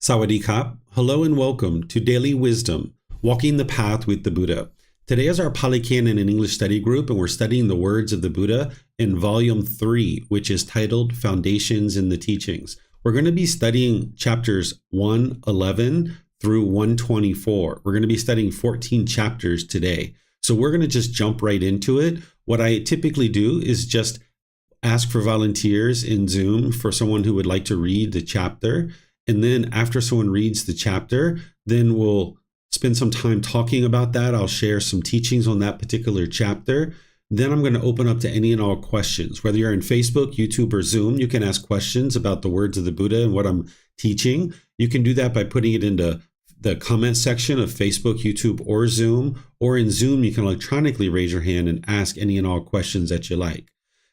Sawadee-kap. Hello and welcome to Daily Wisdom, Walking the Path with the Buddha. Today is our Pali Canon and English study group, and we're studying the words of the Buddha in Volume 3, which is titled Foundations in the Teachings. We're going to be studying chapters 111 through 124. We're going to be studying 14 chapters today. So we're going to just jump right into it. What I typically do is just ask for volunteers in Zoom for someone who would like to read the chapter. And then after someone reads the chapter, then we'll spend some time talking about that. I'll share some teachings on that particular chapter. Then I'm going to open up to any and all questions. Whether you're in Facebook, YouTube, or Zoom, you can ask questions about the words of the Buddha and what I'm teaching. You can do that by putting it into the comment section of Facebook, YouTube, or Zoom. Or in Zoom, you can electronically raise your hand and ask any and all questions that you like.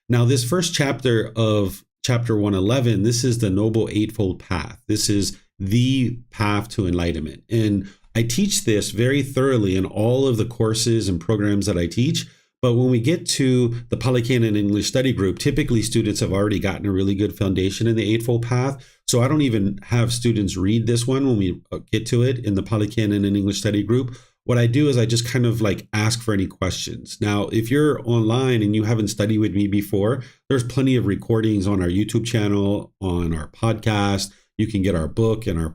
Now, this first chapter of Chapter 111, this is the Noble Eightfold Path. This is the path to enlightenment. And I teach this very thoroughly in all of the courses and programs that I teach. But when we get to the Pali Canon English study group, typically students have already gotten a really good foundation in the Eightfold Path. So I don't even have students read this one when we get to it in the Pali Canon and English study group. What I do is I just kind of like ask for any questions. Now, if you're online and you haven't studied with me before, there's plenty of recordings on our YouTube channel, on our podcast. You can get our book and our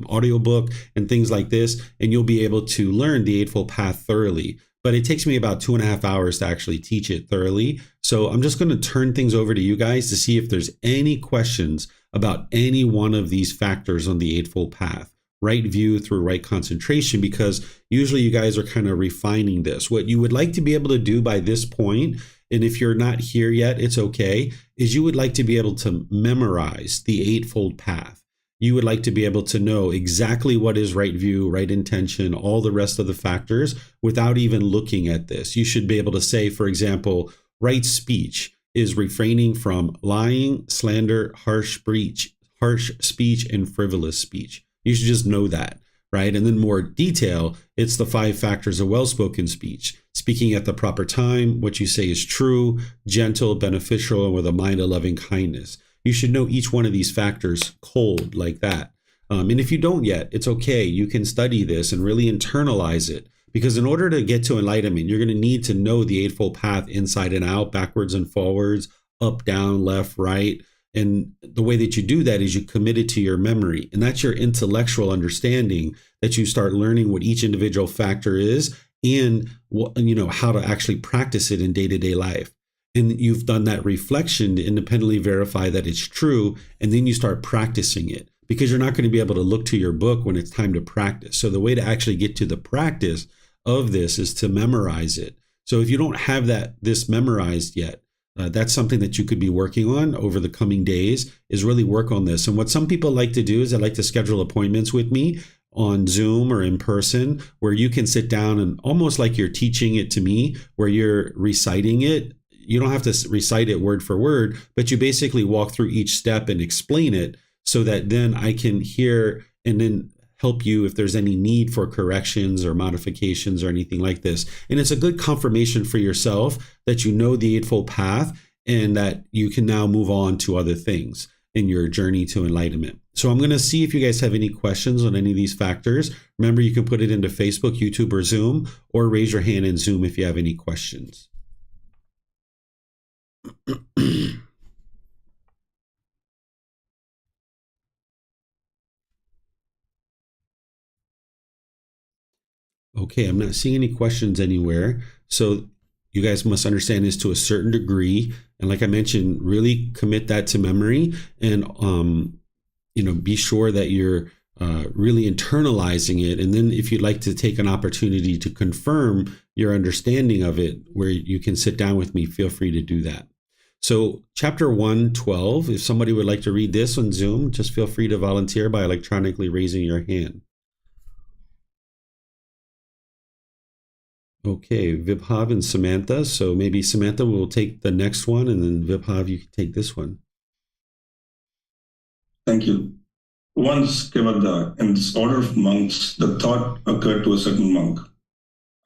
audio book and things like this, and you'll be able to learn the Eightfold Path thoroughly. But it takes me about 2.5 hours to actually teach it thoroughly. So I'm just going to turn things over to you guys to see if there's any questions about any one of these factors on the Eightfold Path. Right view through right concentration, because usually you guys are kind of refining this. What you would like to be able to do by this point, and if you're not here yet, it's okay, is you would like to be able to memorize the Eightfold Path. You would like to be able to know exactly what is right view, right intention, all the rest of the factors without even looking at this. You should be able to say, for example, right speech is refraining from lying, slander, harsh speech, and frivolous speech. You should just know that, right? And then more detail, it's the 5 factors of well-spoken speech. Speaking at the proper time, what you say is true, gentle, beneficial, and with a mind of loving kindness. You should know each one of these factors cold like that. And if you don't yet, it's okay. You can study this and really internalize it. Because in order to get to enlightenment, you're going to need to know the Eightfold Path inside and out, backwards and forwards, up, down, left, right. And the way that you do that is you commit it to your memory. And that's your intellectual understanding, that you start learning what each individual factor is and how to actually practice it in day-to-day life. And you've done that reflection to independently verify that it's true. And then you start practicing it, because you're not going to be able to look to your book when it's time to practice. So the way to actually get to the practice of this is to memorize it. So if you don't have this memorized yet, that's something that you could be working on over the coming days, is really work on this. And what some people like to do is they like to schedule appointments with me on Zoom or in person, where you can sit down and almost like you're teaching it to me, where you're reciting it. You don't have to recite it word for word, but you basically walk through each step and explain it so that then I can hear and then help you if there's any need for corrections or modifications or anything like this. And it's a good confirmation for yourself that you know the Eightfold Path and that you can now move on to other things in your journey to enlightenment. So I'm going to see if you guys have any questions on any of these factors. Remember, you can put it into Facebook, YouTube, or Zoom, or raise your hand in Zoom if you have any questions. Okay, I'm not seeing any questions anywhere. So you guys must understand this to a certain degree. And like I mentioned, really commit that to memory and, be sure that you're really internalizing it. And then if you'd like to take an opportunity to confirm your understanding of it, where you can sit down with me, feel free to do that. So chapter 112, if somebody would like to read this on Zoom, just feel free to volunteer by electronically raising your hand. Okay, Vibhav and Samantha. So maybe Samantha will take the next one, and then Vibhav, you can take this one. Thank you. Once, Kevada, in this order of monks, the thought occurred to a certain monk.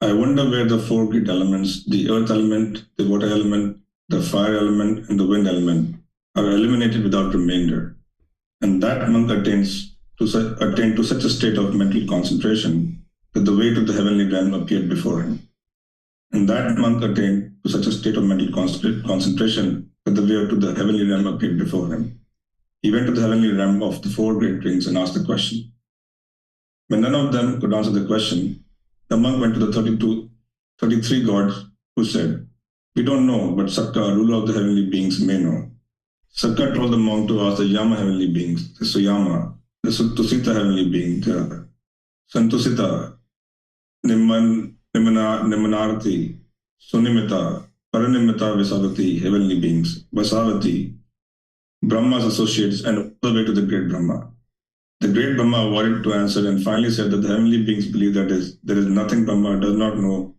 I wonder where the 4 great elements, the earth element, the water element, the fire element, and the wind element, are eliminated without remainder. and that monk attained to such a state of mental concentration that the way to the heavenly realm appeared before him. And that monk attained to such a state of mental concentration that the way to the heavenly realm appeared before him. He went to the heavenly realm of the four great rings and asked the question. When none of them could answer the question, the monk went to the 33 gods who said, "We don't know, but Sakka, ruler of the heavenly beings, may know." Sakka told the monk to ask the Yama heavenly beings, the Suyama, the Tusita heavenly being, the Santusita, Nimanarthi, Sunimita, Paranimita Vasavati heavenly beings, Vasavati, Brahma's associates, and all the way to the great Brahma. The great Brahma avoided to answer and finally said that the heavenly beings believe that there is nothing Brahma does not know,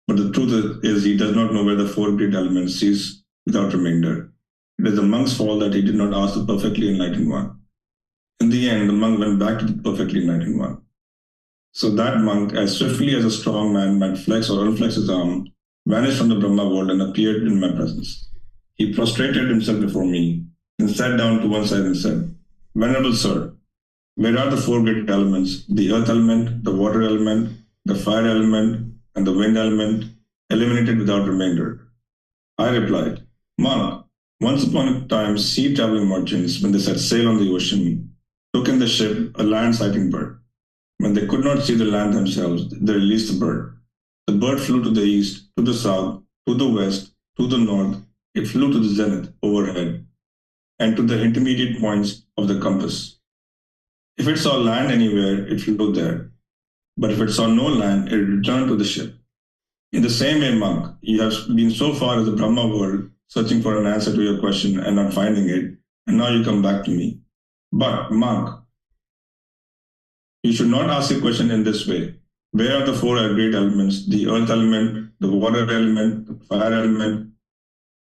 but the truth is he does not know where the four great elements cease without remainder. It is the monk's fault that he did not ask the perfectly enlightened one. In the end, the monk went back to the perfectly enlightened one. So that monk, as swiftly as a strong man might flex or unflex his arm, vanished from the Brahma world and appeared in my presence. He prostrated himself before me and sat down to one side and said, "Venerable sir, where are the four great elements, the earth element, the water element, the fire element, and the wind element, eliminated without remainder?" I replied, "Monk, once upon a time, sea-traveling merchants, when they set sail on the ocean, took in the ship a land-sighting bird. When they could not see the land themselves, they released the bird. The bird flew to the east, to the south, to the west, to the north. It flew to the zenith overhead and to the intermediate points of the compass. If it saw land anywhere, it flew there. But if it saw no land, it returned to the ship. In the same way, monk, you have been so far as the Brahma world, searching for an answer to your question and not finding it, and now you come back to me. But, monk, you should not ask a question in this way. Where are the four great elements, the earth element, the water element, the fire element,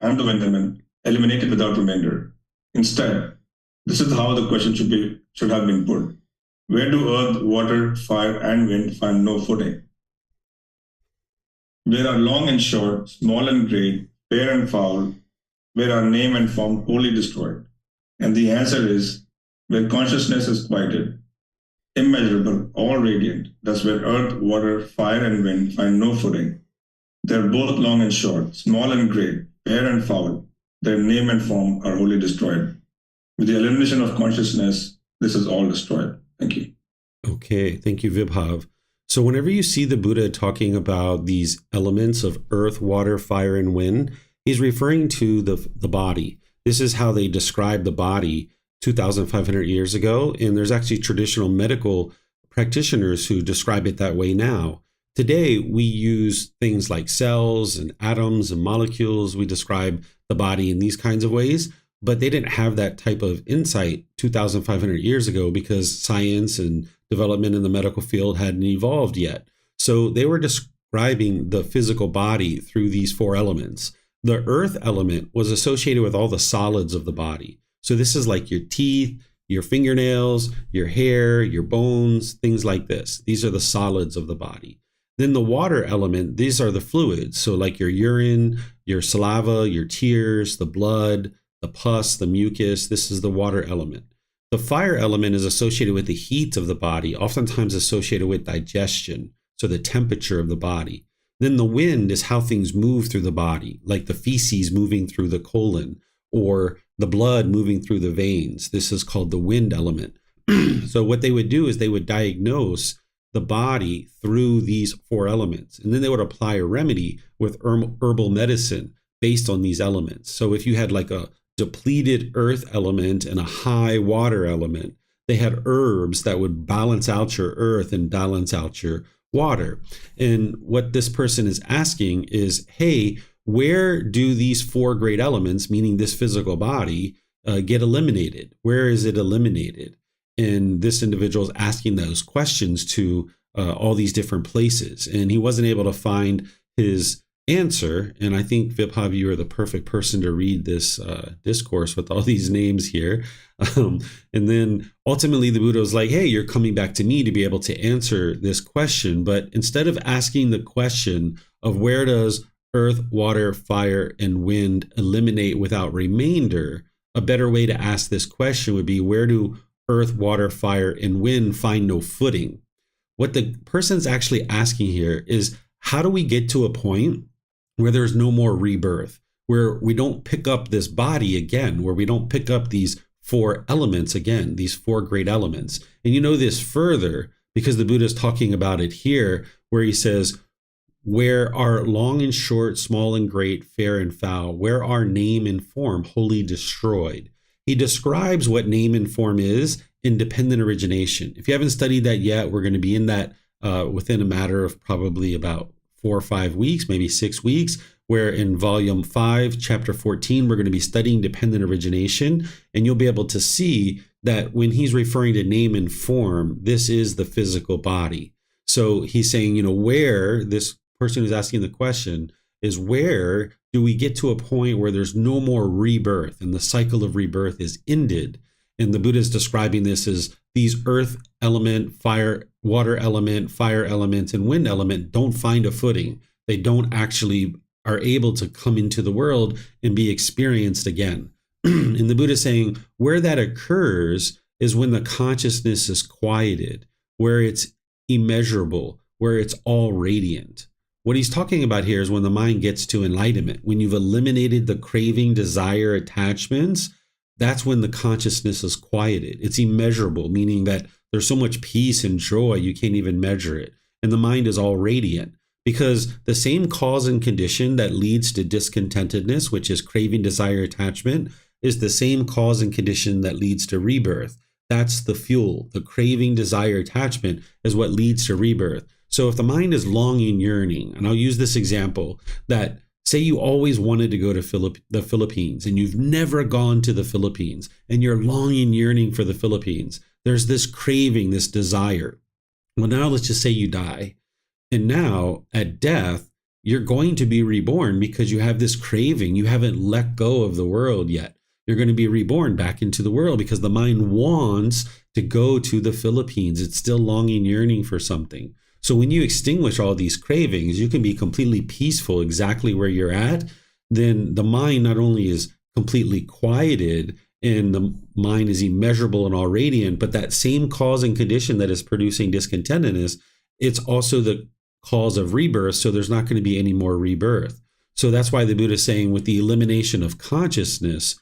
and the wind element, eliminated without remainder? Instead, this is how the question should have been put. Where do earth, water, fire, and wind find no footing? Where are long and short, small and great, fair and foul, where are name and form wholly destroyed? And the answer is, where consciousness is quieted, immeasurable, all radiant, that's where earth, water, fire, and wind find no footing. They're both long and short, small and great, fair and foul. Their name and form are wholly destroyed. With the elimination of consciousness, this is all destroyed. Thank you. Okay, thank you, Vibhav. So whenever you see the Buddha talking about these elements of earth, water, fire, and wind, he's referring to the body. This is how they describe the body 2,500 years ago. And there's actually traditional medical practitioners who describe it that way now. Today, we use things like cells and atoms and molecules. We describe the body in these kinds of ways, but they didn't have that type of insight 2,500 years ago because science and development in the medical field hadn't evolved yet. So they were describing the physical body through these four elements. The earth element was associated with all the solids of the body. So this is like your teeth, your fingernails, your hair, your bones, things like this. These are the solids of the body. Then the water element, these are the fluids. So like your urine, your saliva, your tears, the blood, the pus, the mucus, this is the water element. The fire element is associated with the heat of the body, oftentimes associated with digestion, so the temperature of the body. Then the wind is how things move through the body, like the feces moving through the colon or the blood moving through the veins. This is called the wind element. So what they would do is they would diagnose the body through these four elements, and then they would apply a remedy with herbal medicine based on these elements. So if you had like a depleted earth element and a high water element, they had herbs that would balance out your earth and balance out your water. And what this person is asking is, hey, where do these four great elements, meaning this physical body, get eliminated? Where is it eliminated? And this individual is asking those questions to all these different places. And he wasn't able to find his answer. And I think, Vibhav, you are the perfect person to read this discourse with all these names here. And then ultimately the Buddha was like, hey, you're coming back to me to be able to answer this question. But instead of asking the question of where does earth, water, fire, and wind eliminate without remainder, a better way to ask this question would be, where do earth, water, fire, and wind find no footing? What the person's actually asking here is, how do we get to a point where there's no more rebirth, where we don't pick up this body again, where we don't pick up these four elements again, these four great elements? And you know this further because the Buddha is talking about it here, where he says, where are long and short, small and great, fair and foul, where are name and form wholly destroyed? He describes what name and form is in dependent origination. If you haven't studied that yet, we're going to be in that within a matter of probably about 4 or 5 weeks, maybe 6 weeks, where in volume 5, chapter 14, we're going to be studying dependent origination. And you'll be able to see that when he's referring to name and form, this is the physical body. So he's saying, where this person who's asking the question is, where do we get to a point where there's no more rebirth and the cycle of rebirth is ended? And the Buddha is describing this as these earth element, fire, water element, fire element, and wind element don't find a footing. They don't actually are able to come into the world and be experienced again. And the Buddha is saying where that occurs is when the consciousness is quieted, where it's immeasurable, where it's all radiant. What he's talking about here is when the mind gets to enlightenment, when you've eliminated the craving, desire, attachments, that's when the consciousness is quieted. It's immeasurable, meaning that there's so much peace and joy you can't even measure it. And the mind is all radiant, because the same cause and condition that leads to discontentedness, which is craving, desire, attachment, is the same cause and condition that leads to rebirth. That's the fuel. The craving, desire, attachment is what leads to rebirth. So if the mind is longing, yearning, and I'll use this example, that say you always wanted to go to the Philippines and you've never gone to the Philippines and you're longing, yearning for the Philippines. There's this craving, this desire. Well, now let's just say you die. And now at death, you're going to be reborn because you have this craving. You haven't let go of the world yet. You're going to be reborn back into the world because the mind wants to go to the Philippines. It's still longing, yearning for something. So when you extinguish all these cravings, you can be completely peaceful exactly where you're at. Then the mind not only is completely quieted and the mind is immeasurable and all radiant, but that same cause and condition that is producing discontentedness, it's also the cause of rebirth. So there's not going to be any more rebirth. So that's why the Buddha is saying with the elimination of consciousness,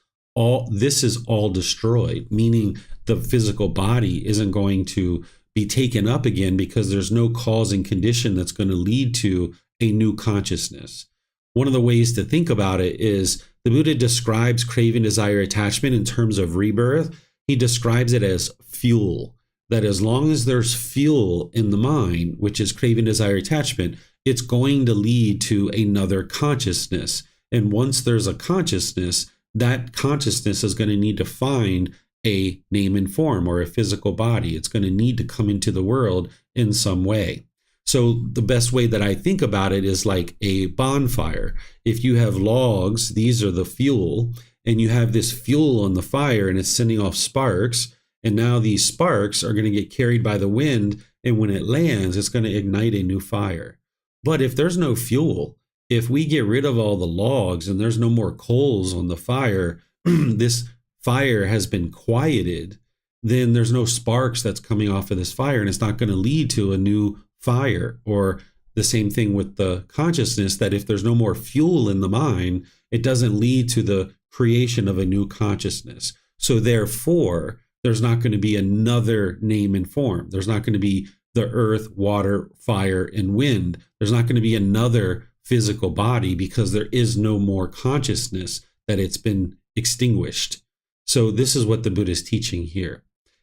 this is all destroyed, meaning the physical body isn't going to be taken up again because there's no cause and condition that's going to lead to a new consciousness. One of the ways to think about it is the Buddha describes craving, desire, attachment in terms of rebirth. He describes it as fuel, that as long as there's fuel in the mind, which is craving, desire, attachment, it's going to lead to another consciousness. And once there's a consciousness, that consciousness is going to need to find a name and form or a physical body. It's going to need to come into the world in some way. So the best way that I think about it is like a bonfire. If you have logs, these are the fuel, and you have this fuel on the fire and it's sending off sparks. And now these sparks are going to get carried by the wind. And when it lands, it's going to ignite a new fire. But if there's no fuel, if we get rid of all the logs and there's no more coals on the fire, this fire has been quieted, then there's no sparks that's coming off of this fire, and it's not going to lead to a new fire. Or the same thing with the consciousness, that if there's no more fuel in the mind, it doesn't lead to the creation of a new consciousness. So therefore, there's not going to be another name and form. There's not going to be the earth, water, fire, and wind. There's not going to be another physical body because there is no more consciousness, that it's been extinguished. So this is what the Buddha is teaching here.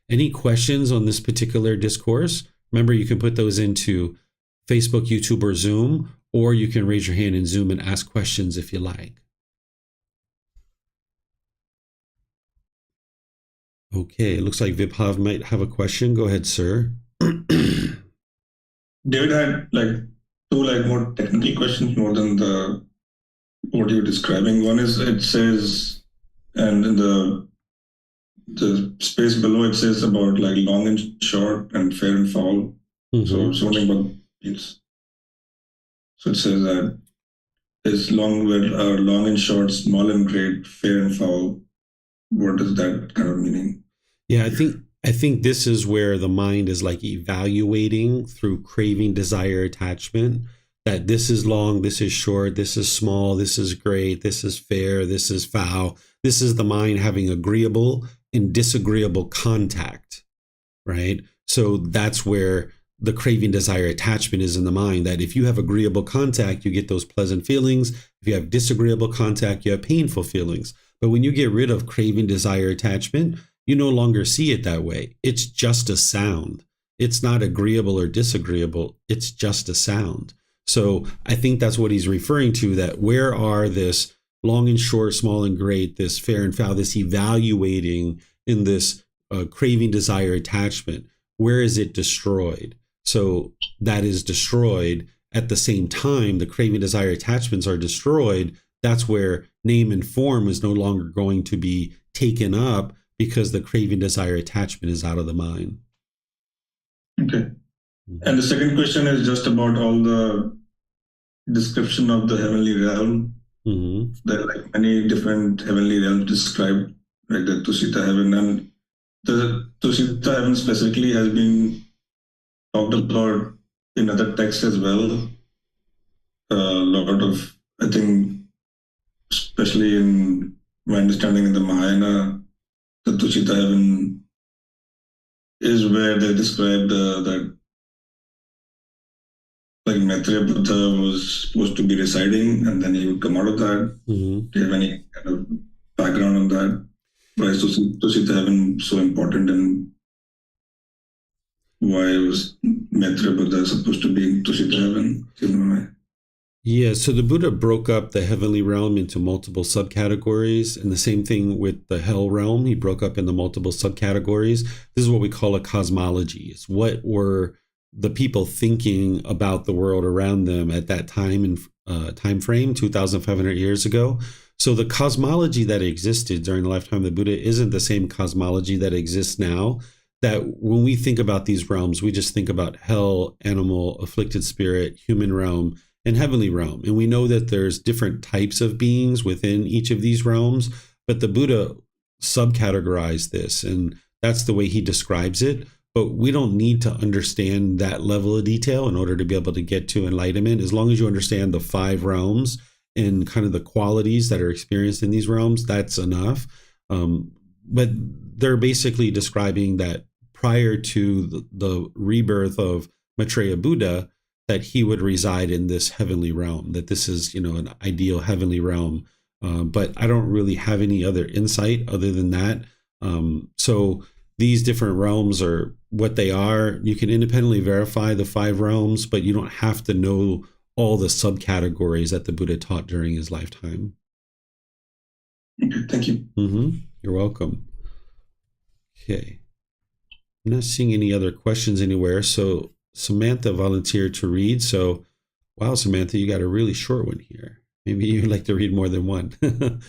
Any questions on this particular discourse? Remember, you can put those into Facebook, YouTube, or Zoom, or you can raise your hand in Zoom and ask questions if you like. Okay, it looks like Vibhav might have a question. Go ahead, sir. David had two more technical questions more than what you're describing. One is, it says, and in the space below it says about long and short and fair and foul. Mm-hmm. So I was wondering what means. So it says that is long and short, small and great, fair and foul. what is that kind of meaning? Yeah, I think this is where the mind is like evaluating through craving, desire, attachment, that this is long, this is short, this is small, this is great, this is fair, this is foul. This is the mind having agreeable and disagreeable contact, right? So that's where the craving, desire, attachment is in the mind, that if you have agreeable contact, you get those pleasant feelings. If you have disagreeable contact, you have painful feelings. But when you get rid of craving, desire, attachment, you no longer see it that way. It's just a sound. It's not agreeable or disagreeable. It's just a sound. So I think that's what he's referring to, that where are this long and short, small and great, this fair and foul, this evaluating in this craving, desire, attachment, where is it destroyed? So that is destroyed. At the same time, the craving, desire, attachments are destroyed. That's where name and form is no longer going to be taken up, because the craving, desire, attachment is out of the mind. Okay. And the second question is just about all the description of the heavenly realm. Mm-hmm. There are like many different heavenly realms described, like the Tushita heaven, and the Tushita heaven specifically has been talked about in other texts as well. A lot of, I think, especially in my understanding in the Mahayana, the Tushita heaven is where they describe that like Maitreya Buddha was supposed to be residing, and then he would come out of that. Mm-hmm. Do you have any kind of background on that? Why is Tushita heaven so important, and why was Maitreya Buddha supposed to be in Tushita heaven? Yeah, so the Buddha broke up the heavenly realm into multiple subcategories, and the same thing with the hell realm. He broke up into multiple subcategories. This is what we call a cosmology. It's what were the people thinking about the world around them at that time and time frame, 2,500 years ago. So the cosmology that existed during the lifetime of the Buddha isn't the same cosmology that exists now. That when we think about these realms, we just think about hell, animal, afflicted spirit, human realm, and heavenly realm. And we know that there's different types of beings within each of these realms, but the Buddha subcategorized this, and that's the way he describes it. But we don't need to understand that level of detail in order to be able to get to enlightenment. As long as you understand the 5 realms and kind of the qualities that are experienced in these realms, that's enough. But they're basically describing that prior to the rebirth of Maitreya Buddha, that he would reside in this heavenly realm, that this is, an ideal heavenly realm. But I don't really have any other insight other than that. So these different realms are what they are. You can independently verify the 5 realms, but you don't have to know all the subcategories that the Buddha taught during his lifetime. Okay, thank you. Mm-hmm. You're welcome. Okay. I'm not seeing any other questions anywhere. So Samantha volunteered to read. So, wow, Samantha, you got a really short one here. Maybe you'd like to read more than one. And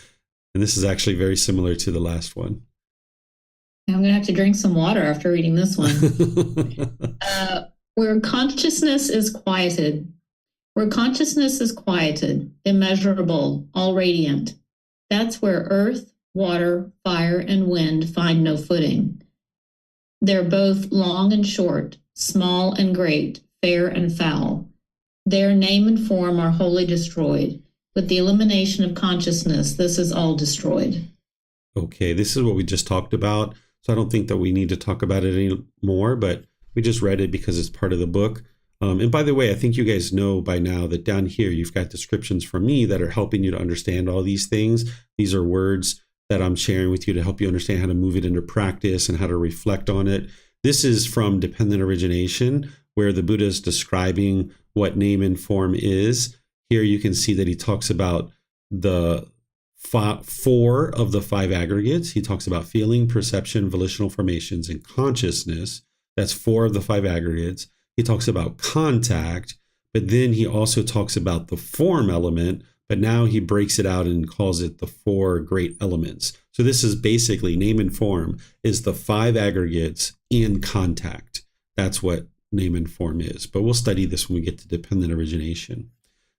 this is actually very similar to the last one. I'm going to have to drink some water after reading this one. Where consciousness is quieted. Where consciousness is quieted, immeasurable, all radiant. That's where earth, water, fire, and wind find no footing. They're both long and short, small and great, fair and foul. Their name and form are wholly destroyed. With the elimination of consciousness, this is all destroyed. Okay, this is what we just talked about. So I don't think that we need to talk about it anymore, but we just read it because it's part of the book. And by the way, I think you guys know by now that down here you've got descriptions from me that are helping you to understand all these things. These are words that I'm sharing with you to help you understand how to move it into practice and how to reflect on it. This is from Dependent Origination, where the Buddha is describing what name and form is. Here you can see that he talks about the 4 of the 5 aggregates. He talks about feeling, perception, volitional formations, and consciousness. That's 4 of the 5 aggregates. He talks about contact, but then he also talks about the form element, but now he breaks it out and calls it the 4 great elements. So this is basically name and form is the 5 aggregates in contact. That's what name and form is. But we'll study this when we get to dependent origination.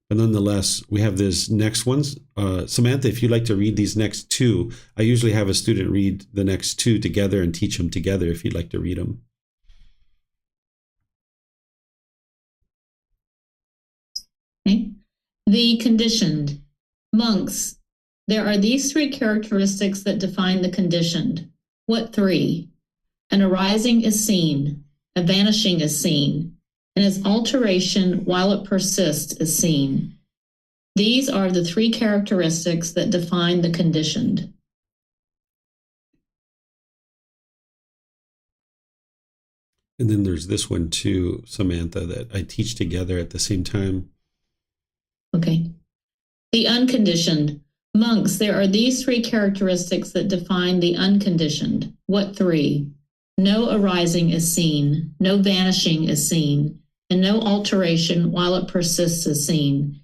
But nonetheless, we have this next ones. Samantha, if you'd like to read these next two, I usually have a student read the next two together and teach them together if you'd like to read them. Okay. The conditioned. Monks, there are these three characteristics that define the conditioned. What three? An arising is seen, a vanishing is seen, and its alteration while it persists is seen. These are the three characteristics that define the conditioned. And then there's this one too, Samantha, that I teach together at the same time. Okay. The unconditioned. Monks, there are these three characteristics that define the unconditioned. What three? No arising is seen, no vanishing is seen, and no alteration while it persists is seen.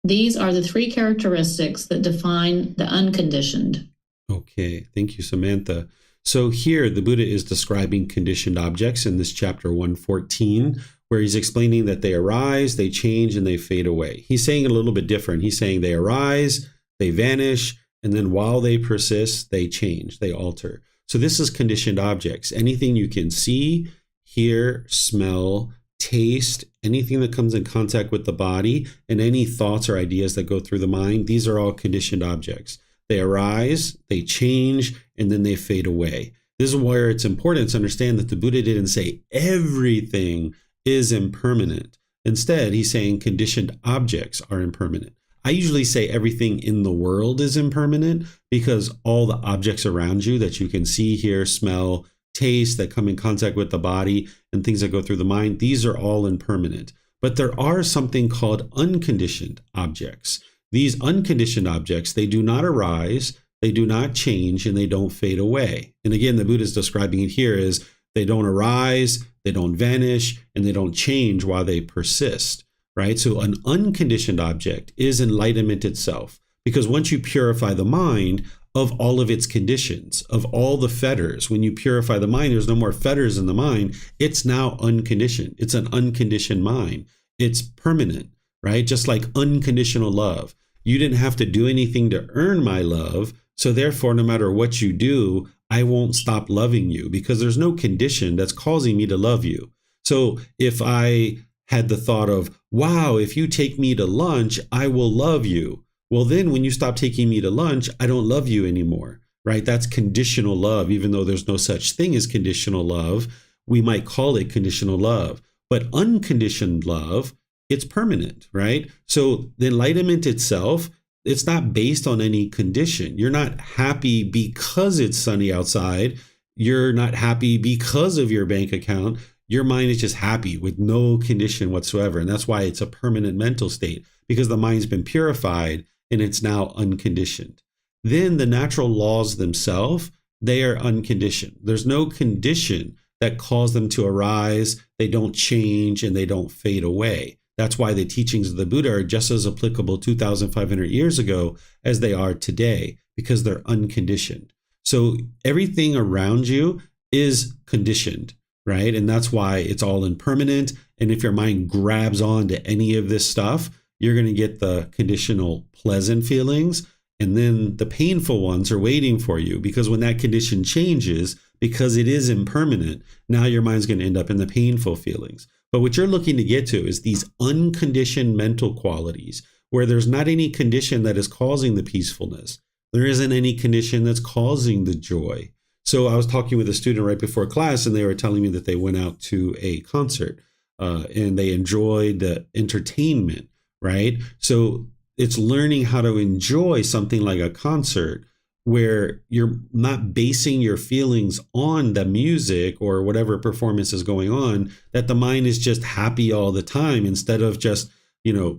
These are the three characteristics that define the unconditioned. Okay, thank you, Samantha. So here the Buddha is describing conditioned objects in this chapter 114, where he's explaining that they arise, they change, and they fade away. He's saying it a little bit different. He's saying they arise, they vanish, and then while they persist, they change, they alter. So this is conditioned objects. Anything you can see, hear, smell, taste, anything that comes in contact with the body, and any thoughts or ideas that go through the mind, these are all conditioned objects. They arise, they change, and then they fade away. This is where it's important to understand that the Buddha didn't say everything is impermanent. Instead, he's saying conditioned objects are impermanent. I usually say everything in the world is impermanent because all the objects around you that you can see, hear, smell, taste, that come in contact with the body, and things that go through the mind, these are all impermanent. But there are something called unconditioned objects. These unconditioned objects, they do not arise, they do not change, and they don't fade away. And again, the Buddha is describing it here as they don't arise, they don't vanish, and they don't change while they persist, right? So an unconditioned object is enlightenment itself, because once you purify the mind of all of its conditions, of all the fetters, when you purify the mind, there's no more fetters in the mind. It's now unconditioned. It's an unconditioned mind. It's permanent, right? Just like unconditional love. You didn't have to do anything to earn my love. So therefore, no matter what you do, I won't stop loving you because there's no condition that's causing me to love you. So if I had the thought of, wow, if you take me to lunch, I will love you. Well, then when you stop taking me to lunch, I don't love you anymore, right? That's conditional love. Even though there's no such thing as conditional love, we might call it conditional love. But unconditioned love, it's permanent, right? So the enlightenment itself, it's not based on any condition. You're not happy because it's sunny outside. You're not happy because of your bank account. Your mind is just happy with no condition whatsoever. And that's why it's a permanent mental state, because the mind's been purified and it's now unconditioned. Then the natural laws themselves, they are unconditioned. There's no condition that cause them to arise. They don't change and they don't fade away. That's why the teachings of the Buddha are just as applicable 2,500 years ago as they are today, because they're unconditioned. So everything around you is conditioned, right? And that's why it's all impermanent. And if your mind grabs on to any of this stuff, you're going to get the conditional pleasant feelings. And then the painful ones are waiting for you, because when that condition changes, because it is impermanent, now your mind's going to end up in the painful feelings. But what you're looking to get to is these unconditioned mental qualities, where there's not any condition that is causing the peacefulness. There isn't any condition that's causing the joy. So I was talking with a student right before class, and they were telling me that they went out to a concert and they enjoyed the entertainment, right? So it's learning how to enjoy something like a concert, where you're not basing your feelings on the music or whatever performance is going on, that the mind is just happy all the time instead of just,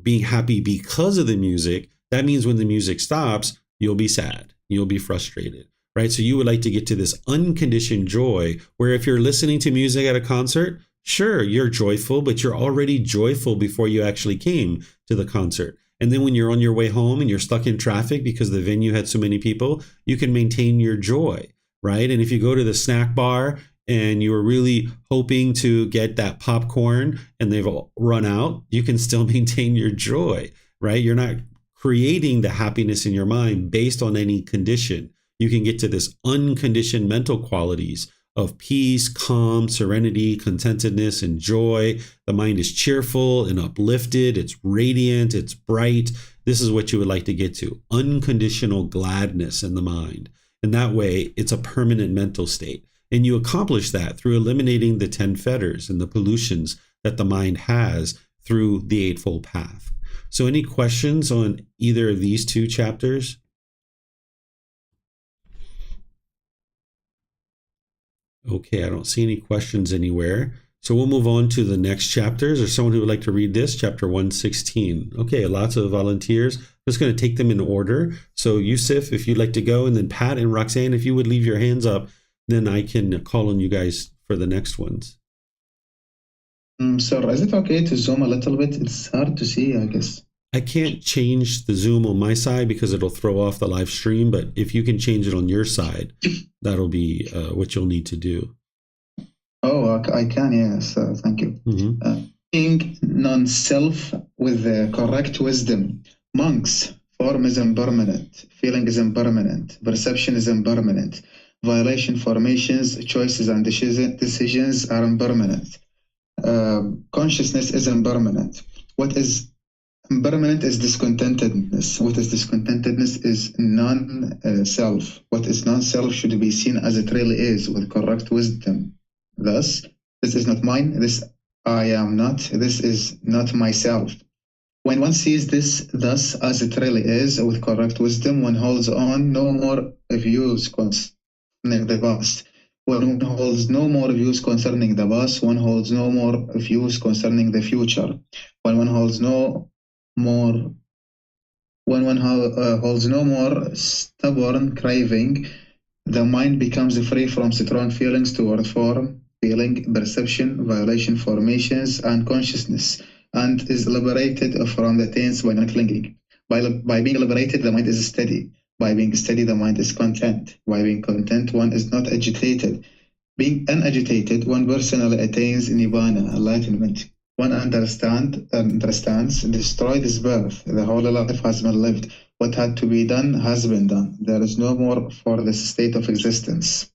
being happy because of the music. That means when the music stops, you'll be sad, you'll be frustrated, right? So you would like to get to this unconditioned joy, where if you're listening to music at a concert, sure, you're joyful, but you're already joyful before you actually came to the concert. And then when you're on your way home and you're stuck in traffic because the venue had so many people, you can maintain your joy, right? And if you go to the snack bar and you were really hoping to get that popcorn and they've all run out, you can still maintain your joy, right? You're not creating the happiness in your mind based on any condition. You can get to this unconditioned mental qualities of peace, calm, serenity, contentedness, and joy. The mind is cheerful and uplifted. It's radiant. It's bright. This is what you would like to get to. Unconditional gladness in the mind. And that way, it's a permanent mental state. And you accomplish that through eliminating the 10 fetters and the pollutions that the mind has through the Eightfold Path. So any questions on either of these two chapters? Okay, I don't see any questions anywhere. So we'll move on to the next chapters. Or someone who would like to read this, chapter 116. Okay, lots of volunteers. I'm just going to take them in order. So Yusuf, if you'd like to go, and then Pat and Roxanne, if you would leave your hands up, then I can call on you guys for the next ones. Sir, is it okay to zoom a little bit? It's hard to see, I guess. I can't change the zoom on my side because it'll throw off the live stream, but if you can change it on your side, that'll be what you'll need to do. Oh, I can, yes. Thank you. Being non-self with the correct wisdom. Monks, form is impermanent, feeling is impermanent, perception is impermanent, violation formations, choices and decisions are impermanent. Consciousness is impermanent. What is impermanent is discontentedness. What is discontentedness is non-self. What is non-self should be seen as it really is with correct wisdom. Thus, this is not mine, this I am not, this is not myself. When one sees this thus as it really is with correct wisdom, one holds on no more views concerning the past. When one holds no more views concerning the past, one holds no more views concerning the future. When one holds no more stubborn craving, the mind becomes free from strong feelings toward form, feeling, perception, violation formations, and consciousness, and is liberated from the taints by not clinging. By being liberated, the mind is steady. By being steady, the mind is content. By being content, one is not agitated. Being unagitated, one personally attains Nibbana, enlightenment. One understands, destroyed is birth. The whole life has been lived. What had to be done has been done. There is no more for this state of existence.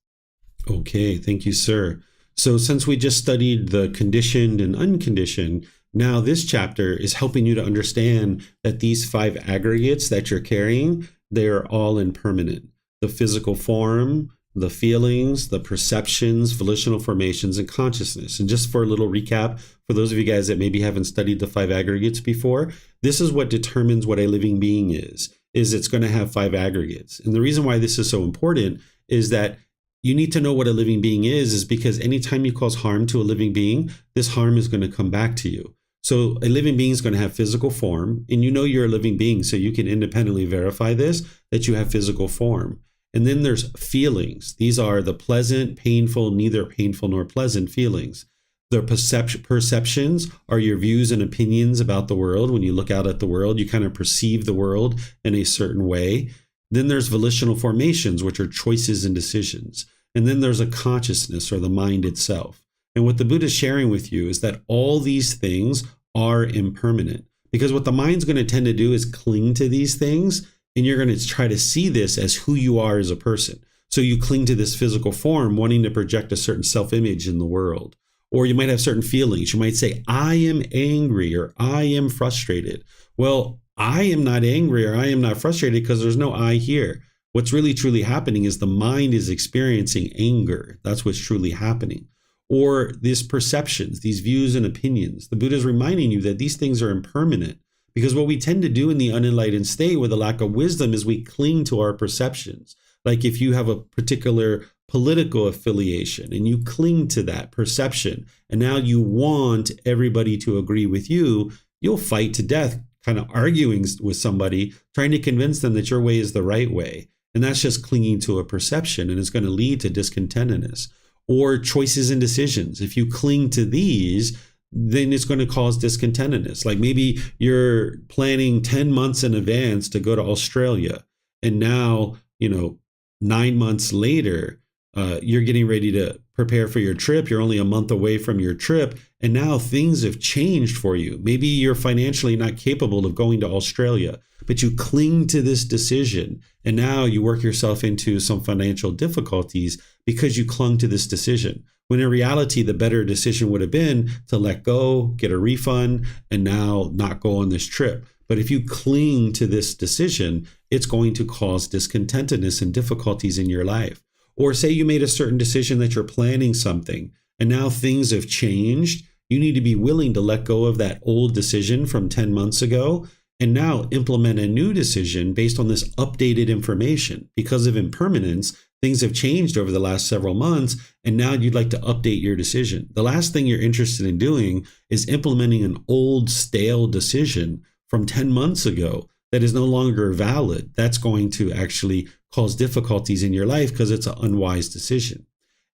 Okay, thank you, sir. So since we just studied the conditioned and unconditioned, now this chapter is helping you to understand that these 5 aggregates that you're carrying, they are all impermanent. The physical form, the feelings, the perceptions, volitional formations, and consciousness. And just for a little recap, for those of you guys that maybe haven't studied the 5 aggregates before, this is what determines what a living being is it's going to have 5 aggregates. And the reason why this is so important is that you need to know what a living being is because anytime you cause harm to a living being, this harm is going to come back to you. So a living being is going to have physical form, and you know you're a living being, so you can independently verify this, that you have physical form. And then there's feelings. These are the pleasant, painful, neither painful nor pleasant feelings. The perceptions are your views and opinions about the world. When you look out at the world, you kind of perceive the world in a certain way. Then there's volitional formations, which are choices and decisions. And then there's a consciousness, or the mind itself. And what the Buddha is sharing with you is that all these things are impermanent. Because what the mind's going to tend to do is cling to these things, and you're going to try to see this as who you are as a person. So you cling to this physical form, wanting to project a certain self-image in the world. Or you might have certain feelings. You might say, I am angry, or I am frustrated. Well, I am not angry or I am not frustrated because there's no I here. What's really truly happening is the mind is experiencing anger. That's what's truly happening. Or these perceptions, these views and opinions. The Buddha is reminding you that these things are impermanent, because what we tend to do in the unenlightened state with a lack of wisdom is we cling to our perceptions. Like if you have a particular political affiliation and you cling to that perception, and now you want everybody to agree with you, you'll fight to death, kind of arguing with somebody, trying to convince them that your way is the right way. And that's just clinging to a perception, and it's going to lead to discontentedness. Or choices and decisions. If you cling to these, then it's going to cause discontentedness. Like maybe you're planning 10 months in advance to go to Australia, and now, 9 months later, you're getting ready to prepare for your trip. You're only a month away from your trip, and now things have changed for you. Maybe you're financially not capable of going to Australia, but you cling to this decision, and now you work yourself into some financial difficulties because you clung to this decision. When in reality, the better decision would have been to let go, get a refund, and now not go on this trip. But if you cling to this decision, it's going to cause discontentedness and difficulties in your life. Or say you made a certain decision that you're planning something, and now things have changed. You need to be willing to let go of that old decision from 10 months ago and now implement a new decision based on this updated information. Because of impermanence, things have changed over the last several months, and now you'd like to update your decision. The last thing you're interested in doing is implementing an old, stale decision from 10 months ago that is no longer valid. That's going to actually cause difficulties in your life because it's an unwise decision.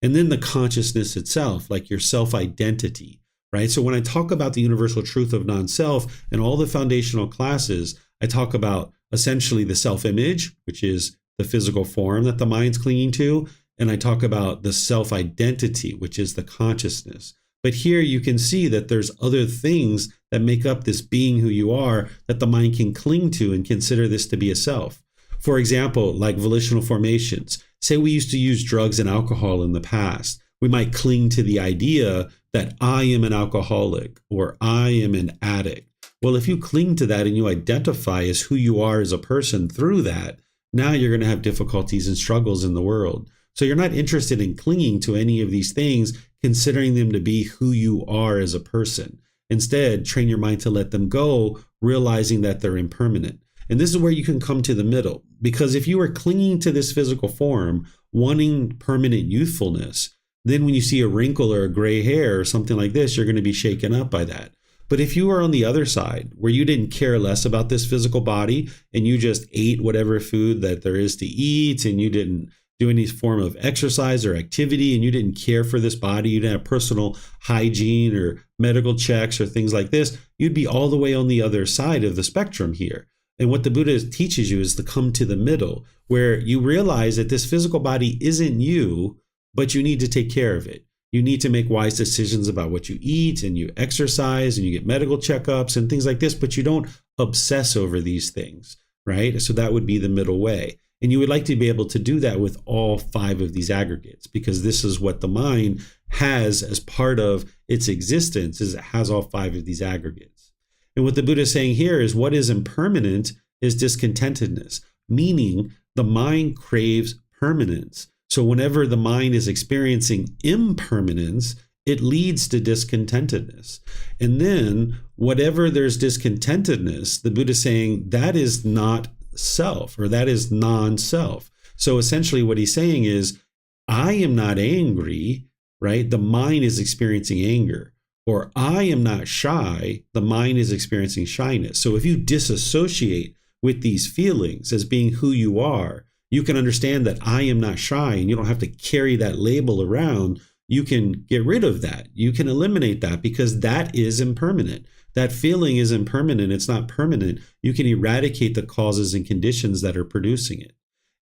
And then the consciousness itself, like your self-identity, right? So when I talk about the universal truth of non-self and all the foundational classes, I talk about essentially the self-image, which is the physical form that the mind's clinging to. And I talk about the self-identity, which is the consciousness. But here you can see that there's other things that make up this being who you are that the mind can cling to and consider this to be a self. For example, like volitional formations. Say we used to use drugs and alcohol in the past. We might cling to the idea that I am an alcoholic or I am an addict. Well, if you cling to that and you identify as who you are as a person through that, now you're going to have difficulties and struggles in the world. So you're not interested in clinging to any of these things, considering them to be who you are as a person. Instead, train your mind to let them go, realizing that they're impermanent. And this is where you can come to the middle. Because if you are clinging to this physical form, wanting permanent youthfulness, then when you see a wrinkle or a gray hair or something like this, you're going to be shaken up by that. But if you are on the other side, where you didn't care less about this physical body and you just ate whatever food that there is to eat, and you didn't do any form of exercise or activity, and you didn't care for this body, you didn't have personal hygiene or medical checks or things like this, you'd be all the way on the other side of the spectrum here. And what the Buddha teaches you is to come to the middle, where you realize that this physical body isn't you, but you need to take care of it. You need to make wise decisions about what you eat, and you exercise, and you get medical checkups and things like this, but you don't obsess over these things, right? So that would be the middle way. And you would like to be able to do that with all 5 of these aggregates, because this is what the mind has as part of its existence, is it has all 5 of these aggregates. And what the Buddha is saying here is what is impermanent is discontentedness, meaning the mind craves permanence. So whenever the mind is experiencing impermanence, it leads to discontentedness. And then whatever there's discontentedness, the Buddha is saying that is not self, or that is non-self. So essentially what he's saying is, I am not angry, right? The mind is experiencing anger. Or I am not shy, the mind is experiencing shyness. So if you disassociate with these feelings as being who you are, you can understand that I am not shy, and you don't have to carry that label around. You can get rid of that. You can eliminate that, because that is impermanent. That feeling is impermanent. It's not permanent. You can eradicate the causes and conditions that are producing it.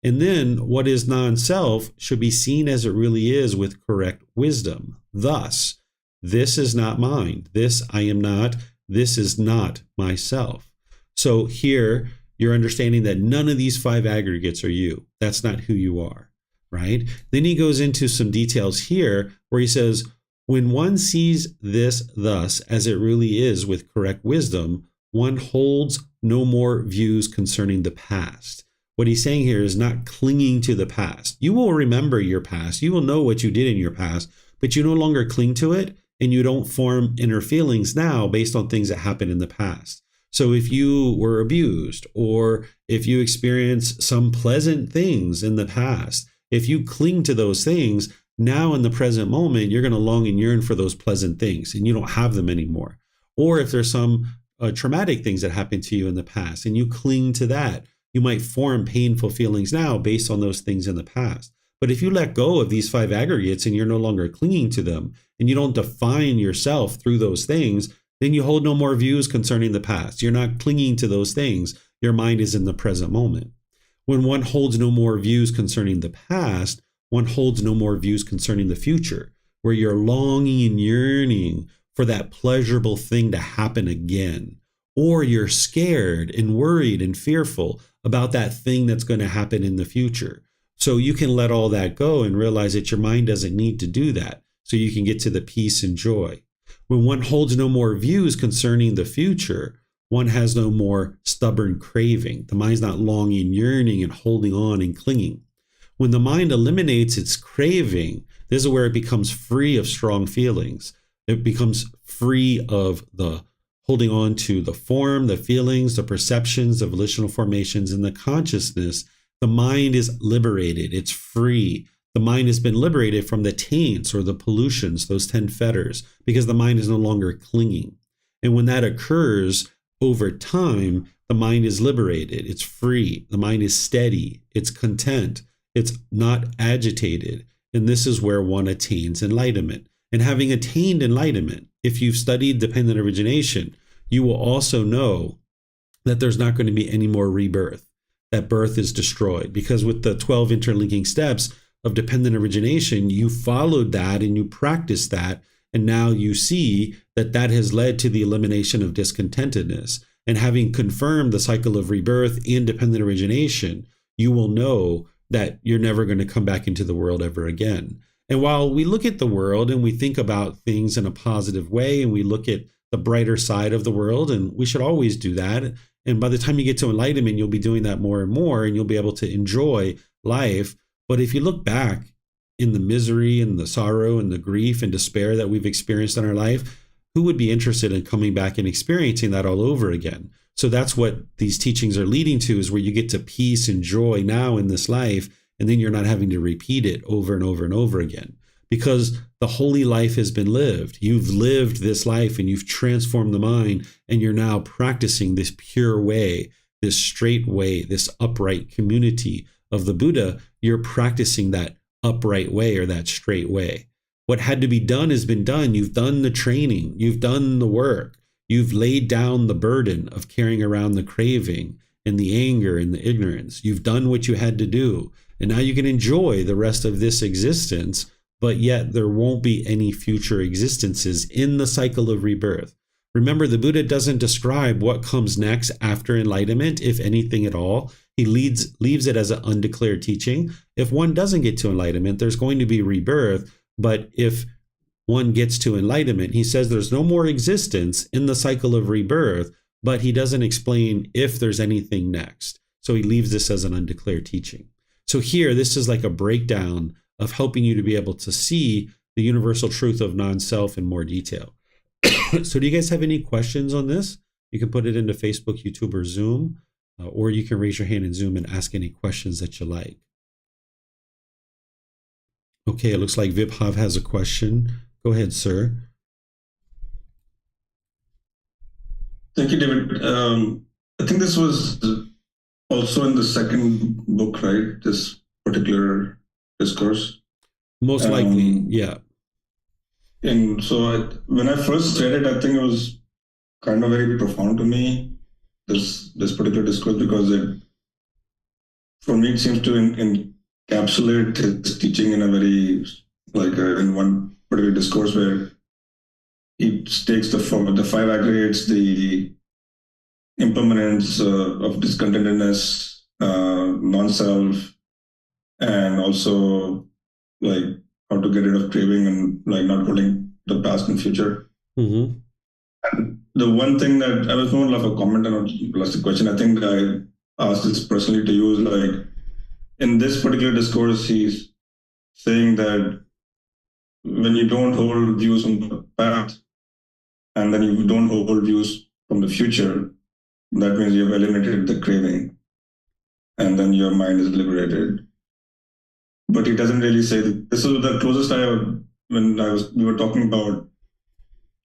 And then what is non-self should be seen as it really is with correct wisdom. Thus, this is not mine. This I am not. This is not myself. So here you're understanding that none of these 5 aggregates are you. That's not who you are, right? Then he goes into some details here where he says, when one sees this thus as it really is with correct wisdom, one holds no more views concerning the past. What he's saying here is not clinging to the past. You will remember your past. You will know what you did in your past, but you no longer cling to it, and you don't form inner feelings now based on things that happened in the past. So if you were abused, or if you experienced some pleasant things in the past, if you cling to those things, now in the present moment, you're going to long and yearn for those pleasant things, and you don't have them anymore. Or if there's some traumatic things that happened to you in the past, and you cling to that, you might form painful feelings now based on those things in the past. But if you let go of these 5 aggregates and you're no longer clinging to them, and you don't define yourself through those things, then you hold no more views concerning the past. You're not clinging to those things. Your mind is in the present moment. When one holds no more views concerning the past, one holds no more views concerning the future, where you're longing and yearning for that pleasurable thing to happen again. Or you're scared and worried and fearful about that thing that's going to happen in the future. So you can let all that go and realize that your mind doesn't need to do that. So you can get to the peace and joy. When one holds no more views concerning the future, one has no more stubborn craving. The mind's not longing, yearning, and holding on and clinging. When the mind eliminates its craving, this is where it becomes free of strong feelings. It becomes free of the holding on to the form, the feelings, the perceptions, the volitional formations, and the consciousness. The mind is liberated. It's free. The mind has been liberated from the taints or the pollutions, those 10 fetters, because the mind is no longer clinging. And when that occurs over time, the mind is liberated. It's free. The mind is steady. It's content. It's not agitated. And this is where one attains enlightenment. And having attained enlightenment, if you've studied dependent origination, you will also know that there's not going to be any more rebirth. That birth is destroyed. Because with the 12 interlinking steps of dependent origination, you followed that and you practiced that. And now you see that that has led to the elimination of discontentedness. And having confirmed the cycle of rebirth and dependent origination, you will know that you're never going to come back into the world ever again. And while we look at the world and we think about things in a positive way, and we look at the brighter side of the world, and we should always do that. And by the time you get to enlightenment, you'll be doing that more and more, and you'll be able to enjoy life. But if you look back in the misery and the sorrow and the grief and despair that we've experienced in our life, who would be interested in coming back and experiencing that all over again? So that's what these teachings are leading to, is where you get to peace and joy now in this life, and then you're not having to repeat it over and over and over again, because the holy life has been lived. You've lived this life and you've transformed the mind, and you're now practicing this pure way, this straight way, this upright community of the Buddha. You're practicing that upright way or that straight way. What had to be done has been done. You've done the training. You've done the work. You've laid down the burden of carrying around the craving and the anger and the ignorance. You've done what you had to do. And now you can enjoy the rest of this existence, but yet there won't be any future existences in the cycle of rebirth. Remember, the Buddha doesn't describe what comes next after enlightenment, if anything at all. He leaves it as an undeclared teaching. If one doesn't get to enlightenment, there's going to be rebirth. But if one gets to enlightenment, he says there's no more existence in the cycle of rebirth, but he doesn't explain if there's anything next. So he leaves this as an undeclared teaching. So here, this is like a breakdown of helping you to be able to see the universal truth of non-self in more detail. So do you guys have any questions on this? You can put it into Facebook, YouTube, or Zoom, or you can raise your hand in Zoom and ask any questions that you like. Okay, it looks like Vibhav has a question. Go ahead, sir. Thank you, David. I think this was also in the second book, right? This particular discourse. Most likely, yeah. And so when I first read it, I think it was kind of very profound to me, this particular discourse, because for me, it seems to encapsulate his teaching in a very, in one particular discourse where he takes the 5 aggregates, the impermanence of discontentedness, non-self, and also how to get rid of craving and not holding the past and future. Mm-hmm. And the one thing that I was more of a comment and not less a question, I think I asked this personally to you, in this particular discourse, he's saying that when you don't hold views from the past and then you don't hold views from the future, that means you've eliminated the craving and then your mind is liberated. But he doesn't really say that. This is the closest we were talking about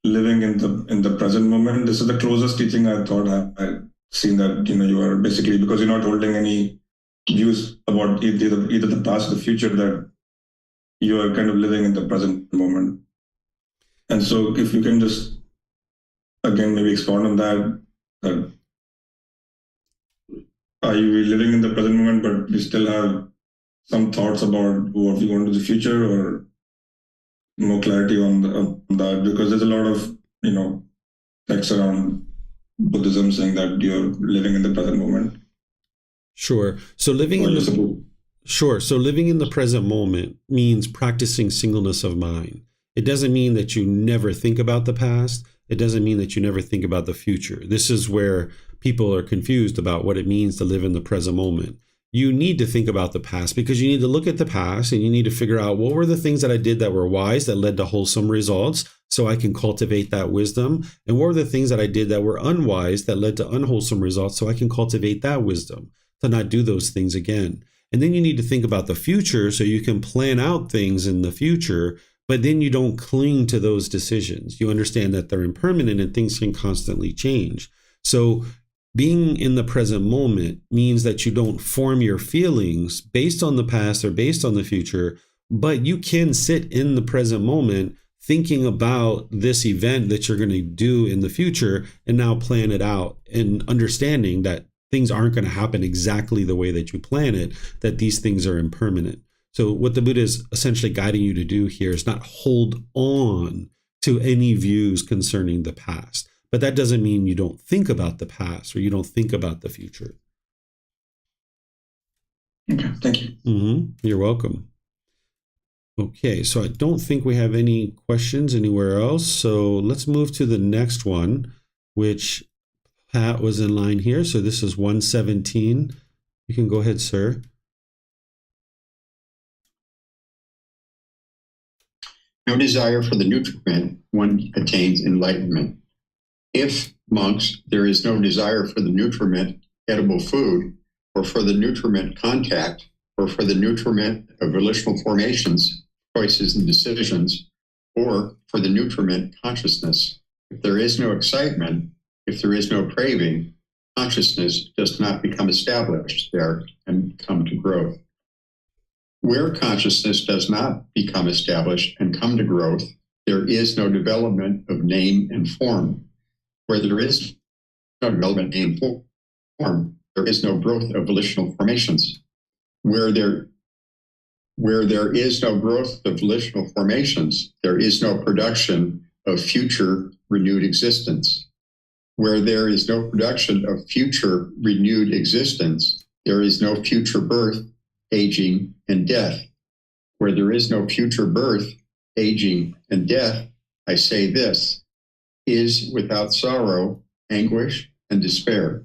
living in the present moment. This is the closest teaching I thought I'd seen, that you are basically, because you're not holding any views about either the past or the future, that you are kind of living in the present moment. And so if you can just again maybe expound on that are you living in the present moment, but you still have some thoughts about what we want to do in the future, or more clarity on that? Because there's a lot of, texts around Buddhism saying that you're living in the present moment. Sure. So living in the present moment means practicing singleness of mind. It doesn't mean that you never think about the past. It doesn't mean that you never think about the future. This is where people are confused about what it means to live in the present moment. You need to think about the past because you need to look at the past and you need to figure out what were the things that I did that were wise, that led to wholesome results, so I can cultivate that wisdom. And what were the things that I did that were unwise, that led to unwholesome results, so I can cultivate that wisdom to not do those things again. And then you need to think about the future so you can plan out things in the future, but then you don't cling to those decisions. You understand that they're impermanent and things can constantly change. So being in the present moment means that you don't form your feelings based on the past or based on the future, but you can sit in the present moment thinking about this event that you're going to do in the future and now plan it out, and understanding that things aren't going to happen exactly the way that you plan it, that these things are impermanent. So what the Buddha is essentially guiding you to do here is not hold on to any views concerning the past. But that doesn't mean you don't think about the past or you don't think about the future. Okay, thank you. You're welcome. Okay, so I don't think we have any questions anywhere else. So let's move to the next one, which Pat was in line here. So this is 117. You can go ahead, sir. No desire for the nutriment, one attains enlightenment. If, monks, there is no desire for the nutriment, edible food, or for the nutriment contact, or for the nutriment of volitional formations, choices and decisions, or for the nutriment consciousness, if there is no excitement, if there is no craving, consciousness does not become established there and come to growth. Where consciousness does not become established and come to growth, there is no development of name and form. Where there is no development of name and form, there is no growth of volitional formations. Where there is no growth of volitional formations, there is no production of future renewed existence. Where there is no production of future renewed existence, there is no future birth, aging, and death. Where there is no future birth, aging, and death, I say this, is without sorrow, anguish, and despair.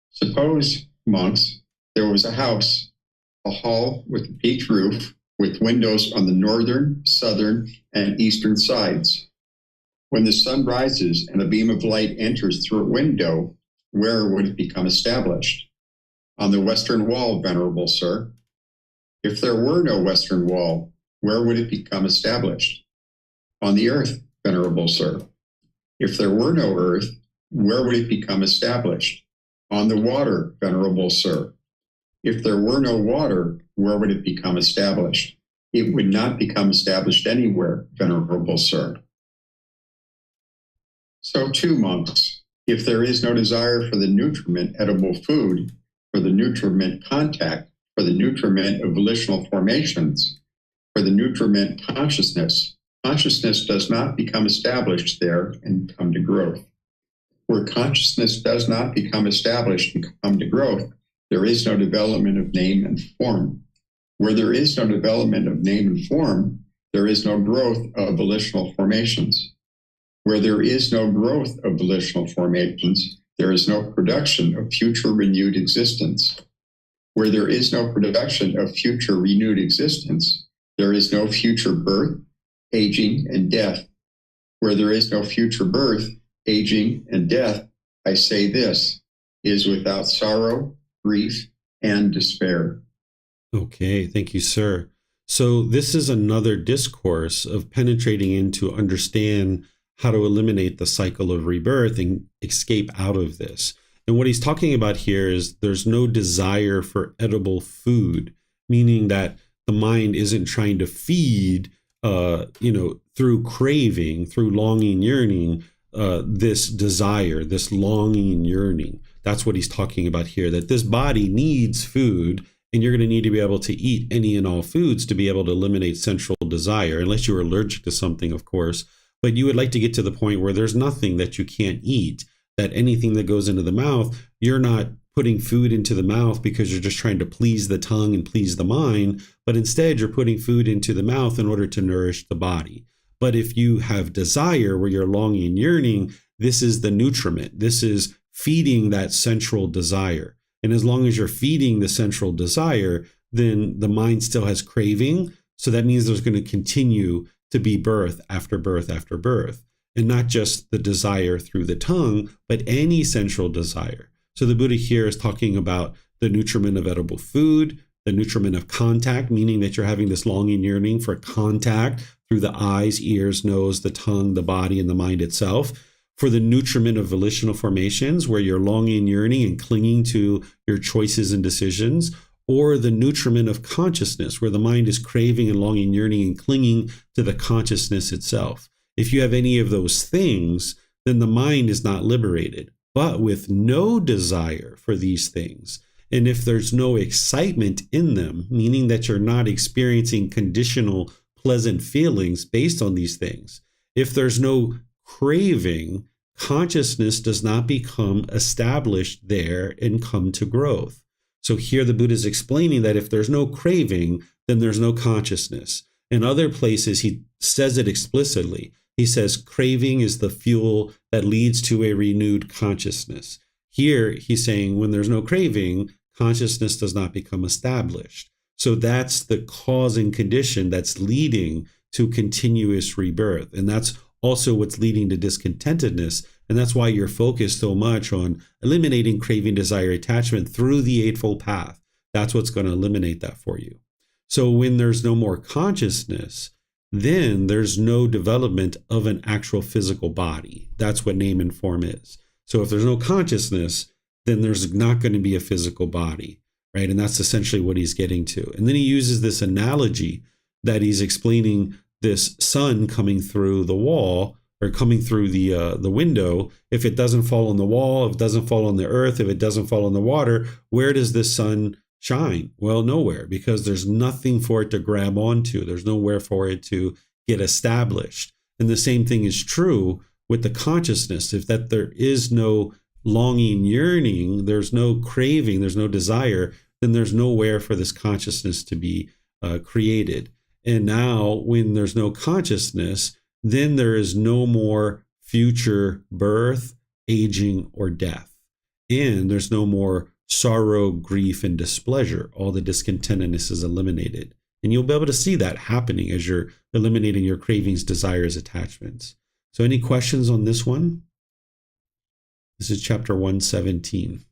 Suppose, monks, there was a house, a hall with a peaked roof, with windows on the northern, southern, and eastern sides. When the sun rises and a beam of light enters through a window, where would it become established? On the western wall, venerable sir. If there were no western wall, where would it become established? On the earth, venerable sir. If there were no earth, where would it become established? On the water, venerable sir. If there were no water, where would it become established? It would not become established anywhere, venerable sir. So too, monks, if there is no desire for the nutriment edible food, for the nutriment contact, for the nutriment of volitional formations, for the nutriment consciousness, consciousness does not become established there and come to growth. Where consciousness does not become established and come to growth, there is no development of name and form. Where there is no development of name and form, there is no growth of volitional formations. Where there is no growth of volitional formations, there is no production of future renewed existence. Where there is no production of future renewed existence, there is no future birth, aging, and death. Where there is no future birth, aging, and death, I say this, is without sorrow, grief, and despair. Okay, thank you, sir. So this is another discourse of penetrating in to understand how to eliminate the cycle of rebirth and escape out of this. And what he's talking about here is there's no desire for edible food, meaning that the mind isn't trying to feed, through craving, through longing, yearning, this desire, this longing, yearning. That's what he's talking about here, that this body needs food And you're going to need to be able to eat any and all foods to be able to eliminate sensual desire, unless you're allergic to something, of course. But you would like to get to the point where there's nothing that you can't eat, that anything that goes into the mouth, you're not putting food into the mouth because you're just trying to please the tongue and please the mind, but instead you're putting food into the mouth in order to nourish the body. But if you have desire, where you're longing and yearning, this is the nutriment. This is feeding that central desire. And as long as you're feeding the central desire, then the mind still has craving. So that means there's going to continue to be birth after birth after birth. And not just the desire through the tongue, but any central desire. So the Buddha here is talking about the nutriment of edible food, the nutriment of contact, meaning that you're having this longing, yearning for contact through the eyes, ears, nose, the tongue, the body, and the mind itself. For the nutriment of volitional formations, where you're longing, yearning, and clinging to your choices and decisions. Or the nutriment of consciousness, where the mind is craving and longing, yearning, and clinging to the consciousness itself. If you have any of those things, then the mind is not liberated. But with no desire for these things, and if there's no excitement in them, meaning that you're not experiencing conditional pleasant feelings based on these things, if there's no craving, consciousness does not become established there and come to growth. So here the Buddha is explaining that if there's no craving, then there's no consciousness. In other places, he says it explicitly. He says craving is the fuel that leads to a renewed consciousness. Here, he's saying when there's no craving, consciousness does not become established. So that's the cause and condition that's leading to continuous rebirth. And that's also what's leading to discontentedness. And that's why you're focused so much on eliminating craving, desire, attachment through the Eightfold Path. That's what's going to eliminate that for you. So when there's no more consciousness, then there's no development of an actual physical body. That's what name and form is. So if there's no consciousness, then there's not going to be a physical body, right? And that's essentially what he's getting to. And then he uses this analogy that he's explaining this sun coming through the wall or coming through the window. If it doesn't fall on the wall, if it doesn't fall on the earth, if it doesn't fall on the water, where does this sun shine? Well, nowhere, because there's nothing for it to grab onto. There's nowhere for it to get established. And the same thing is true with the consciousness. If that there is no longing, yearning, there's no craving, there's no desire, then there's nowhere for this consciousness to be created. And now when there's no consciousness, then there is no more future birth, aging, or death. And there's no more sorrow, grief, and displeasure. All the discontentedness is eliminated. And you'll be able to see that happening as you're eliminating your cravings, desires, attachments. So any questions on this one? This is chapter 117.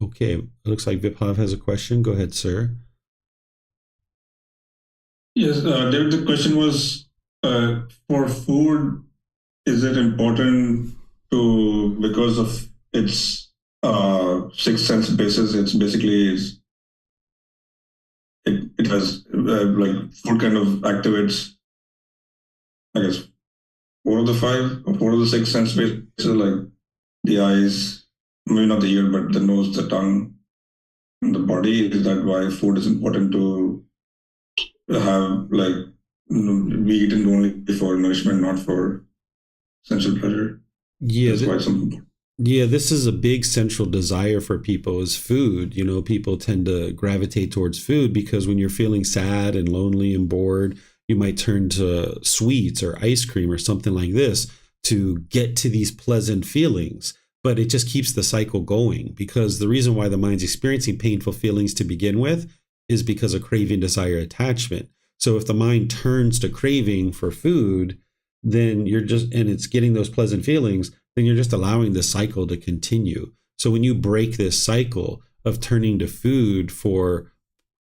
Okay, it looks like Viphav has a question. Go ahead, sir. Yes, David, the question was, for food, is it important to, because of its sixth sense basis, it's basically, it has, like, food kind of activates, I guess, four of the six sense bases, like the eyes, maybe not the ear, but the nose, the tongue, and the body. Is that why food is important to have, like, be eaten only for nourishment, not for sensual pleasure? Yeah, that's why it's important. Yeah, this is a big central desire for people is food. You know, people tend to gravitate towards food because when you're feeling sad and lonely and bored, you might turn to sweets or ice cream or something like this to get to these pleasant feelings. But it just keeps the cycle going, because the reason why the mind's experiencing painful feelings to begin with is because of craving, desire, attachment. So if the mind turns to craving for food, then and it's getting those pleasant feelings, then you're just allowing the cycle to continue. So when you break this cycle of turning to food for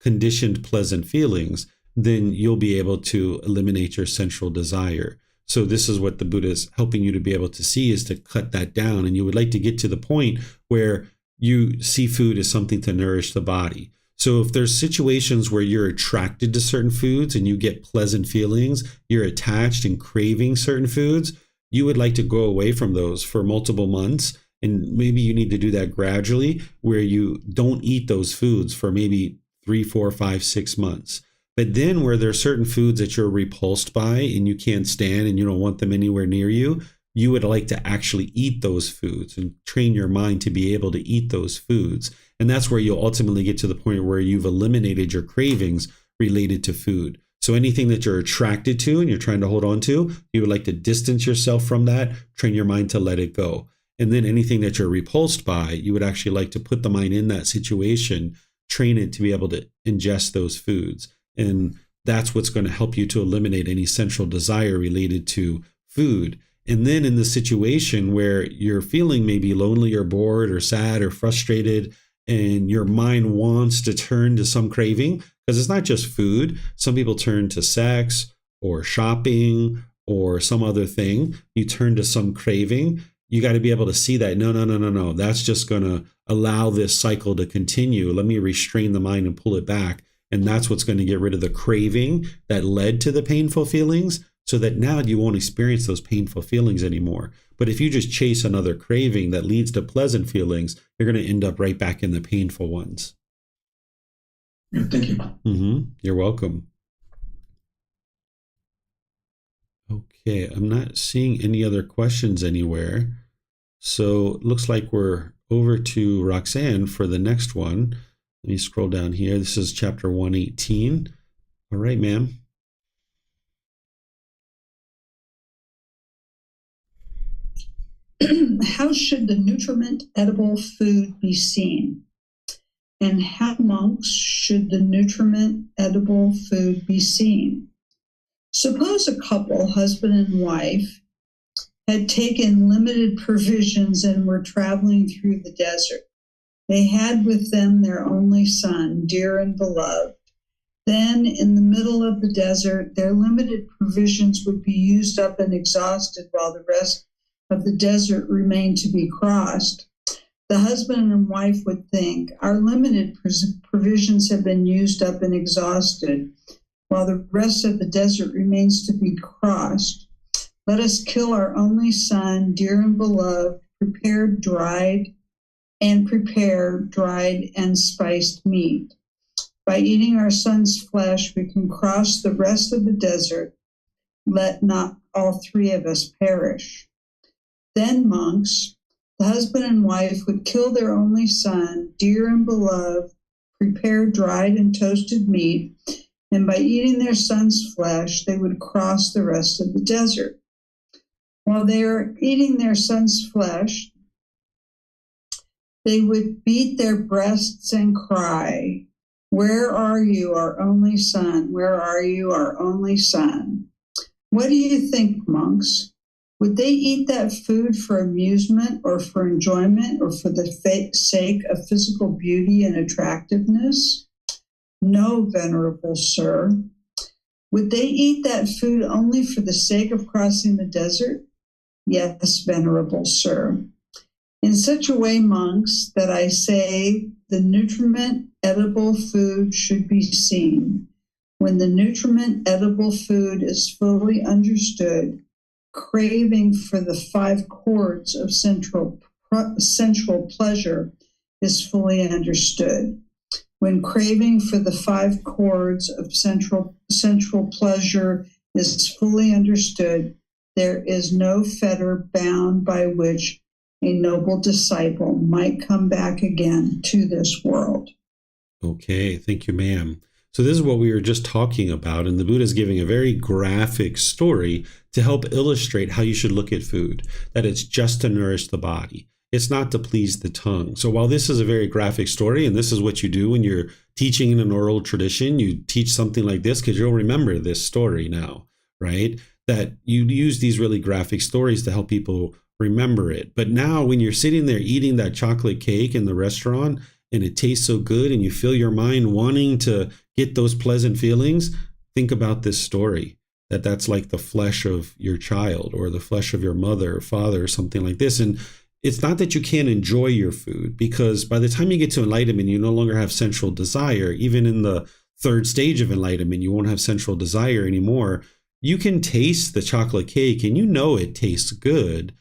conditioned pleasant feelings, then you'll be able to eliminate your central desire. So this is what the Buddha is helping you to be able to see, is to cut that down. And you would like to get to the point where you see food as something to nourish the body. So if there's situations where you're attracted to certain foods and you get pleasant feelings, you're attached and craving certain foods, you would like to go away from those for multiple months And maybe you need to do that gradually, where you don't eat those foods for maybe 3, 4, 5, 6 months. But then where there are certain foods that you're repulsed by and you can't stand and you don't want them anywhere near you, you would like to actually eat those foods and train your mind to be able to eat those foods. And that's where you'll ultimately get to the point where you've eliminated your cravings related to food. So anything that you're attracted to and you're trying to hold on to, you would like to distance yourself from that, train your mind to let it go. And then anything that you're repulsed by, you would actually like to put the mind in that situation, train it to be able to ingest those foods. And that's what's going to help you to eliminate any central desire related to food. And then in the situation where you're feeling maybe lonely or bored or sad or frustrated, and your mind wants to turn to some craving, because it's not just food. Some people turn to sex or shopping or some other thing. You turn to some craving. You got to be able to see that. No. That's just going to allow this cycle to continue. Let me restrain the mind and pull it back. And that's what's going to get rid of the craving that led to the painful feelings, so that now you won't experience those painful feelings anymore. But if you just chase another craving that leads to pleasant feelings, you're going to end up right back in the painful ones. Yeah, thank you. You're welcome. Okay, I'm not seeing any other questions anywhere. So it looks like we're over to Roxanne for the next one. Let me scroll down here. This is chapter 118. All right, ma'am. How should the nutriment edible food be seen? And how, monks, should the nutriment edible food be seen? Suppose a couple, husband and wife, had taken limited provisions and were traveling through the desert. They had with them their only son, dear and beloved. Then, in the middle of the desert, their limited provisions would be used up and exhausted while the rest of the desert remained to be crossed. The husband and wife would think, our limited provisions have been used up and exhausted, while the rest of the desert remains to be crossed. Let us kill our only son, dear and beloved, prepare dried and spiced meat. By eating our son's flesh, we can cross the rest of the desert. Let not all three of us perish. Then, monks, the husband and wife would kill their only son, dear and beloved, prepare dried and toasted meat, and by eating their son's flesh, they would cross the rest of the desert. While they are eating their son's flesh, they would beat their breasts and cry, where are you, our only son? Where are you, our only son? What do you think, monks? Would they eat that food for amusement or for enjoyment or for the sake of physical beauty and attractiveness? No, venerable sir. Would they eat that food only for the sake of crossing the desert? Yes, venerable sir. In such a way, monks, that I say the nutriment edible food should be seen. When the nutriment edible food is fully understood, craving for the 5 chords of sensual pleasure is fully understood. When craving for the 5 chords of sensual pleasure is fully understood, there is no fetter bound by which a noble disciple might come back again to this world. Okay, thank you, ma'am. So this is what we were just talking about, and the Buddha is giving a very graphic story to help illustrate how you should look at food, that it's just to nourish the body. It's not to please the tongue. So while this is a very graphic story, and this is what you do when you're teaching in an oral tradition, you teach something like this because you'll remember this story now, right? That you use these really graphic stories to help people remember it. But now when you're sitting there eating that chocolate cake in the restaurant and it tastes so good and you feel your mind wanting to get those pleasant feelings, think about this story, that's like the flesh of your child or the flesh of your mother or father or something like this. And it's not that you can't enjoy your food, because by the time you get to enlightenment, you no longer have sensual desire. Even in the 3rd stage of enlightenment, you won't have sensual desire anymore. You can taste the chocolate cake and you know it tastes good,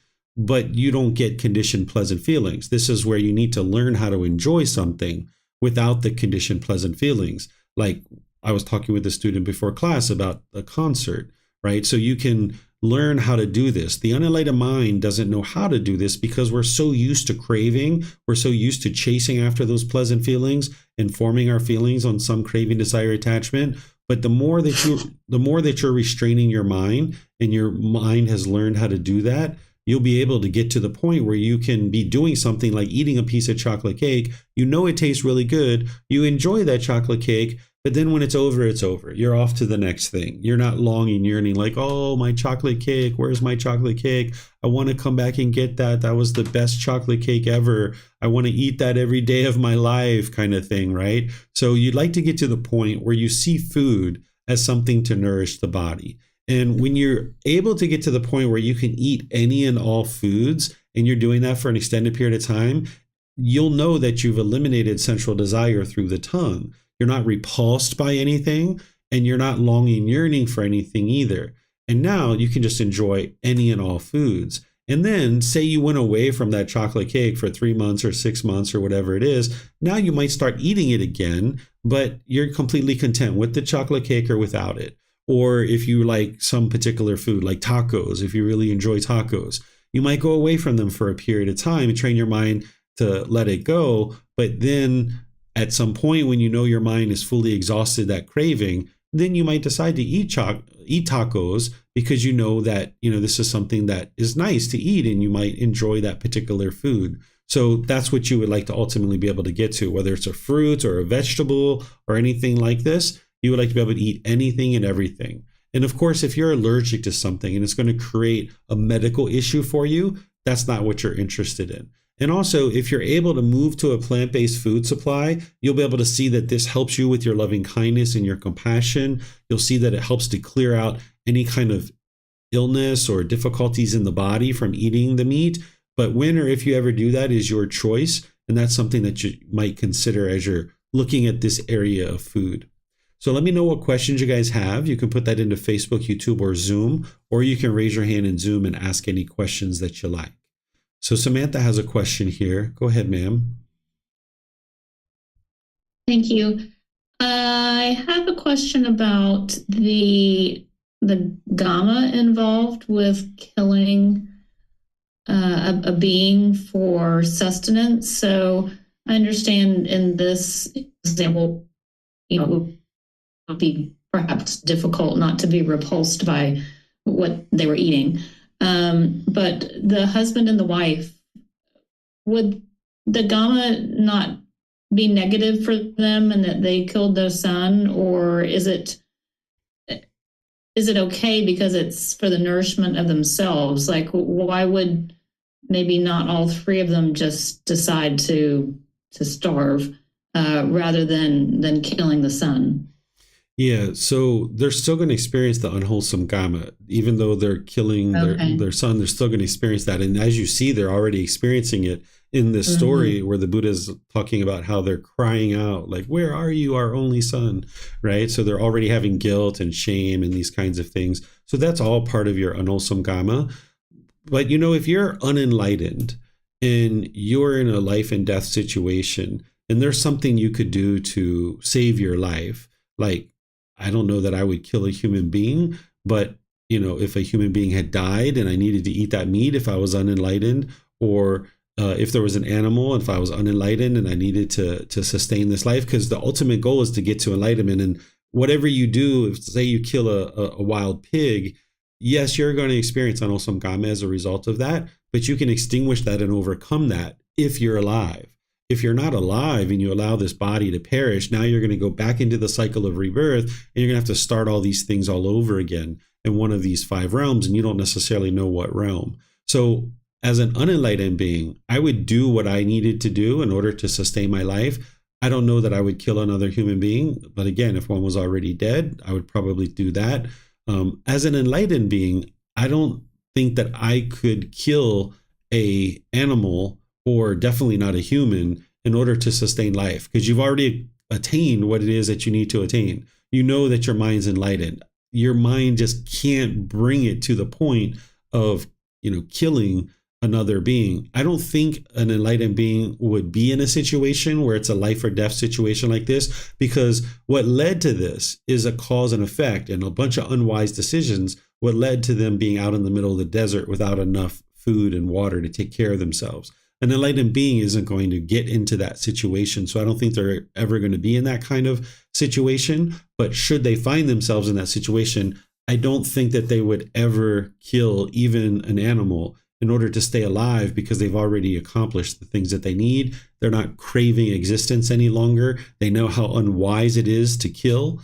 but you don't get conditioned pleasant feelings. This is where you need to learn how to enjoy something without the conditioned pleasant feelings. Like I was talking with a student before class about a concert, right? So you can learn how to do this. The unenlightened mind doesn't know how to do this because we're so used to craving, we're so used to chasing after those pleasant feelings and forming our feelings on some craving, desire, attachment. But the more that you're restraining your mind, and your mind has learned how to do that, you'll be able to get to the point where you can be doing something like eating a piece of chocolate cake. You know it tastes really good. You enjoy that chocolate cake, but then when it's over, it's over. You're off to the next thing. You're not longing, yearning like, oh, my chocolate cake. Where's my chocolate cake? I want to come back and get that. That was the best chocolate cake ever. I want to eat that every day of my life, kind of thing, right? So you'd like to get to the point where you see food as something to nourish the body. And when you're able to get to the point where you can eat any and all foods, and you're doing that for an extended period of time, you'll know that you've eliminated sensual desire through the tongue. You're not repulsed by anything, and you're not longing, yearning for anything either. And now you can just enjoy any and all foods. And then say you went away from that chocolate cake for 3 months or 6 months or whatever it is. Now you might start eating it again, but you're completely content with the chocolate cake or without it. Or if you like some particular food, like tacos, if you really enjoy tacos, you might go away from them for a period of time and train your mind to let it go. But then at some point when you know your mind is fully exhausted, that craving, then you might decide to eat tacos because you know that, this is something that is nice to eat and you might enjoy that particular food. So that's what you would like to ultimately be able to get to, whether it's a fruit or a vegetable or anything like this. You would like to be able to eat anything and everything. And of course, if you're allergic to something and it's going to create a medical issue for you, that's not what you're interested in. And also, if you're able to move to a plant-based food supply, you'll be able to see that this helps you with your loving kindness and your compassion. You'll see that it helps to clear out any kind of illness or difficulties in the body from eating the meat. But when or if you ever do that is your choice. And that's something that you might consider as you're looking at this area of food. So let me know what questions you guys have. You can put that into Facebook, YouTube, or Zoom, or you can raise your hand in Zoom and ask any questions that you like. So Samantha has a question here. Go ahead, ma'am. Thank you. I have a question about the Gama involved with killing a being for sustenance. So I understand in this example, it would be perhaps difficult not to be repulsed by what they were eating. But the husband and the wife, would the Gama not be negative for them and that they killed their son? Or is it okay because it's for the nourishment of themselves? Like, why would maybe not all three of them just decide to starve rather than killing the son? Yeah, so they're still going to experience the unwholesome Gama. Even though they're killing their son, they're still going to experience that. And as you see, they're already experiencing it in this story where the Buddha is talking about how they're crying out, like, where are you, our only son, right? So they're already having guilt and shame and these kinds of things. So that's all part of your unwholesome Gama. But, if you're unenlightened and you're in a life and death situation, and there's something you could do to save your life, like, I don't know that I would kill a human being, but, if a human being had died and I needed to eat that meat if I was unenlightened, or if there was an animal, if I was unenlightened and I needed to sustain this life, because the ultimate goal is to get to enlightenment. And whatever you do, if say you kill a wild pig, yes, you're going to experience unwholesome Gama as a result of that, but you can extinguish that and overcome that if you're alive. If you're not alive and you allow this body to perish, now you're going to go back into the cycle of rebirth and you're going to have to start all these things all over again in one of these 5 realms, and you don't necessarily know what realm. So as an unenlightened being, I would do what I needed to do in order to sustain my life. I don't know that I would kill another human being, but again, if one was already dead, I would probably do that. As an enlightened being, I don't think that I could kill a animal, or definitely not a human, in order to sustain life, because you've already attained what it is that you need to attain. You know that your mind's enlightened. Your mind just can't bring it to the point of, killing another being. I don't think an enlightened being would be in a situation where it's a life or death situation like this, because what led to this is a cause and effect and a bunch of unwise decisions. What led to them being out in the middle of the desert without enough food and water to take care of themselves. An enlightened being isn't going to get into that situation. So I don't think they're ever going to be in that kind of situation. But should they find themselves in that situation, I don't think that they would ever kill even an animal in order to stay alive, because they've already accomplished the things that they need. They're not craving existence any longer. They know how unwise it is to kill.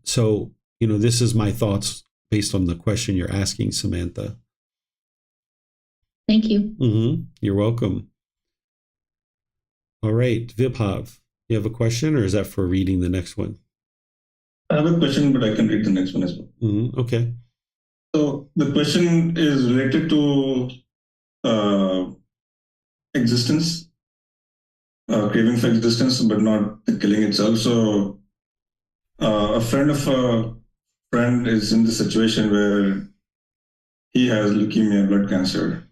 So, this is my thoughts based on the question you're asking, Samantha. Thank you. You're welcome. All right, Vibhav, you have a question, or is that for reading the next one? I have a question, but I can read the next one as well. Okay. So the question is related to existence, craving for existence, but not the killing itself. So a friend of a friend is in the situation where he has leukemia, blood cancer,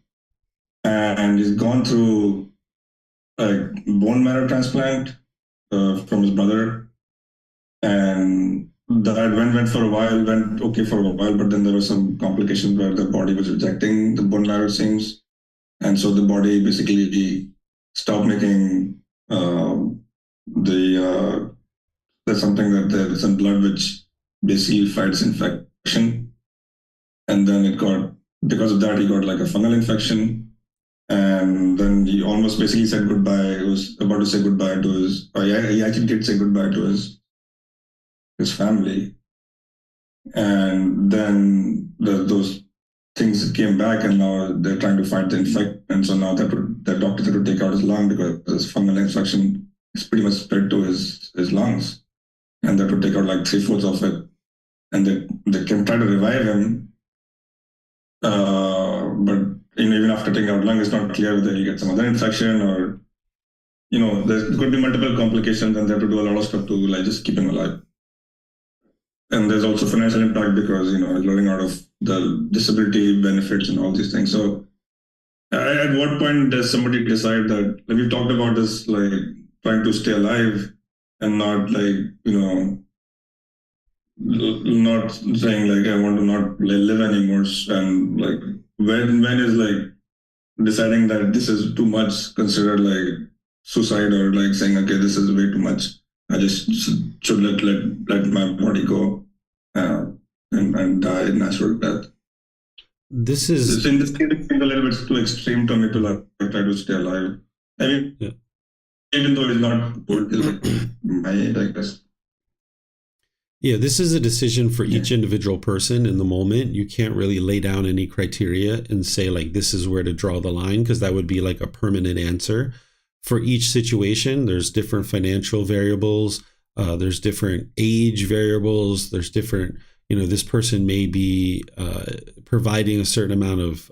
and he's gone through a bone marrow transplant from his brother, and that went for a while, went okay for a while, but then there were some complications where the body was rejecting the bone marrow, it seems. And so the body basically stopped making there's something that there's in blood which basically fights infection. And then because of that, he got like a fungal infection. And then he almost basically said goodbye. He was about to say goodbye to he actually did say goodbye to his family. And then those things came back, and now they're trying to fight the infection. And so now the doctors had to take out his lung because this fungal infection is pretty much spread to his lungs. And they had to take out like 3/4 of it. And they can try to revive him. But even after taking out lung, it's not clear whether he gets some other infection or, there could be multiple complications, and they have to do a lot of stuff to like just keep him alive. And there's also financial impact because, he's running out of the disability benefits and all these things. So at what point does somebody decide that, like we've talked about this, like trying to stay alive and not like, not saying like, I want to not live anymore. And like, when is like deciding that this is too much considered like suicide, or like saying, okay, this is way too much. I just should let my body go and die a natural death. This is in this case, it's a little bit too extreme to me to like try to stay alive. I mean, even though it's not good, it's like my age, I guess. Yeah, this is a decision for each individual person in the moment. You can't really lay down any criteria and say like this is where to draw the line, because that would be like a permanent answer. For each situation, there's different financial variables. There's different age variables. There's different, this person may be providing a certain amount of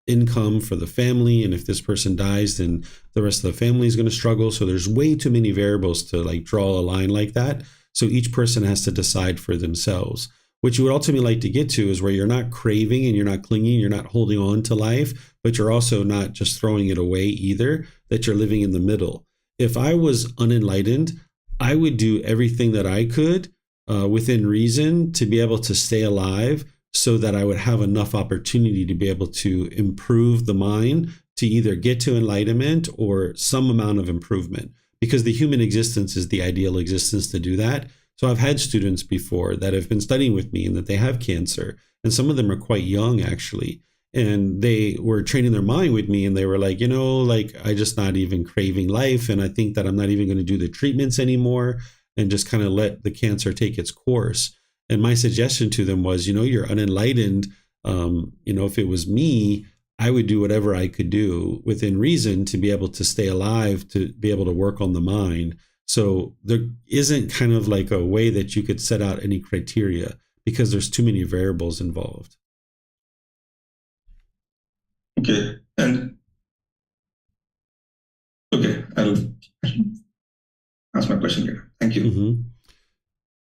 income for the family. And if this person dies, then the rest of the family is going to struggle. So there's way too many variables to like draw a line like that. So each person has to decide for themselves. What you would ultimately like to get to is where you're not craving and you're not clinging, you're not holding on to life, but you're also not just throwing it away either, that you're living in the middle. If I was unenlightened, I would do everything that I could within reason to be able to stay alive, so that I would have enough opportunity to be able to improve the mind to either get to enlightenment or some amount of improvement, because the human existence is the ideal existence to do that. So I've had students before that have been studying with me and that they have cancer, and some of them are quite young actually. And they were training their mind with me, and they were like, I just not even craving life. And I think that I'm not even going to do the treatments anymore and just kind of let the cancer take its course. And my suggestion to them was, you're unenlightened. If it was me, I would do whatever I could do within reason to be able to stay alive, to be able to work on the mind. So there isn't kind of like a way that you could set out any criteria, because there's too many variables involved. Okay. I'll ask my question later. Thank you.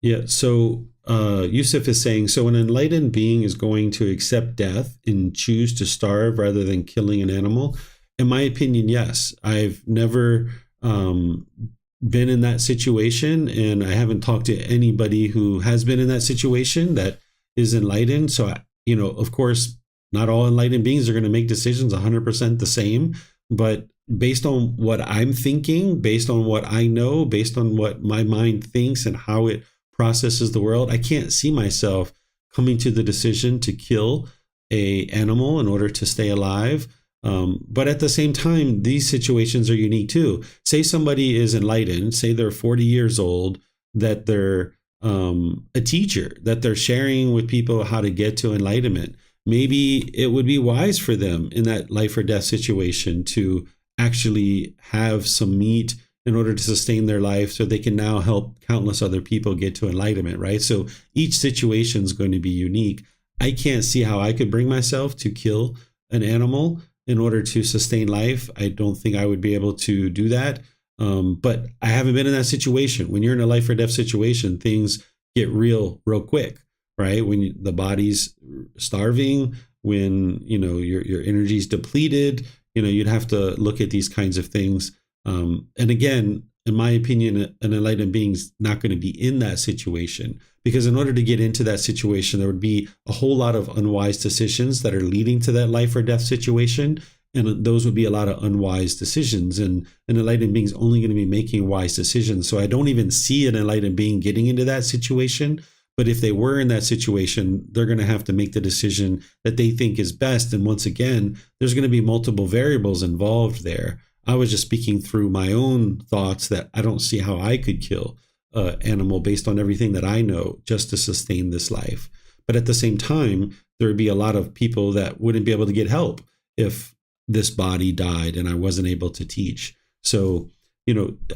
Yeah. So Yusuf is saying, so an enlightened being is going to accept death and choose to starve rather than killing an animal. In my opinion, yes. I've never been in that situation, and I haven't talked to anybody who has been in that situation that is enlightened. So, of course, not all enlightened beings are going to make decisions 100% the same, but based on what I'm thinking, based on what I know, based on what my mind thinks and how it processes the world, I can't see myself coming to the decision to kill a animal in order to stay alive. But at the same time, these situations are unique too. Say somebody is enlightened, say they're 40 years old, that they're a teacher, that they're sharing with people how to get to enlightenment. Maybe it would be wise for them in that life or death situation to actually have some meat in order to sustain their life so they can now help countless other people get to enlightenment, right? So each situation is going to be unique. I can't see how I could bring myself to kill an animal in order to sustain life. I don't think I would be able to do that. But I haven't been in that situation. When you're in a life or death situation, things get real quick, right? When the body's starving, when your energy's depleted, you'd have to look at these kinds of things. And again, in my opinion, an enlightened being's not going to be in that situation, because in order to get into that situation, there would be a whole lot of unwise decisions that are leading to that life or death situation. And those would be a lot of unwise decisions. And an enlightened being is only going to be making wise decisions. So I don't even see an enlightened being getting into that situation. But if they were in that situation, they're going to have to make the decision that they think is best. And once again, there's going to be multiple variables involved there. I was just speaking through my own thoughts that I don't see how I could kill an animal based on everything that I know just to sustain this life. But at the same time, there would be a lot of people that wouldn't be able to get help if this body died and I wasn't able to teach. So,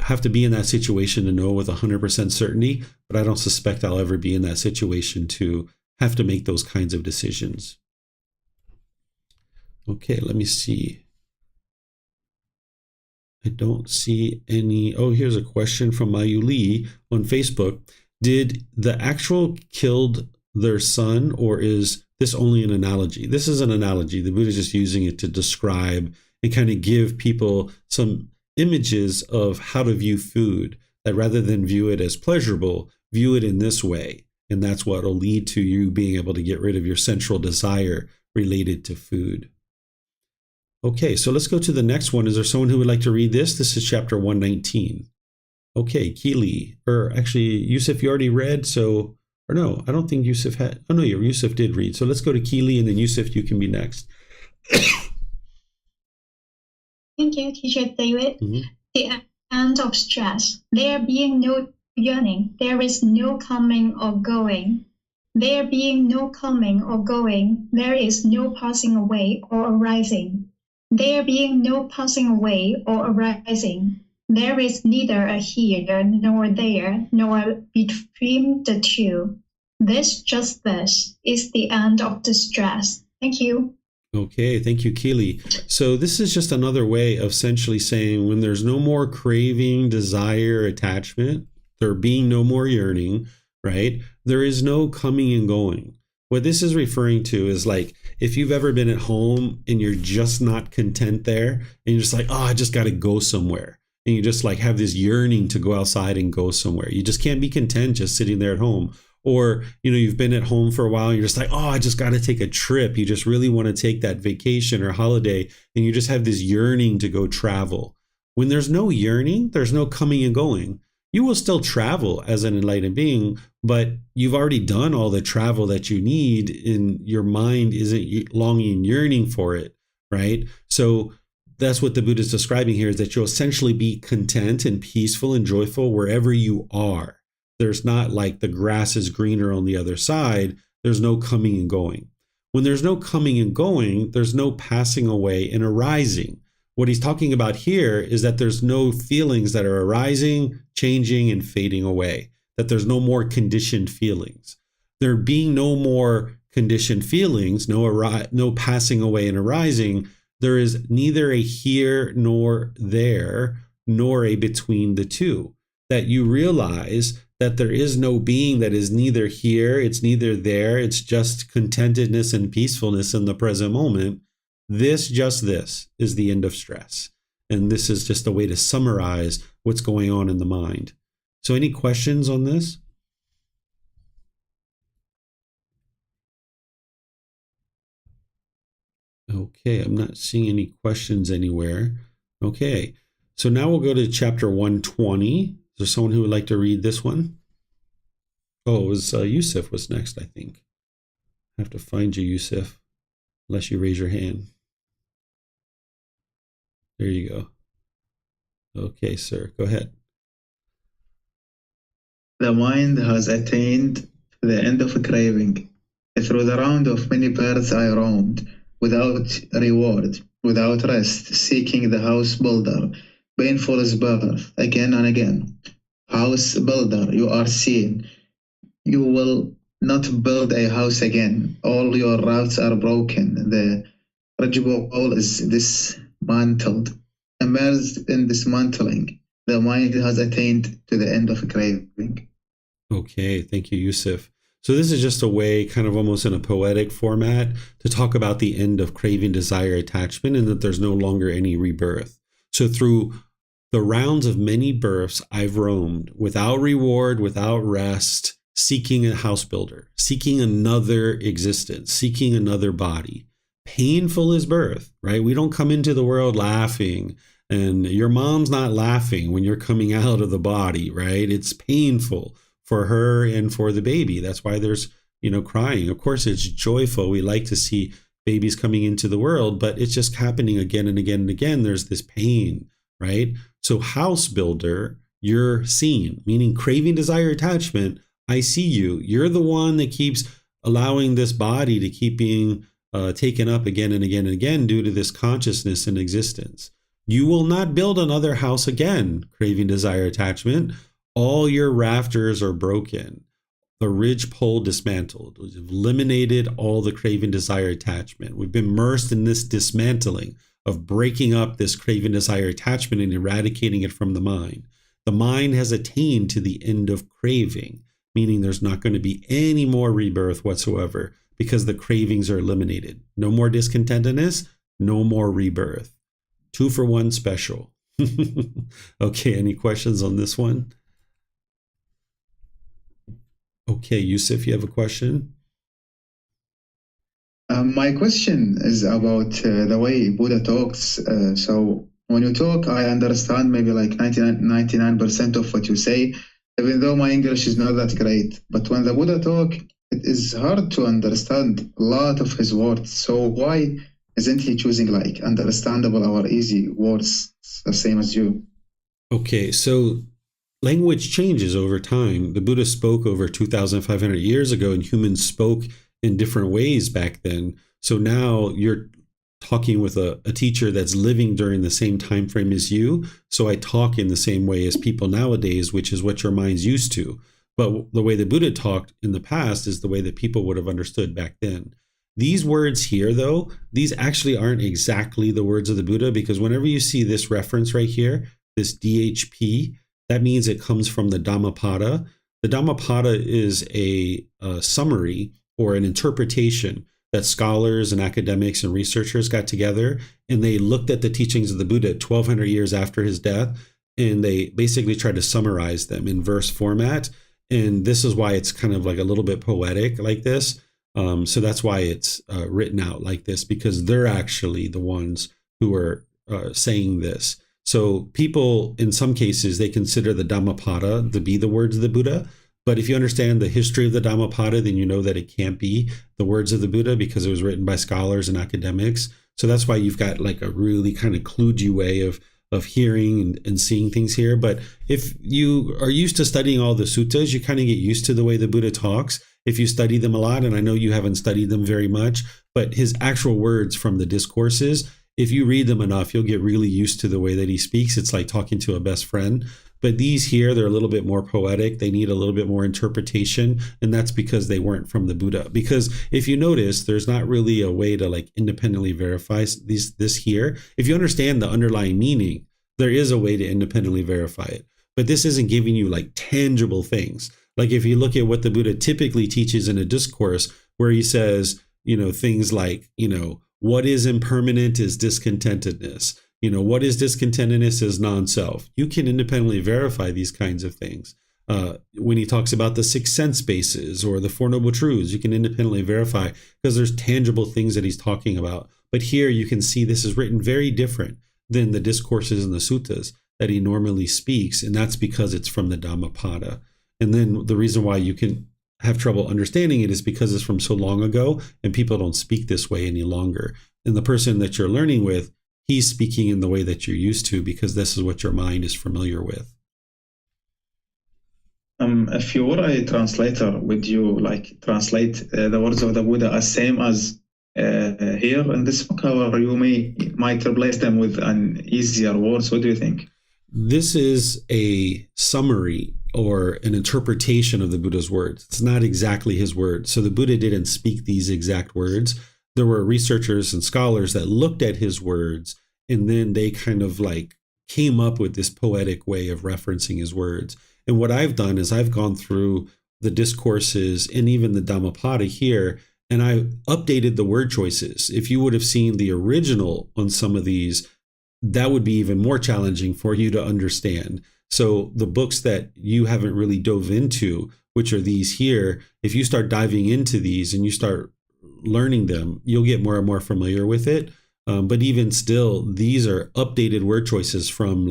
have to be in that situation to know with 100% certainty, but I don't suspect I'll ever be in that situation to have to make those kinds of decisions. Okay, let me see. I don't see any. Oh, here's a question from Mayu Lee on Facebook. Did the actual killed their son, or is this only an analogy? This is an analogy. The Buddha is just using it to describe and kind of give people some images of how to view food, that rather than view it as pleasurable, view it in this way. And that's what will lead to you being able to get rid of your central desire related to food. Okay, so let's go to the next one. Is there someone who would like to read this? This is chapter 119. Okay, Keely, or actually, Yusuf, you already read, so, or no, I don't think Yusuf had, oh no, Yusuf did read. So let's go to Keely, and then Yusuf, you can be next. Thank you, Teacher David. Mm-hmm. The end of stress. There being no yearning, there is no coming or going. There being no coming or going, there is no passing away or arising. There being no passing away or arising, there is neither a here nor there, nor between the two. Just this, is the end of the stress. Thank you. Okay, thank you, Keely. So this is just another way of essentially saying when there's no more craving, desire, attachment, there being no more yearning, right? There is no coming and going. What this is referring to is like if you've ever been at home and you're just not content there and you're just like, oh, I just got to go somewhere. And you just like have this yearning to go outside and go somewhere. You just can't be content just sitting there at home. Or, you've been at home for a while and you're just like, oh, I just got to take a trip. You just really want to take that vacation or holiday. And you just have this yearning to go travel. When there's no yearning, there's no coming and going. You will still travel as an enlightened being, but you've already done all the travel that you need and your mind isn't longing and yearning for it, right? So that's what the Buddha is describing here, is that you'll essentially be content and peaceful and joyful wherever you are. There's not like the grass is greener on the other side. There's no coming and going. When there's no coming and going, there's no passing away and arising. What he's talking about here is that there's no feelings that are arising, changing, and fading away, that there's no more conditioned feelings. There being no more conditioned feelings, no passing away and arising, there is neither a here nor there, nor a between the two. that you realize that there is no being that is neither here, it's neither there, it's just contentedness and peacefulness in the present moment. This is the end of stress. And this is just a way to summarize what's going on in the mind. So any questions on this? Okay, I'm not seeing any questions anywhere. Okay, so now we'll go to chapter 120. Is there someone who would like to read this one? Oh, it was Yusuf was next, I think. I have to find you, Yusuf, unless you raise your hand. There you go. Okay, sir, go ahead. The mind has attained to the end of craving. Through the round of many births I roamed, without reward, without rest, seeking the house builder. Painful as birth, again and again. House builder, you are seen. You will not build a house again. All your routes are broken. The ridgepole wall is dismantled. Immersed in dismantling, the mind has attained to the end of craving. Okay, thank you, Yusuf. So this is just a way, kind of almost in a poetic format, to talk about the end of craving, desire, attachment, and that there's no longer any rebirth. So through the rounds of many births, I've roamed without reward, without rest, seeking a house builder, seeking another existence, seeking another body. Painful is birth, right? We don't come into the world laughing, and your mom's not laughing when you're coming out of the body, right? It's painful for her and for the baby. That's why there's, crying. Of course, it's joyful. We like to see babies coming into the world, but it's just happening again and again and again. There's this pain, right? So house builder, you're seen, meaning craving, desire, attachment. I see you. You're the one that keeps allowing this body to keep being taken up again and again and again due to this consciousness and existence. You will not build another house again, craving, desire, attachment. All your rafters are broken. The ridge pole dismantled. We've eliminated all the craving, desire, attachment. We've been immersed in this dismantling of breaking up this craving, desire, attachment and eradicating it from the mind. The mind has attained to the end of craving, meaning there's not going to be any more rebirth whatsoever because the cravings are eliminated. No more discontentedness, no more rebirth. 2 for 1 special. Okay, any questions on this one? Okay, Yusuf, you have a question? My question is about the way Buddha talks. So when you talk, I understand maybe like 99% of what you say, even though my English is not that great. But when the Buddha talk, it is hard to understand a lot of his words. So why isn't he choosing like understandable or easy words, the same as you? Okay, so language changes over time. The Buddha spoke over 2,500 years ago, and humans spoke in different ways back then. So now you're talking with a teacher that's living during the same time frame as you. So I talk in the same way as people nowadays, which is what your mind's used to. But the way the Buddha talked in the past is the way that people would have understood back then. These words here, though, these actually aren't exactly the words of the Buddha, because whenever you see this reference right here, this DHP, that means it comes from the Dhammapada. The Dhammapada is a summary or an interpretation that scholars and academics and researchers got together, and they looked at the teachings of the Buddha 1,200 years after his death, and they basically tried to summarize them in verse format. And this is why it's kind of like a little bit poetic like this. So that's why it's written out like this, because they're actually the ones who are saying this. So people, in some cases, they consider the Dhammapada to be the words of the Buddha. But if you understand the history of the Dhammapada, then you know that it can't be the words of the Buddha because it was written by scholars and academics. So that's why you've got like a really kind of kludgy way of hearing and seeing things here. But if you are used to studying all the suttas, you kind of get used to the way the Buddha talks. If you study them a lot, and I know you haven't studied them very much, but his actual words from the discourses, if you read them enough, you'll get really used to the way that he speaks. It's like talking to a best friend. But these here, they're a little bit more poetic. They need a little bit more interpretation. And that's because they weren't from the Buddha. Because if you notice, there's not really a way to like independently verify this here. If you understand the underlying meaning, there is a way to independently verify it. but this isn't giving you like tangible things. Like if you look at what the Buddha typically teaches in a discourse where he says, things like, what is impermanent is discontentedness. What is discontentedness is non-self. You can independently verify these kinds of things. When he talks about the 6 sense bases or the 4 noble truths, you can independently verify because there's tangible things that he's talking about. But here you can see this is written very different than the discourses and the suttas that he normally speaks. And that's because it's from the Dhammapada. And then the reason why you can have trouble understanding it is because it's from so long ago and people don't speak this way any longer. And the person that you're learning with, he's speaking in the way that you're used to because this is what your mind is familiar with. If you were a translator, would you translate the words of the Buddha as same as here in this book, or you might replace them with an easier words? What do you think? This is a summary or an interpretation of the Buddha's words. It's not exactly his words. So the Buddha didn't speak these exact words. There were researchers and scholars that looked at his words, and then they kind of came up with this poetic way of referencing his words. And what I've done is I've gone through the discourses and even the Dhammapada here, and I updated the word choices. If you would have seen the original on some of these, that would be even more challenging for you to understand. So the books that you haven't really dove into, which are these here, if you start diving into these and you start learning them, you'll get more and more familiar with it. But even still, these are updated word choices from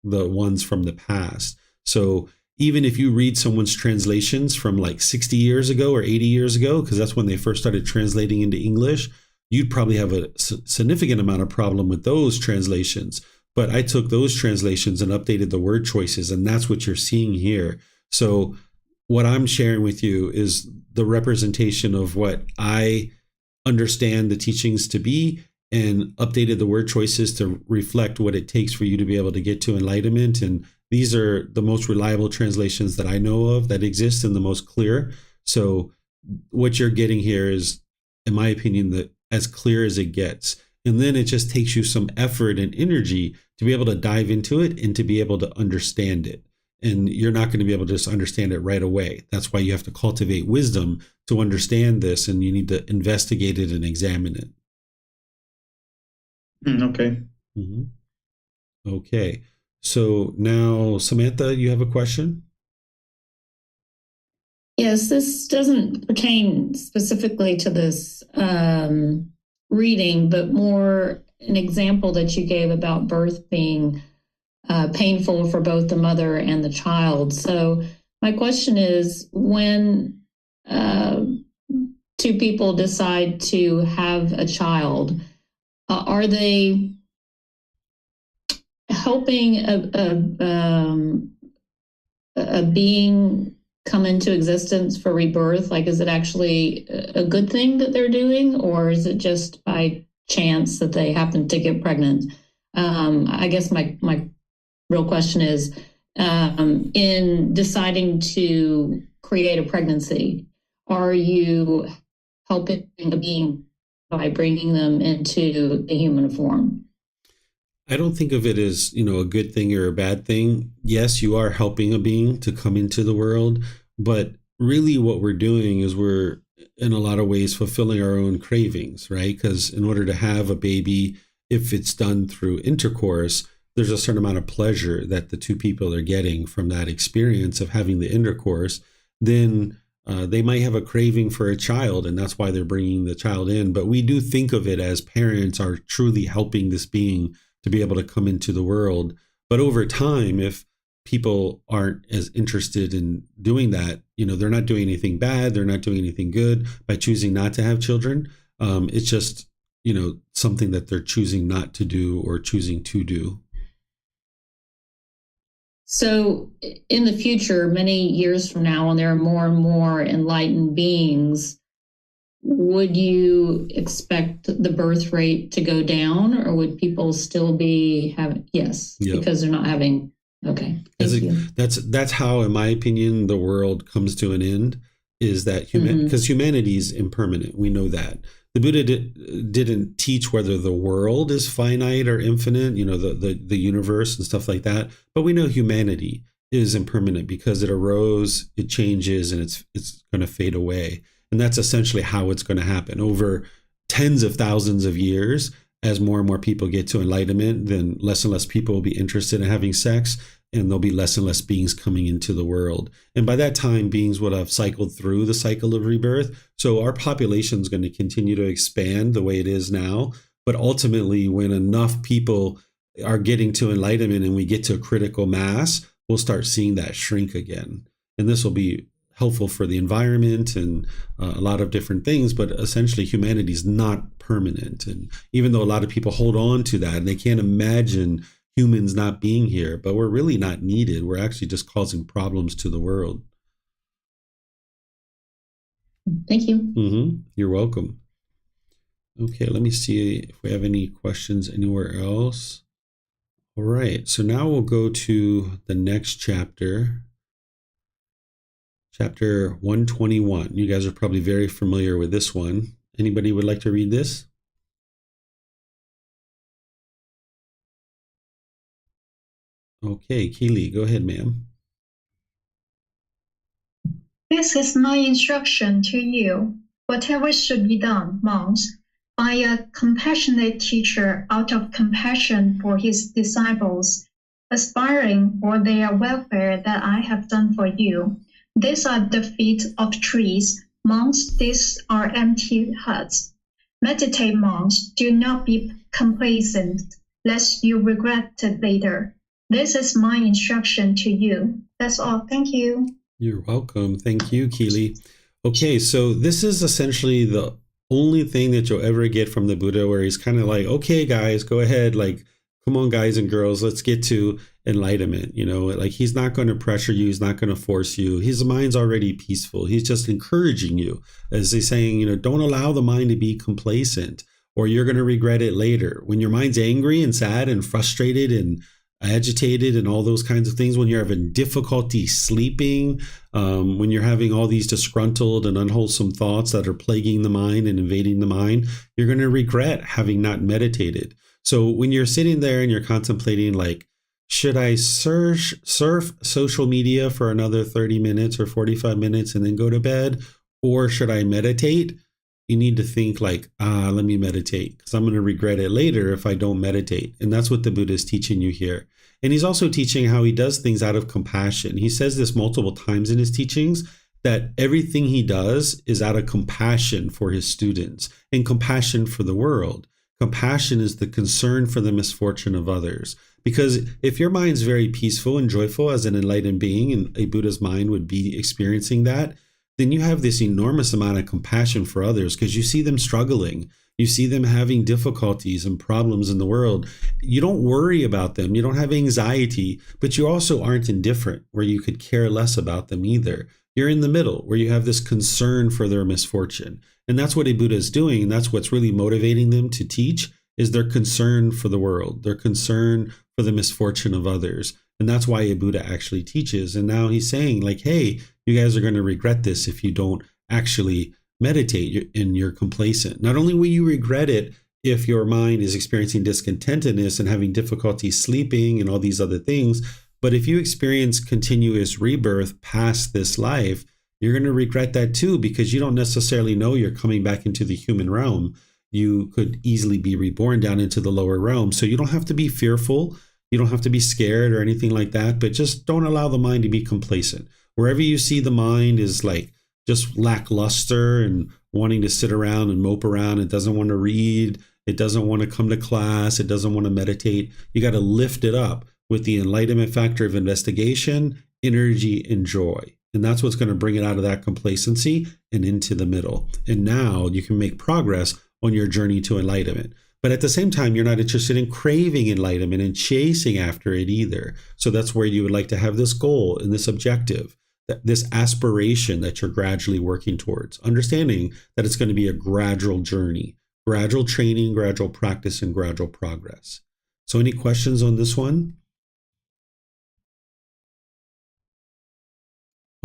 the ones from the past. So even if you read someone's translations from 60 years ago or 80 years ago, because that's when they first started translating into English, you'd probably have a significant amount of problem with those translations. But I took those translations and updated the word choices, and that's what you're seeing here. So what I'm sharing with you is the representation of what I understand the teachings to be, and updated the word choices to reflect what it takes for you to be able to get to enlightenment. And these are the most reliable translations that I know of that exist and the most clear. So what you're getting here is, in my opinion, as clear as it gets. And then it just takes you some effort and energy to be able to dive into it and to be able to understand it. And you're not going to be able to just understand it right away. That's why you have to cultivate wisdom to understand this, and you need to investigate it and examine it. Okay. Mm-hmm. Okay. So now, Samantha, you have a question? Yes, this doesn't pertain specifically to this reading, but more an example that you gave about birth being painful for both the mother and the child. So my question is, when two people decide to have a child, are they helping a being come into existence for rebirth? Is it actually a good thing that they're doing, or is it just by chance that they happen to get pregnant? I guess my real question is, in deciding to create a pregnancy, are you helping a being by bringing them into the human form? I don't think of it as, a good thing or a bad thing. Yes, you are helping a being to come into the world, but really what we're doing is we're, in a lot of ways, fulfilling our own cravings, right? Because in order to have a baby, if it's done through intercourse, there's a certain amount of pleasure that the two people are getting from that experience of having the intercourse. Then they might have a craving for a child, and that's why they're bringing the child in. But we do think of it as parents are truly helping this being to be able to come into the world. But over time, if people aren't as interested in doing that, they're not doing anything bad, they're not doing anything good by choosing not to have children. It's just, something that they're choosing not to do or choosing to do. So in the future, many years from now, when there are more and more enlightened beings, would you expect the birth rate to go down, or would people still be having? Yes, yep. Because they're not having. Okay, thank you. That's how, in my opinion, the world comes to an end. Is that because humanity is impermanent? We know that. The Buddha didn't teach whether the world is finite or infinite, the universe and stuff like that. But we know humanity is impermanent because it arose, it changes, and it's going to fade away. And that's essentially how it's going to happen over tens of thousands of years. As more and more people get to enlightenment, then less and less people will be interested in having sex, and there'll be less and less beings coming into the world. And by that time, beings will have cycled through the cycle of rebirth. So our population is going to continue to expand the way it is now. But ultimately, when enough people are getting to enlightenment and we get to a critical mass, we'll start seeing that shrink again. And this will be helpful for the environment and a lot of different things, but essentially humanity is not permanent. And even though a lot of people hold on to that and they can't imagine humans not being here, but we're really not needed. We're actually just causing problems to the world. Thank you. You're welcome. Okay, let me see if we have any questions anywhere else. All right, so now we'll go to the next chapter. Chapter 121. You guys are probably very familiar with this one. Anybody would like to read this? Okay, Keely, go ahead, ma'am. This is my instruction to you. Whatever should be done, monks, by a compassionate teacher out of compassion for his disciples, aspiring for their welfare that I have done for you. These are the feet of trees. Monks, these are empty huts. Meditate, monks. Do not be complacent, lest you regret it later. This is my instruction to you. That's all. Thank you. You're welcome. Thank you, Keely. Okay, so this is essentially the only thing that you'll ever get from the Buddha where he's kind of like, okay, guys, go ahead. Like, come on, guys and girls, let's get to enlightenment. You know, like he's not going to pressure you. He's not going to force you. His mind's already peaceful. He's just encouraging you, as he's saying, you know, don't allow the mind to be complacent or you're going to regret it later. When your mind's angry and sad and frustrated and agitated and all those kinds of things, when you're having difficulty sleeping, when you're having all these disgruntled and unwholesome thoughts that are plaguing the mind and invading the mind, you're going to regret having not meditated. So when you're sitting there and you're contemplating, like, should I surf social media for another 30 minutes or 45 minutes and then go to bed? Or should I meditate? You need to think like, let me meditate because I'm going to regret it later if I don't meditate. And that's what the Buddha is teaching you here. And he's also teaching how he does things out of compassion. He says this multiple times in his teachings, that everything he does is out of compassion for his students and compassion for the world. Compassion is the concern for the misfortune of others. Because if your mind's very peaceful and joyful as an enlightened being, and a Buddha's mind would be experiencing that, then you have this enormous amount of compassion for others because you see them struggling. You see them having difficulties and problems in the world. You don't worry about them. You don't have anxiety, but you also aren't indifferent where you could care less about them either. You're in the middle where you have this concern for their misfortune. And that's what a Buddha is doing. And that's what's really motivating them to teach, is their concern for the world, their concern for the misfortune of others. And that's why a Buddha actually teaches. And now he's saying like, hey, you guys are going to regret this if you don't actually meditate and you're complacent. Not only will you regret it if your mind is experiencing discontentedness and having difficulty sleeping and all these other things, but if you experience continuous rebirth past this life, you're going to regret that too, because you don't necessarily know you're coming back into the human realm. You could easily be reborn down into the lower realm. So you don't have to be fearful. You don't have to be scared or anything like that, but just don't allow the mind to be complacent. Wherever you see the mind is like just lackluster and wanting to sit around and mope around, it doesn't want to read, it doesn't want to come to class, it doesn't want to meditate, you got to lift it up with the enlightenment factor of investigation, energy, and joy. And that's what's going to bring it out of that complacency and into the middle. And now you can make progress on your journey to enlightenment. But at the same time, you're not interested in craving enlightenment and chasing after it either. So that's where you would like to have this goal and this objective, this aspiration that you're gradually working towards, understanding that it's going to be a gradual journey, gradual training, gradual practice, and gradual progress. So any questions on this one?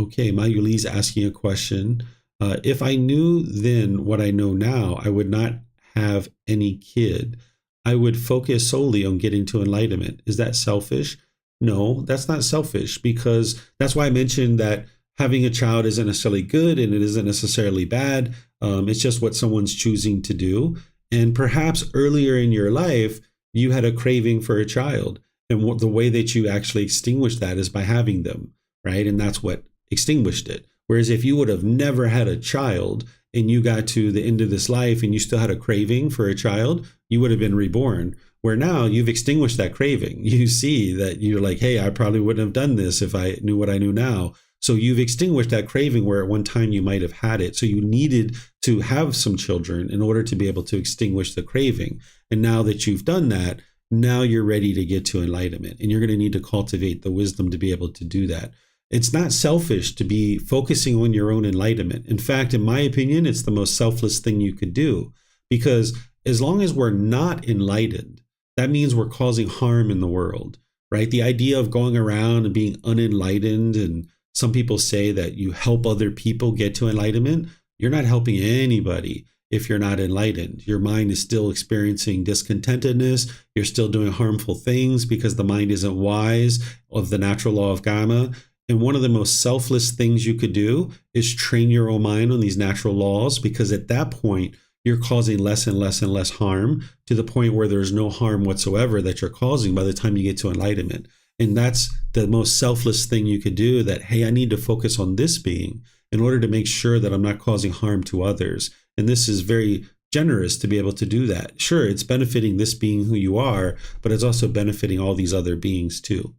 Okay, Mayuli's asking a question. If I knew then what I know now, I would not have any kid. I would focus solely on getting to enlightenment. Is that selfish? No, that's not selfish, because that's why I mentioned that having a child isn't necessarily good and it isn't necessarily bad. It's just what someone's choosing to do. And perhaps earlier in your life, you had a craving for a child. And the way that you actually extinguish that is by having them, right? And that's what extinguished it. Whereas if you would have never had a child and you got to the end of this life and you still had a craving for a child, you would have been reborn. Where now you've extinguished that craving. You see that you're like, hey, I probably wouldn't have done this if I knew what I knew now. So you've extinguished that craving where at one time you might have had it. So you needed to have some children in order to be able to extinguish the craving. And now that you've done that, now you're ready to get to enlightenment. And you're going to need to cultivate the wisdom to be able to do that. It's not selfish to be focusing on your own enlightenment. In fact, in my opinion, it's the most selfless thing you could do. Because as long as we're not enlightened, that means we're causing harm in the world, right? The idea of going around and being unenlightened, and some people say that you help other people get to enlightenment. You're not helping anybody if you're not enlightened. Your mind is still experiencing discontentedness. You're still doing harmful things because the mind isn't wise of the natural law of karma. And one of the most selfless things you could do is train your own mind on these natural laws, because at that point, you're causing less and less and less harm, to the point where there's no harm whatsoever that you're causing by the time you get to enlightenment. And that's the most selfless thing you could do, that, hey, I need to focus on this being in order to make sure that I'm not causing harm to others. And this is very generous to be able to do that. Sure, it's benefiting this being who you are, but it's also benefiting all these other beings too.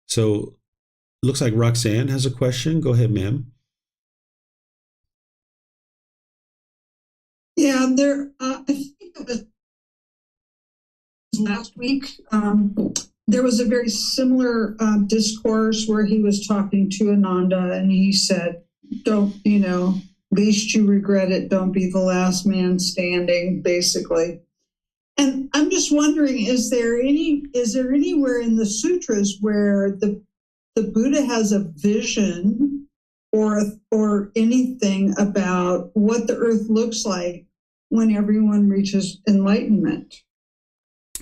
So looks like Roxanne has a question. Go ahead, ma'am. Yeah, I think it was last week. There was a very similar discourse where he was talking to Ananda, and he said, don't, least you regret it, don't be the last man standing, basically. And I'm just wondering, is there anywhere in the sutras where the Buddha has a vision or anything about what the earth looks like when everyone reaches enlightenment?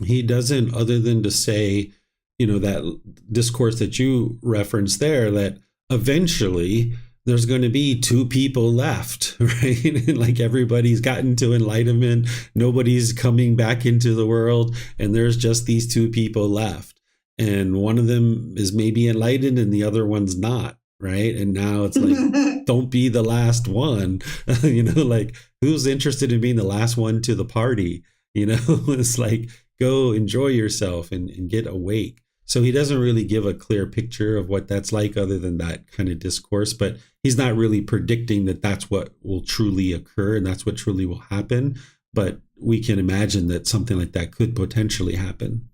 He doesn't, other than to say, that discourse that you referenced there, that eventually there's going to be two people left, right? Like everybody's gotten to enlightenment, nobody's coming back into the world, and there's just these two people left. And one of them is maybe enlightened and the other one's not, right? And now it's like, don't be the last one, like who's interested in being the last one to the party? It's like, go enjoy yourself and get awake. So he doesn't really give a clear picture of what that's like, other than that kind of discourse, but he's not really predicting that that's what will truly occur and that's what truly will happen. But we can imagine that something like that could potentially happen.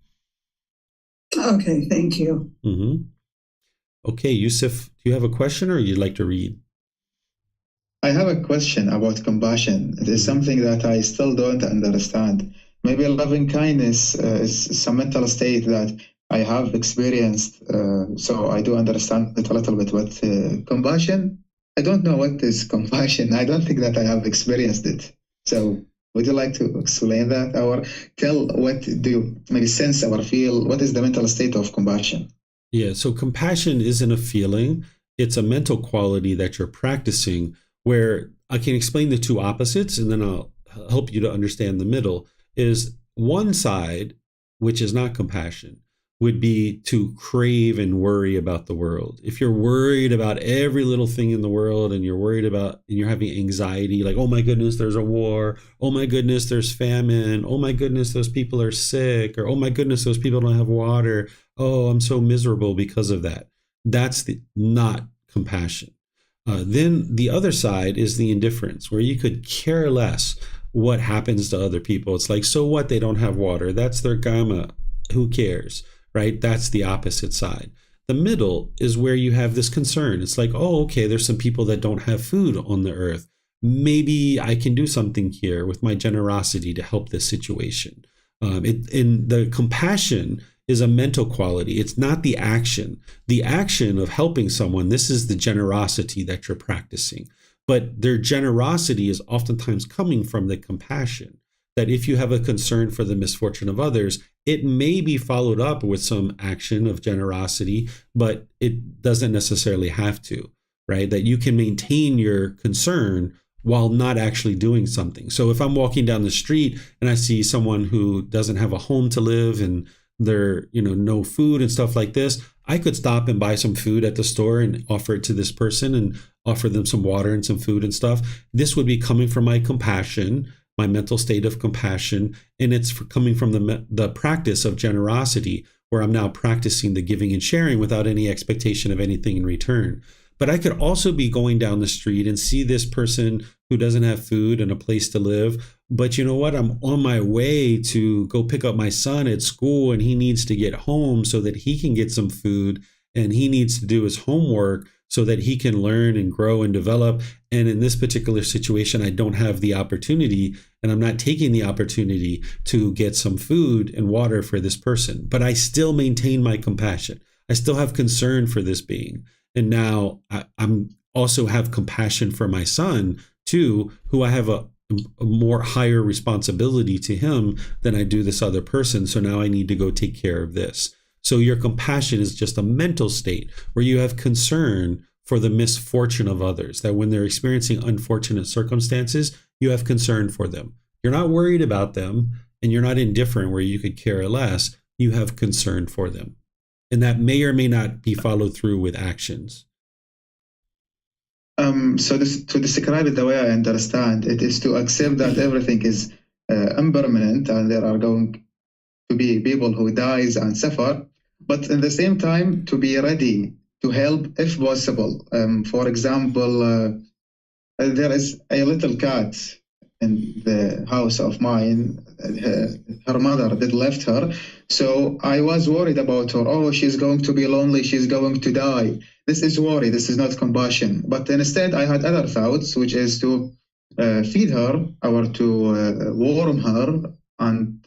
Okay, thank you. Mm-hmm. Okay, Yusuf, do you have a question or you'd like to read? I have a question about compassion. It is something that I still don't understand. Maybe loving kindness is some mental state that I have experienced, so I do understand it a little bit. But compassion, I don't know what is compassion. I don't think that I have experienced it. So would you like to explain that, or tell what do you maybe sense or feel? What is the mental state of compassion? Yeah, so compassion isn't a feeling. It's a mental quality that you're practicing, where I can explain the two opposites, and then I'll help you to understand the middle. Is one side, which is not compassion, would be to crave and worry about the world. If you're worried about every little thing in the world, and you're having anxiety, like, oh my goodness, there's a war. Oh my goodness, there's famine. Oh my goodness, those people are sick. Or, oh my goodness, those people don't have water. Oh, I'm so miserable because of that. That's not compassion. Then the other side is the indifference, where you could care less what happens to other people. It's like, so what? They don't have water. That's their karma. Who cares? Right? That's the opposite side. The middle is where you have this concern. It's like, oh, okay, there's some people that don't have food on the earth. Maybe I can do something here with my generosity to help this situation. In the compassion is a mental quality. It's not the action. The action of helping someone, this is the generosity that you're practicing. But their generosity is oftentimes coming from the compassion that if you have a concern for the misfortune of others, it may be followed up with some action of generosity, but it doesn't necessarily have to, right? That you can maintain your concern while not actually doing something. So if I'm walking down the street and I see someone who doesn't have a home to live and they're, no food and stuff like this, I could stop and buy some food at the store and offer it to this person and offer them some water and some food and stuff. This would be coming from my compassion, my mental state of compassion, and it's coming from the practice of generosity, where I'm now practicing the giving and sharing without any expectation of anything in return. But I could also be going down the street and see this person who doesn't have food and a place to live. But you know what? I'm on my way to go pick up my son at school, and he needs to get home so that he can get some food, and he needs to do his homework so that he can learn and grow and develop. And in this particular situation, I don't have the opportunity, and I'm not taking the opportunity to get some food and water for this person. But I still maintain my compassion. I still have concern for this being. And now I'm also have compassion for my son too, who I have a more higher responsibility to him than I do this other person. So now I need to go take care of this. So your compassion is just a mental state where you have concern for the misfortune of others, that when they're experiencing unfortunate circumstances, you have concern for them. You're not worried about them, and you're not indifferent where you could care less. You have concern for them. And that may or may not be followed through with actions. So to describe it the way I understand, it is to accept that everything is impermanent and there are going to be people who dies and suffer, but at the same time to be ready to help if possible. For example, there is a little cat in the house of mine. Her mother did left her, so I was worried about her. Oh, she's going to be lonely, she's going to die. This is worry, this is not compassion. But instead I had other thoughts, which is to feed her or to warm her and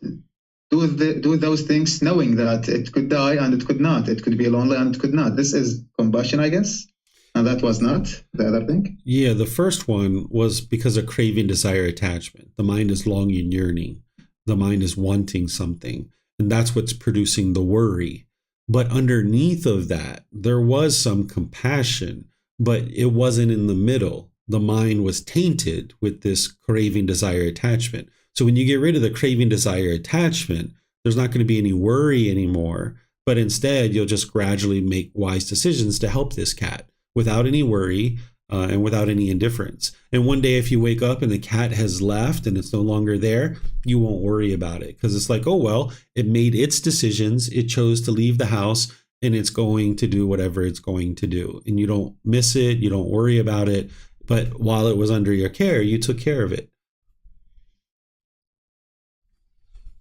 do those things knowing that it could die and it could not. It could be lonely and it could not. This is compassion, I guess. And that was not the other thing? Yeah, the first one was because of craving, desire, attachment. The mind is longing, yearning. The mind is wanting something. And that's what's producing the worry. But underneath of that, there was some compassion, but it wasn't in the middle. The mind was tainted with this craving, desire, attachment. So when you get rid of the craving, desire, attachment, there's not going to be any worry anymore. But instead, you'll just gradually make wise decisions to help this cat without any worry and without any indifference. And one day if you wake up and the cat has left and it's no longer there, you won't worry about it because it's like, oh, well, it made its decisions. It chose to leave the house and it's going to do whatever it's going to do. And you don't miss it. You don't worry about it. But while it was under your care, you took care of it.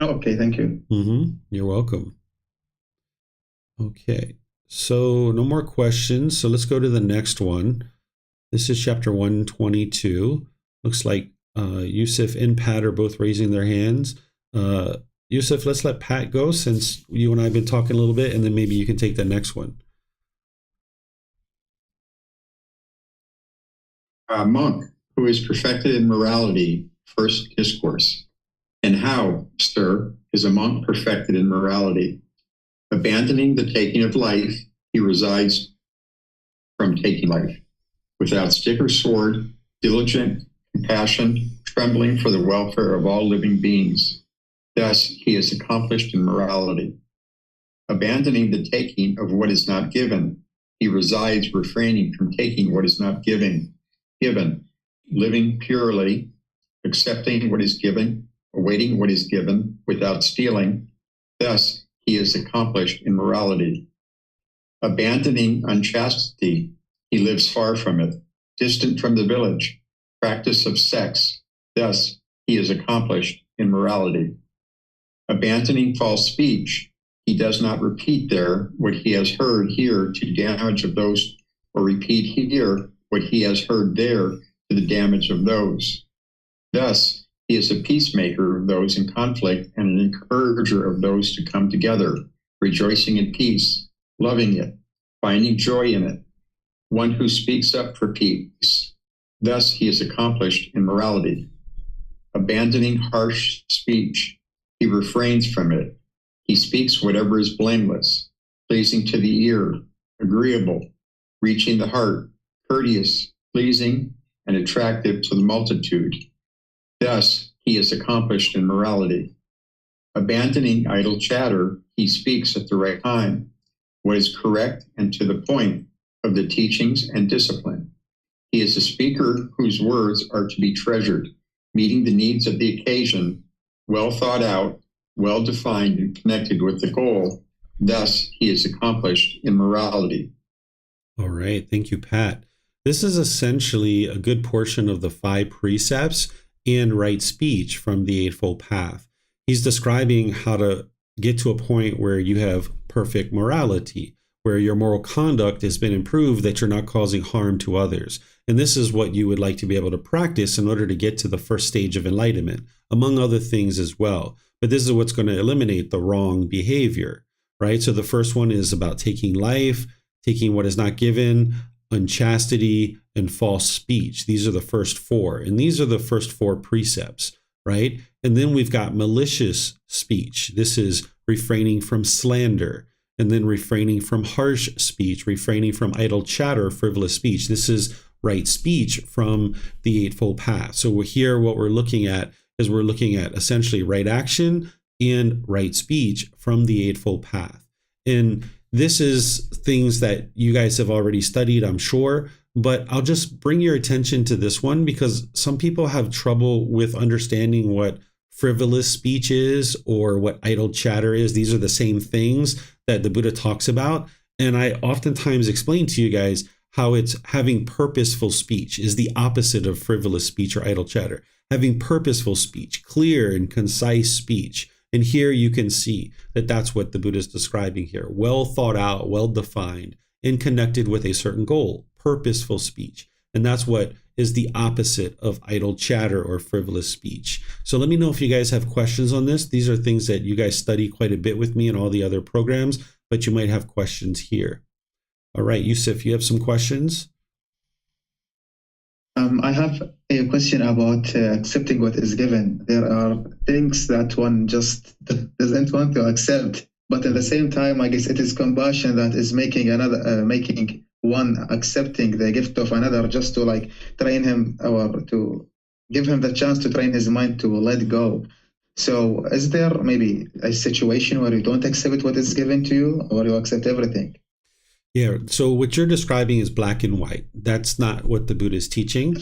Okay, thank you. You're welcome. Okay. So no more questions. So let's go to the next one. This is chapter 122. Looks like Yusuf and Pat are both raising their hands. Yusuf, let's let Pat go since you and I have been talking a little bit, and then maybe you can take the next one. A monk who is perfected in morality, first discourse. And how, sir, is a monk perfected in morality? Abandoning the taking of life, he resides from taking life. Without stick or sword, diligent, compassion, trembling for the welfare of all living beings. Thus, he is accomplished in morality. Abandoning the taking of what is not given, he resides refraining from taking what is not given, living purely, accepting what is given, awaiting what is given without stealing. Thus, he is accomplished in morality. Abandoning unchastity, he lives far from it, distant from the village, practice of sex. Thus, he is accomplished in morality. Abandoning false speech, he does not repeat there what he has heard here to damage of those, or repeat here what he has heard there to the damage of those. Thus, he is a peacemaker of those in conflict and an encourager of those to come together, rejoicing in peace, loving it, finding joy in it, one who speaks up for peace. Thus, he is accomplished in morality. Abandoning harsh speech, he refrains from it. He speaks whatever is blameless, pleasing to the ear, agreeable, reaching the heart, courteous, pleasing, and attractive to the multitude. Thus, he is accomplished in morality. Abandoning idle chatter, he speaks at the right time, what is correct and to the point of the teachings and discipline. He is a speaker whose words are to be treasured, meeting the needs of the occasion, well thought out, well defined and connected with the goal. Thus, he is accomplished in morality. All right. Thank you, Pat. This is essentially a good portion of the 5 precepts and right speech from the Eightfold Path. He's describing how to get to a point where you have perfect morality, where your moral conduct has been improved, that you're not causing harm to others. And this is what you would like to be able to practice in order to get to the first stage of enlightenment, among other things as well. But this is what's going to eliminate the wrong behavior, right? So the first one is about taking life, taking what is not given, unchastity, and false speech. These are the first 4. And these are the first 4 precepts, right? And then we've got malicious speech. This is refraining from slander, and then refraining from harsh speech, refraining from idle chatter, frivolous speech. This is right speech from the Eightfold Path. So here, what we're looking at is we're looking at essentially right action and right speech from the Eightfold Path. And this is things that you guys have already studied, I'm sure, but I'll just bring your attention to this one because some people have trouble with understanding what frivolous speech is or what idle chatter is. These are the same things that the Buddha talks about. And I oftentimes explain to you guys how it's having purposeful speech is the opposite of frivolous speech or idle chatter. Having purposeful speech, clear and concise speech. And here you can see that that's what the Buddha is describing here. Well thought out, well defined, and connected with a certain goal, purposeful speech. And that's what is the opposite of idle chatter or frivolous speech. So let me know if you guys have questions on this. These are things that you guys study quite a bit with me in all the other programs, but you might have questions here. All right, Yusuf, you have some questions? I have a question about accepting what is given. There are things that one just doesn't want to accept, but at the same time, I guess it is compassion that is making making one accepting the gift of another, just to like train him or to give him the chance to train his mind to let go. So is there maybe a situation where you don't accept what is given to you, or you accept everything? Yeah, so what you're describing is black and white. That's not what the Buddha is teaching.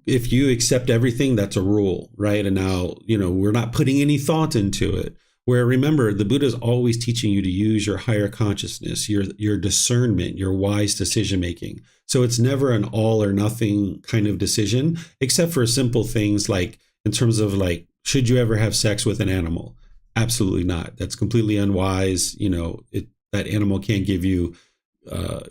If you accept everything, that's a rule, right? And now, we're not putting any thought into it. Where remember, the Buddha is always teaching you to use your higher consciousness, your discernment, your wise decision making. So it's never an all or nothing kind of decision, except for simple things like in terms of like, should you ever have sex with an animal? Absolutely not. That's completely unwise. That animal can't give you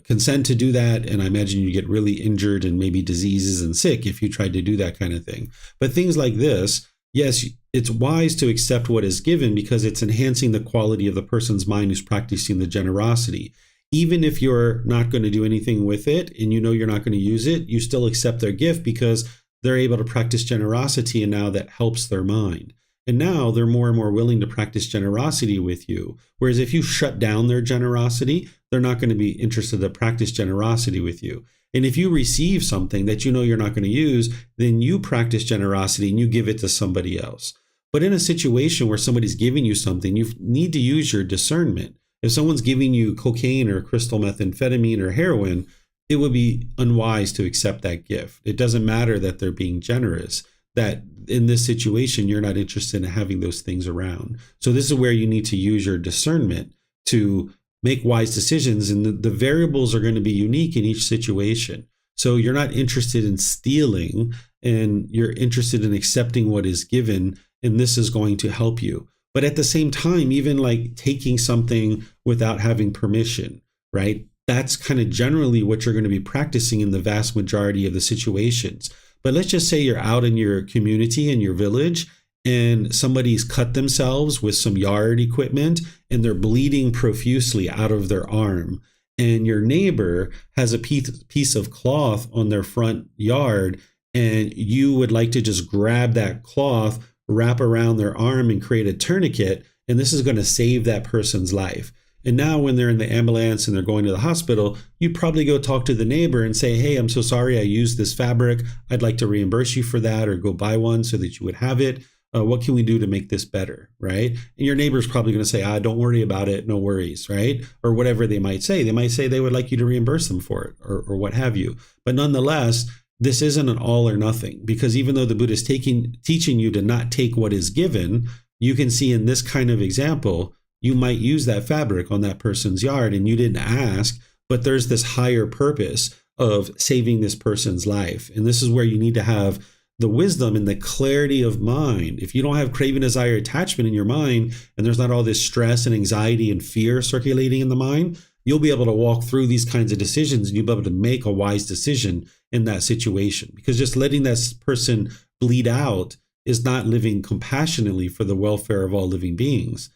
consent to do that. And I imagine you get really injured and maybe diseases and sick if you tried to do that kind of thing. But things like this, yes, it's wise to accept what is given because it's enhancing the quality of the person's mind who's practicing the generosity. Even if you're not going to do anything with it and you're not going to use it, you still accept their gift because they're able to practice generosity, and now that helps their mind. And now they're more and more willing to practice generosity with you. Whereas if you shut down their generosity, they're not going to be interested to practice generosity with you. And if you receive something that you're not going to use, then you practice generosity and you give it to somebody else. But in a situation where somebody's giving you something, you need to use your discernment. If someone's giving you cocaine or crystal methamphetamine or heroin, it would be unwise to accept that gift. It doesn't matter that they're being generous, that in this situation, you're not interested in having those things around. So this is where you need to use your discernment to make wise decisions. And the variables are going to be unique in each situation. So you're not interested in stealing, and you're interested in accepting what is given. And this is going to help you. But at the same time, even like taking something without having permission, right? That's kind of generally what you're going to be practicing in the vast majority of the situations. But let's just say you're out in your community, in your village, and somebody's cut themselves with some yard equipment and they're bleeding profusely out of their arm. And your neighbor has a piece of cloth on their front yard and you would like to just grab that cloth, wrap around their arm and create a tourniquet, and this is going to save that person's life. And now when they're in the ambulance and they're going to the hospital, you probably go talk to the neighbor and say, hey, I'm so sorry I used this fabric. I'd like to reimburse you for that, or go buy one so that you would have it. What can we do to make this better, right? And your neighbor's probably going to say, don't worry about it, no worries, right? Or whatever they might say. They might say they would like you to reimburse them for it, or what have you. But nonetheless, this isn't an all or nothing, because even though the Buddha is teaching you to not take what is given, you can see in this kind of example, you might use that fabric on that person's yard and you didn't ask, but there's this higher purpose of saving this person's life. And this is where you need to have the wisdom and the clarity of mind. If you don't have craving, desire, attachment in your mind, and there's not all this stress and anxiety and fear circulating in the mind, you'll be able to walk through these kinds of decisions, and you'll be able to make a wise decision in that situation. Because just letting that person bleed out is not living compassionately for the welfare of all living beings.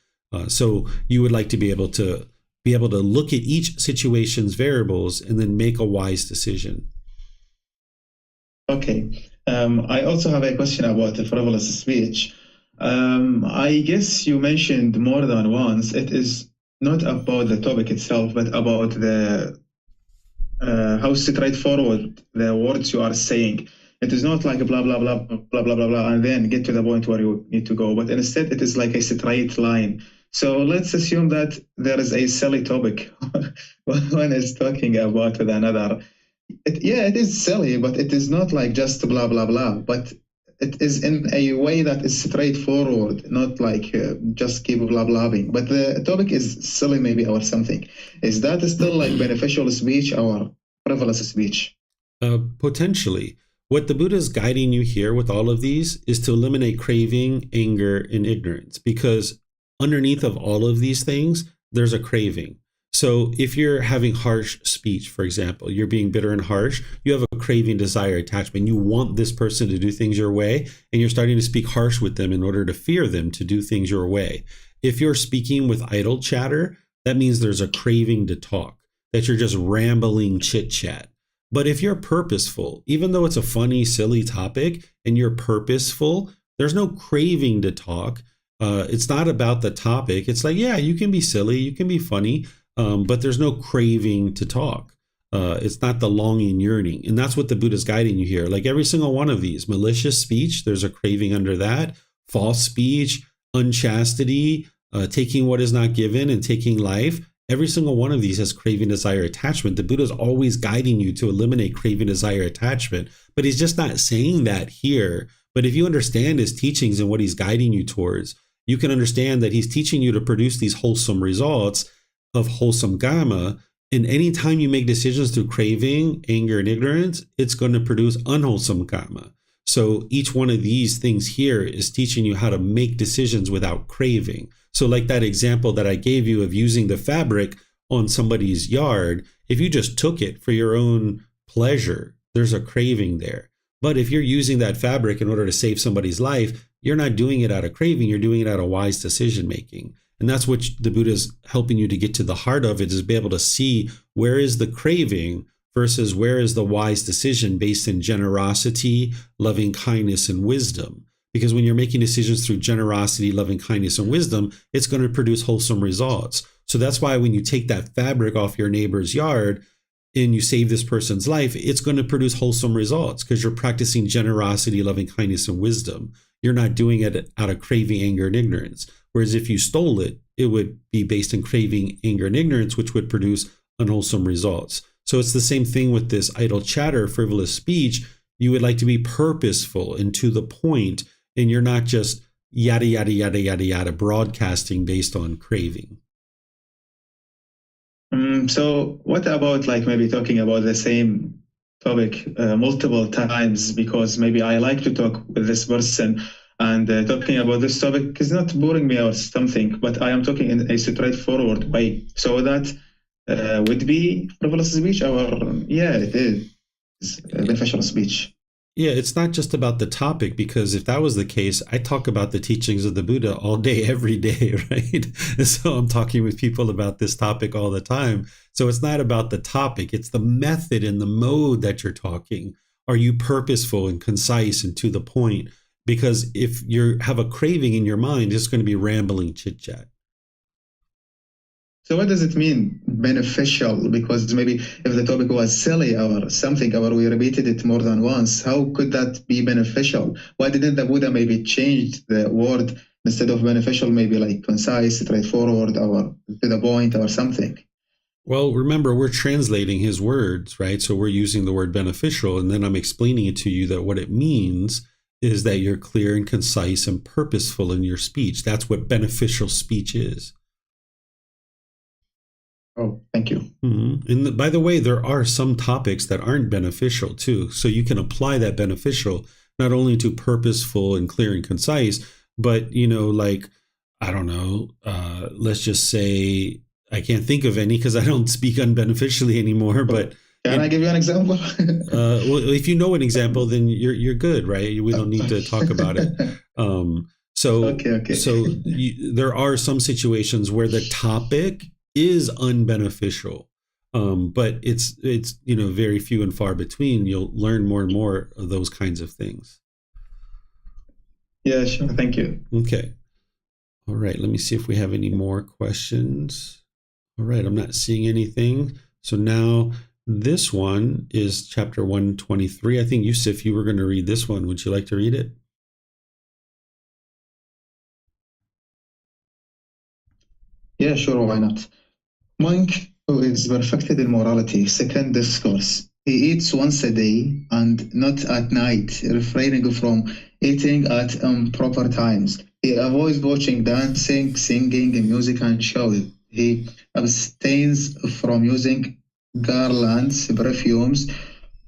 So you would like to be able to look at each situation's variables and then make a wise decision. Okay. I also have a question about the frivolous speech. I guess you mentioned more than once, it is not about the topic itself, but about the how straightforward the words you are saying. It is not like blah, blah, blah, blah, blah, blah, blah, and then get to the point where you need to go. But instead, it is like a straight line. So let's assume that there is a silly topic one is talking about with another. It is silly, but it is not like just blah, blah, blah. But it is in a way that is straightforward, not like just keep blah, blabbing. But the topic is silly maybe or something. Is that still like beneficial speech or frivolous speech? Potentially. What the Buddha is guiding you here with all of these is to eliminate craving, anger, and ignorance, because underneath of all of these things, there's a craving. So if you're having harsh speech, for example, you're being bitter and harsh, you have a craving, desire, attachment. You want this person to do things your way, and you're starting to speak harsh with them in order to fear them to do things your way. If you're speaking with idle chatter, that means there's a craving to talk, that you're just rambling chit chat. But if you're purposeful, even though it's a funny, silly topic and you're purposeful, there's no craving to talk. It's not about the topic. It's like, yeah, you can be silly, you can be funny, but there's no craving to talk. It's not the longing, yearning. And that's what the Buddha's guiding you here. Like every single one of these, malicious speech, there's a craving under that. False speech, unchastity, taking what is not given and taking life. Every single one of these has craving, desire, attachment. The Buddha is always guiding you to eliminate craving, desire, attachment. But he's just not saying that here. But if you understand his teachings and what he's guiding you towards, you can understand that he's teaching you to produce these wholesome results of wholesome karma. And anytime you make decisions through craving, anger, and ignorance, it's going to produce unwholesome karma. So each one of these things here is teaching you how to make decisions without craving. So like that example that I gave you of using the fabric on somebody's yard, if you just took it for your own pleasure, there's a craving there. But if you're using that fabric in order to save somebody's life, you're not doing it out of craving, you're doing it out of wise decision making. And that's what the Buddha is helping you to get to the heart of it, is be able to see where is the craving versus where is the wise decision based in generosity, loving kindness, and wisdom. Because when you're making decisions through generosity, loving kindness, and wisdom, it's going to produce wholesome results. So that's why when you take that fabric off your neighbor's yard and you save this person's life, it's going to produce wholesome results because you're practicing generosity, loving kindness, and wisdom. You're not doing it out of craving, anger, and ignorance. Whereas if you stole it, it would be based in craving, anger, and ignorance, which would produce unwholesome results. So it's the same thing with this idle chatter, frivolous speech. You would like to be purposeful and to the point, and you're not just yada, yada, yada, yada, yada, broadcasting based on craving. So what about like maybe talking about the same topic multiple times, because maybe I like to talk with this person and talking about this topic is not boring me or something, but I am talking in a straightforward way. So that would be frivolous speech, or yeah, it is beneficial speech. Yeah, it's not just about the topic, because if that was the case, I talk about the teachings of the Buddha all day, every day, right? So I'm talking with people about this topic all the time. So it's not about the topic, it's the method and the mode that you're talking. are you purposeful and concise and to the point? Because if you have a craving in your mind, it's going to be rambling chit chat. So what does it mean, beneficial? Because maybe if the topic was silly or something, or we repeated it more than once, how could that be beneficial? Why didn't the Buddha maybe change the word instead of beneficial, maybe like concise, straightforward, or to the point or something? Well, remember, we're translating his words, right? So we're using the word beneficial, and then I'm explaining it to you that what it means is that you're clear and concise and purposeful in your speech. That's what beneficial speech is. Oh, thank you. Mm-hmm. And by the way, there are some topics that aren't beneficial too. So you can apply that beneficial not only to purposeful and clear and concise, but, like, I don't know, let's just say, I can't think of any because I don't speak unbeneficially anymore, but can I give you an example? Well, if you know an example, then you're good, right? We don't need to talk about it. Okay. So there are some situations where the topic is unbeneficial, but it's very few and far between. You'll learn more and more of those kinds of things. Yeah, sure. Thank you. Okay. All right. Let me see if we have any more questions. All right. I'm not seeing anything. So now this one is chapter 123. I think, Yusuf, you were going to read this one. Would you like to read it? Yeah, sure. Why not? Monk who is perfected in morality, second discourse. He eats once a day and not at night, refraining from eating at improper times. He avoids watching dancing, singing, music, and shows. He abstains from using garlands, perfumes,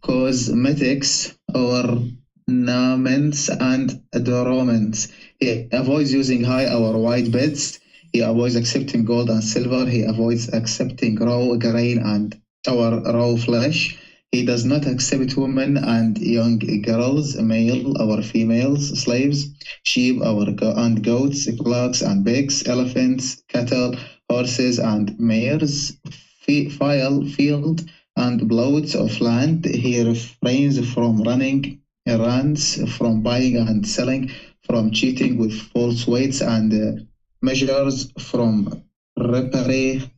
cosmetics, ornaments, and adornments. He avoids using high or wide beds. He avoids accepting gold and silver. He avoids accepting raw grain and our raw flesh. He does not accept women and young girls, male or females, slaves, sheep and goats, flocks and pigs, elephants, cattle, horses and mares, field and plots of land. He refrains from running errands, from buying and selling, from cheating with false weights and measures, from rapine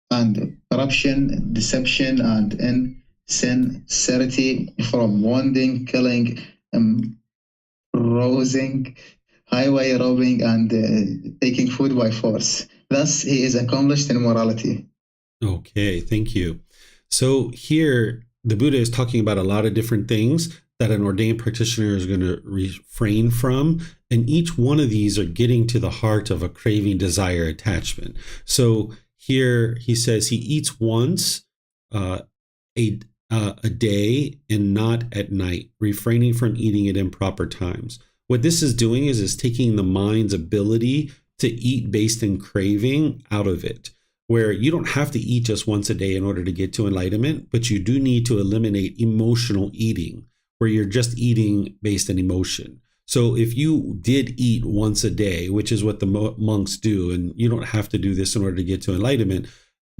and corruption, deception and insincerity, from wounding, killing, browsing, highway robbing, and taking food by force. Thus, he is accomplished in morality. Okay, thank you. So here, the Buddha is talking about a lot of different things that an ordained practitioner is going to refrain from. And each one of these are getting to the heart of a craving, desire, attachment. So here he says he eats once a day and not at night, refraining from eating at improper times. What this is doing is taking the mind's ability to eat based in craving out of it, where you don't have to eat just once a day in order to get to enlightenment, but you do need to eliminate emotional eating, where you're just eating based on emotion. So if you did eat once a day, which is what the monks do, and you don't have to do this in order to get to enlightenment,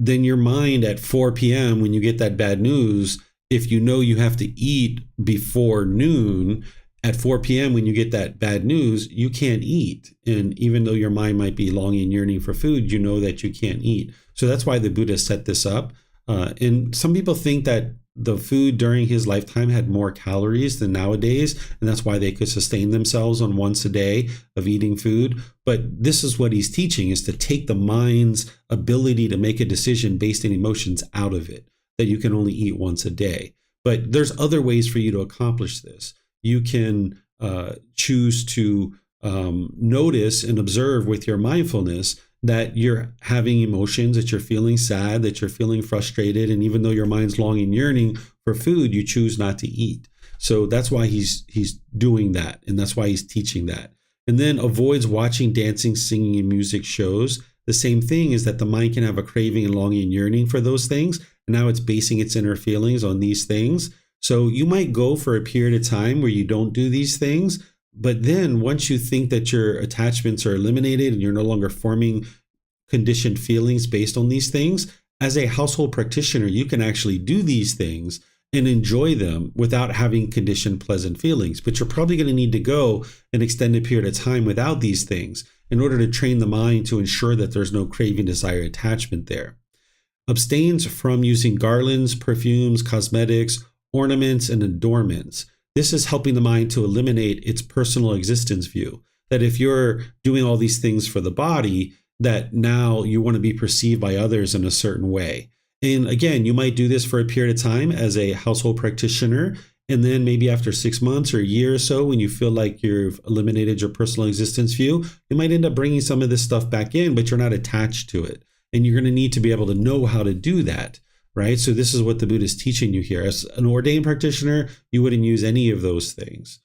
then your mind at 4 p.m. when you get that bad news, if you know you have to eat before noon, at 4 p.m. when you get that bad news, you can't eat. And even though your mind might be longing and yearning for food, you know that you can't eat. So that's why the Buddha set this up. And some people think that the food during his lifetime had more calories than nowadays, and that's why they could sustain themselves on once a day of eating food. But this is what he's teaching, is to take the mind's ability to make a decision based on emotions out of it, that you can only eat once a day. But there's other ways for you to accomplish this. You can choose to notice and observe with your mindfulness that you're having emotions, that you're feeling sad, that you're feeling frustrated. And even though your mind's longing and yearning for food, you choose not to eat. So that's why he's doing that. And that's why he's teaching that. And then avoids watching dancing, singing, and music shows. The same thing is that the mind can have a craving and longing and yearning for those things. And now it's basing its inner feelings on these things. So you might go for a period of time where you don't do these things. But then once you think that your attachments are eliminated and you're no longer forming conditioned feelings based on these things, as a household practitioner, you can actually do these things and enjoy them without having conditioned pleasant feelings. But you're probably going to need to go an extended period of time without these things in order to train the mind to ensure that there's no craving, desire, attachment there. Abstains from using garlands, perfumes, cosmetics, ornaments, and adornments. This is helping the mind to eliminate its personal existence view. That if you're doing all these things for the body, that now you want to be perceived by others in a certain way. And again, you might do this for a period of time as a household practitioner. And then maybe after 6 months or a year or so, when you feel like you've eliminated your personal existence view, you might end up bringing some of this stuff back in, but you're not attached to it. And you're going to need to be able to know how to do that, right? So this is what the Buddha is teaching you here. As an ordained practitioner, you wouldn't use any of those things.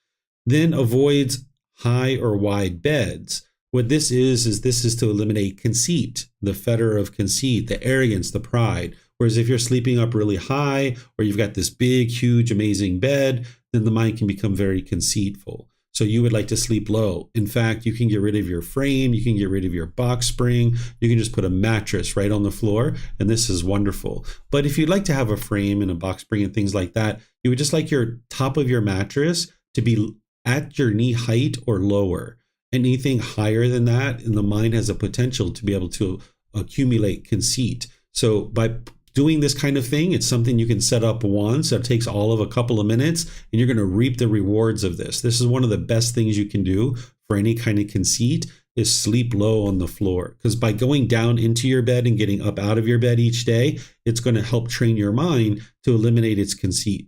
Then avoids high or wide beds. What this is this is to eliminate conceit, the fetter of conceit, the arrogance, the pride. Whereas if you're sleeping up really high, or you've got this big, huge, amazing bed, then the mind can become very conceitful. So you would like to sleep low. In fact, you can get rid of your frame, you can get rid of your box spring, you can just put a mattress right on the floor, and this is wonderful. But if you'd like to have a frame and a box spring and things like that, you would just like your top of your mattress to be at your knee height or lower. Anything higher than that, and the mind has a potential to be able to accumulate conceit. So by doing this kind of thing, it's something you can set up once. It takes all of a couple of minutes, and you're going to reap the rewards of this. This is one of the best things you can do for any kind of conceit, is sleep low on the floor. Because by going down into your bed and getting up out of your bed each day, it's going to help train your mind to eliminate its conceit.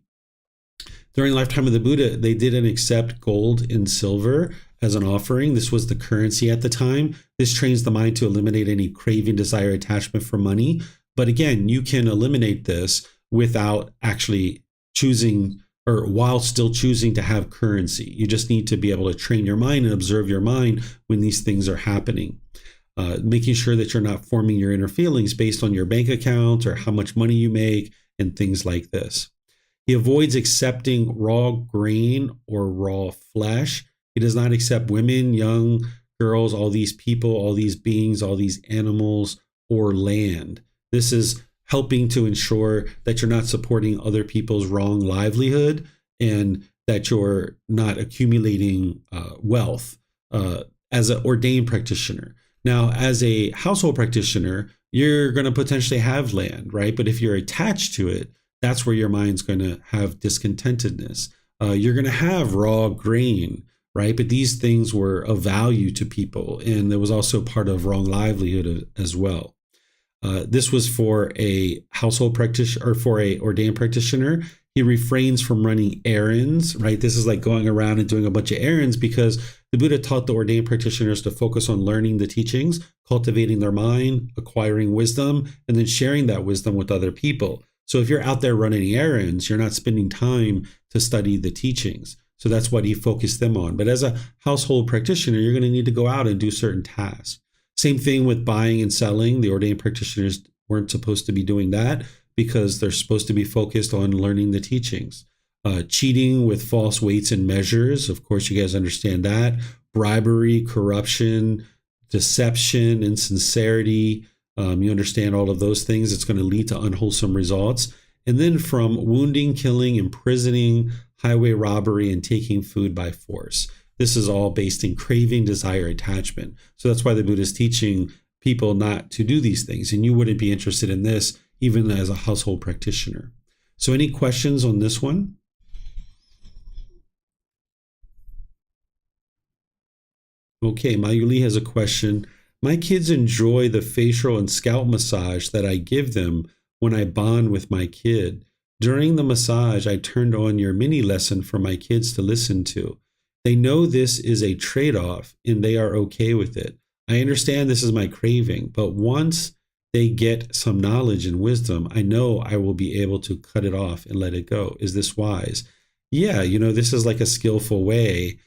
During the lifetime of the Buddha, they didn't accept gold and silver as an offering. This was the currency at the time. This trains the mind to eliminate any craving, desire, attachment for money. But again, you can eliminate this without actually choosing, or while still choosing to have currency. You just need to be able to train your mind and observe your mind when these things are happening. Making sure that you're not forming your inner feelings based on your bank account or how much money you make and things like this. He avoids accepting raw grain or raw flesh. He does not accept women, young girls, all these people, all these beings, all these animals, or land. This is helping to ensure that you're not supporting other people's wrong livelihood and that you're not accumulating wealth as an ordained practitioner. Now, as a household practitioner, you're going to potentially have land, right? But if you're attached to it, that's where your mind's going to have discontentedness. You're going to have raw grain, right? But these things were of value to people, and there was also part of wrong livelihood as well. This was for a household practitioner, or for a ordained practitioner. He refrains from running errands, right? This is like going around and doing a bunch of errands, because the Buddha taught the ordained practitioners to focus on learning the teachings, cultivating their mind, acquiring wisdom, and then sharing that wisdom with other people. So if you're out there running errands, you're not spending time to study the teachings. So that's what he focused them on. But as a household practitioner, you're going to need to go out and do certain tasks. Same thing with buying and selling. The ordained practitioners weren't supposed to be doing that because they're supposed to be focused on learning the teachings. Cheating with false weights and measures. Of course, you guys understand that. Bribery, corruption, deception, insincerity. You understand all of those things. It's going to lead to unwholesome results. And then from wounding, killing, imprisoning, highway robbery, and taking food by force. This is all based in craving, desire, attachment. So that's why the Buddha is teaching people not to do these things. And you wouldn't be interested in this even as a household practitioner. So any questions on this one? Okay, Mayuli has a question. My kids enjoy the facial and scalp massage that I give them when I bond with my kid. During the massage, I turned on your mini lesson for my kids to listen to. They know this is a trade-off and they are okay with it. I understand this is my craving, but once they get some knowledge and wisdom, I know I will be able to cut it off and let it go. Is this wise? Yeah, this is like a skillful way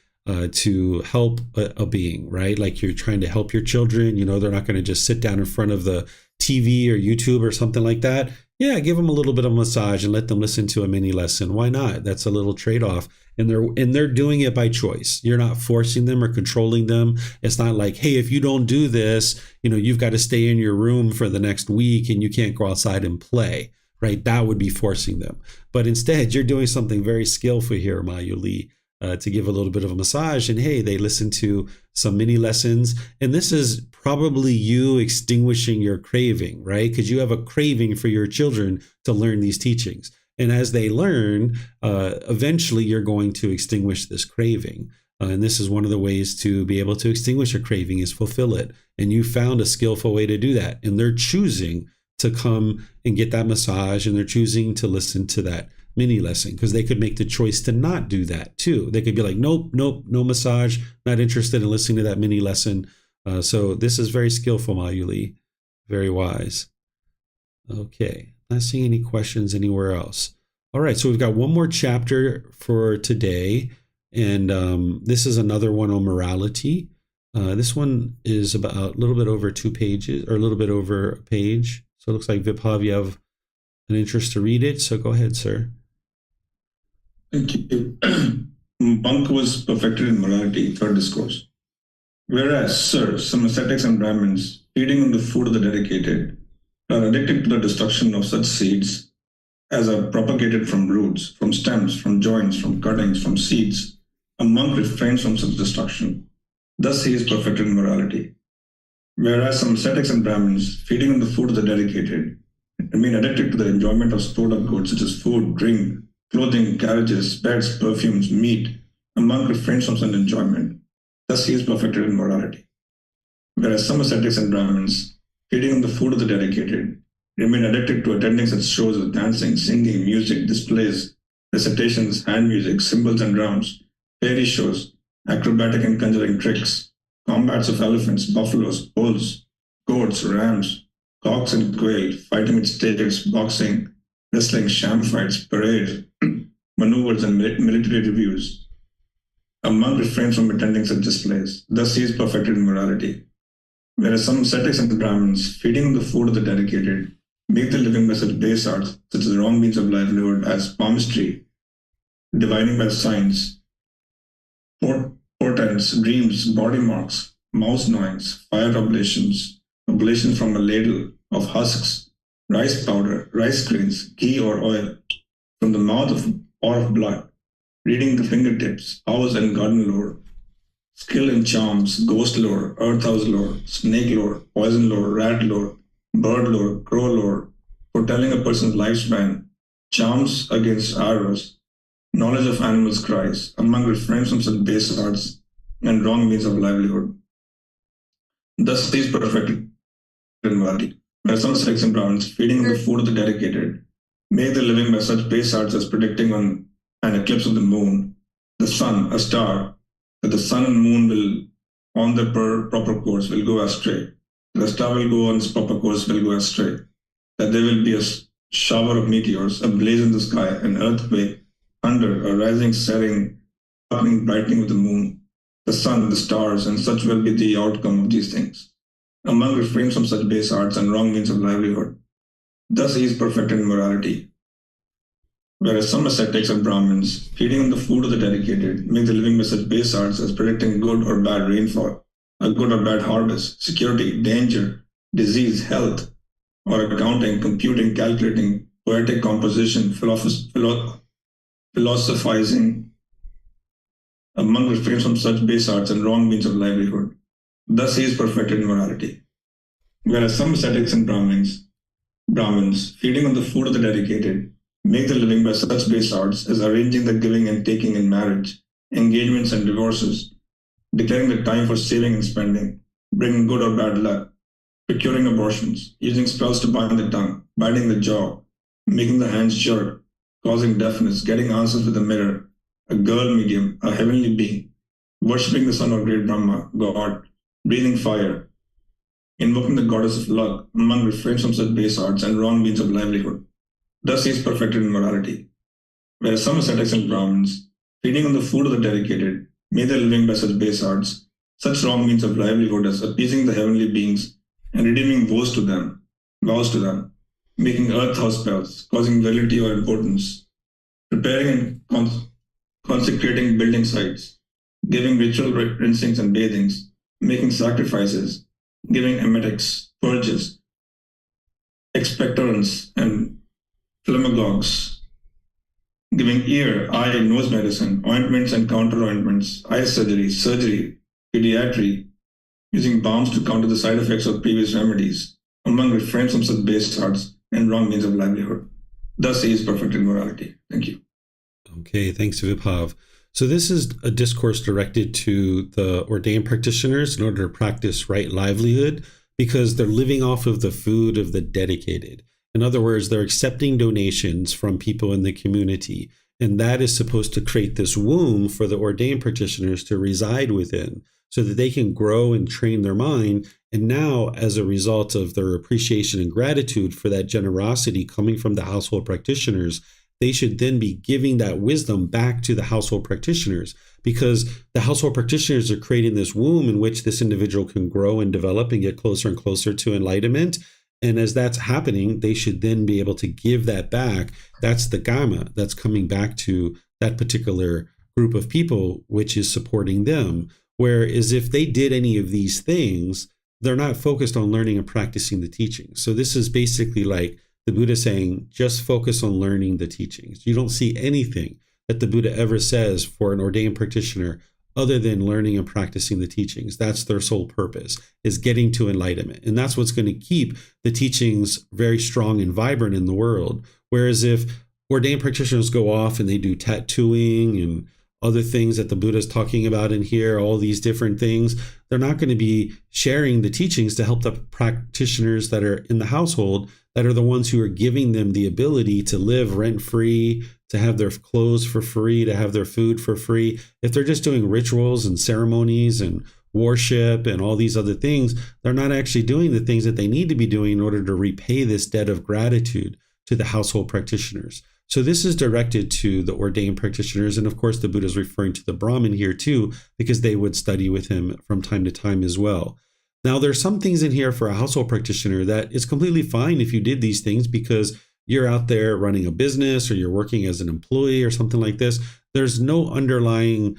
to help a being, right? Like you're trying to help your children. They're not going to just sit down in front of the TV or YouTube or something like that. Yeah, give them a little bit of massage and let them listen to a mini lesson. Why not? That's a little trade-off. And they're doing it by choice. You're not forcing them or controlling them. It's not like, hey, if you don't do this, you've got to stay in your room for the next week and you can't go outside and play, right? That would be forcing them. But instead, you're doing something very skillful here, Mayuli, to give a little bit of a massage. And hey, they listen to some mini lessons. And this is probably you extinguishing your craving, right? Because you have a craving for your children to learn these teachings. And as they learn, eventually you're going to extinguish this craving. And this is one of the ways to be able to extinguish a craving is fulfill it. And you found a skillful way to do that. And they're choosing to come and get that massage, and they're choosing to listen to that mini lesson, because they could make the choice to not do that too. They could be like, nope, no massage, not interested in listening to that mini lesson. So this is very skillful, Mayuli, very wise. Okay, not seeing any questions anywhere else. All right, so we've got one more chapter for today, and this is another one on morality. This one is about a little bit over 2 pages, or a little bit over a page. So it looks like Vibhav, you have an interest to read it. So go ahead, sir. Thank you. Monk was perfected in morality, third discourse. Whereas, sir, some ascetics and Brahmins, feeding on the food of the dedicated, are addicted to the destruction of such seeds as are propagated from roots, from stems, from joints, from cuttings, from seeds. A monk refrains from such destruction. Thus he is perfected in morality. Whereas some ascetics and Brahmins, feeding on the food of the dedicated, remain addicted to the enjoyment of stored up goods such as food, drink, clothing, carriages, beds, perfumes, meat. A monk refrains from such enjoyment. Thus he is perfected in morality. Whereas some ascetics and Brahmins, feeding on the food of the dedicated, remain addicted to attending such shows as dancing, singing, music, displays, recitations, hand music, cymbals and drums, fairy shows, acrobatic and conjuring tricks, combats of elephants, buffaloes, bulls, goats, rams, cocks and quail, fighting with stakes, boxing, wrestling, sham fights, parades, maneuvers, and military reviews. A monk refrains from attending such displays. Thus he is perfected in morality. Whereas some ascetics and Brahmins, feeding on the food of the dedicated, make their living by such base arts, such as wrong means of livelihood as palmistry, divining by signs, portents, dreams, body marks, mouse gnawings, fire oblations, oblations from a ladle of husks, rice powder, rice grains, ghee or oil, from the mouth or of blood, reading the fingertips, house and garden lore, skill in charms, ghost lore, earth house lore, snake lore, poison lore, rat lore, bird lore, crow lore, foretelling a person's lifespan, charms against arrows, knowledge of animals' cries, among refrains from such base arts and wrong means of livelihood. Thus he is perfected in morality. Whereas some ascetics and Brahmins, feeding on the food of the dedicated, make their living by such base arts as predicting on an eclipse of the moon, the sun, a star, that the sun and moon will, on their proper course, will go astray. The star will go on its proper course, will go astray. That there will be a shower of meteors, a blaze in the sky, an earthquake, thunder, a rising, setting, darkening, brightening of the moon, the sun, the stars, and such will be the outcome of these things. A monk refrains from such base arts and wrong means of livelihood. Thus he is perfected in morality. Whereas some ascetics and Brahmins, feeding on the food of the dedicated, make their living by such base arts as predicting good or bad rainfall, a good or bad harvest, security, danger, disease, health, or accounting, computing, calculating, poetic composition, philosophizing. A monk refrains from such base arts and wrong means of livelihood. Thus he is perfected in morality. Whereas some ascetics and Brahmins, feeding on the food of the dedicated, make their living by such base arts as arranging the giving and taking in marriage, engagements and divorces, declaring the time for saving and spending, bringing good or bad luck, procuring abortions, using spells to bind the tongue, binding the jaw, making the hands jerk, causing deafness, getting answers with a mirror, a girl medium, a heavenly being, worshipping the son of great Brahma, God, breathing fire, invoking the goddess of luck, among refrains from such base arts and wrong means of livelihood. Thus he is perfected in morality. Whereas some ascetics and Brahmins, feeding on the food of the dedicated, make their living by such base arts, such wrong means of livelihood as appeasing the heavenly beings and redeeming vows to them, making earth house spells, causing virility or importance, preparing and consecrating building sites, giving ritual rinsings and bathings, making sacrifices, giving emetics, purges, expectorants, and phlegmagogues, giving ear, eye, nose medicine, ointments and counter ointments, eye surgery, pediatry, using balms to counter the side effects of previous remedies, among refrain from such base arts and wrong means of livelihood. Thus he is perfected morality. Thank you. Okay, thanks, Vibhav. So this is a discourse directed to the ordained practitioners in order to practice right livelihood, because they're living off of the food of the dedicated. In other words, they're accepting donations from people in the community, and that is supposed to create this womb for the ordained practitioners to reside within so that they can grow and train their mind. And now, as a result of their appreciation and gratitude for that generosity coming from the household practitioners, they should then be giving that wisdom back to the household practitioners, because the household practitioners are creating this womb in which this individual can grow and develop and get closer and closer to enlightenment. And as that's happening, they should then be able to give that back. That's the Gama that's coming back to that particular group of people, which is supporting them. Whereas if they did any of these things, they're not focused on learning and practicing the teachings. So this is basically like the Buddha saying, just focus on learning the teachings. You don't see anything that the Buddha ever says for an ordained practitioner other than learning and practicing the teachings. That's their sole purpose, is getting to enlightenment. And that's what's going to keep the teachings very strong and vibrant in the world. Whereas if ordained practitioners go off and they do tattooing and other things that the Buddha is talking about in here, all these different things, they're not going to be sharing the teachings to help the practitioners that are in the household, that are the ones who are giving them the ability to live rent-free, to have their clothes for free, to have their food for free. If they're just doing rituals and ceremonies and worship and all these other things, they're not actually doing the things that they need to be doing in order to repay this debt of gratitude to the household practitioners. So this is directed to the ordained practitioners. And of course, the Buddha is referring to the Brahmin here too, because they would study with him from time to time as well. Now, there's some things in here for a household practitioner that is completely fine if you did these things because you're out there running a business or you're working as an employee or something like this. There's no underlying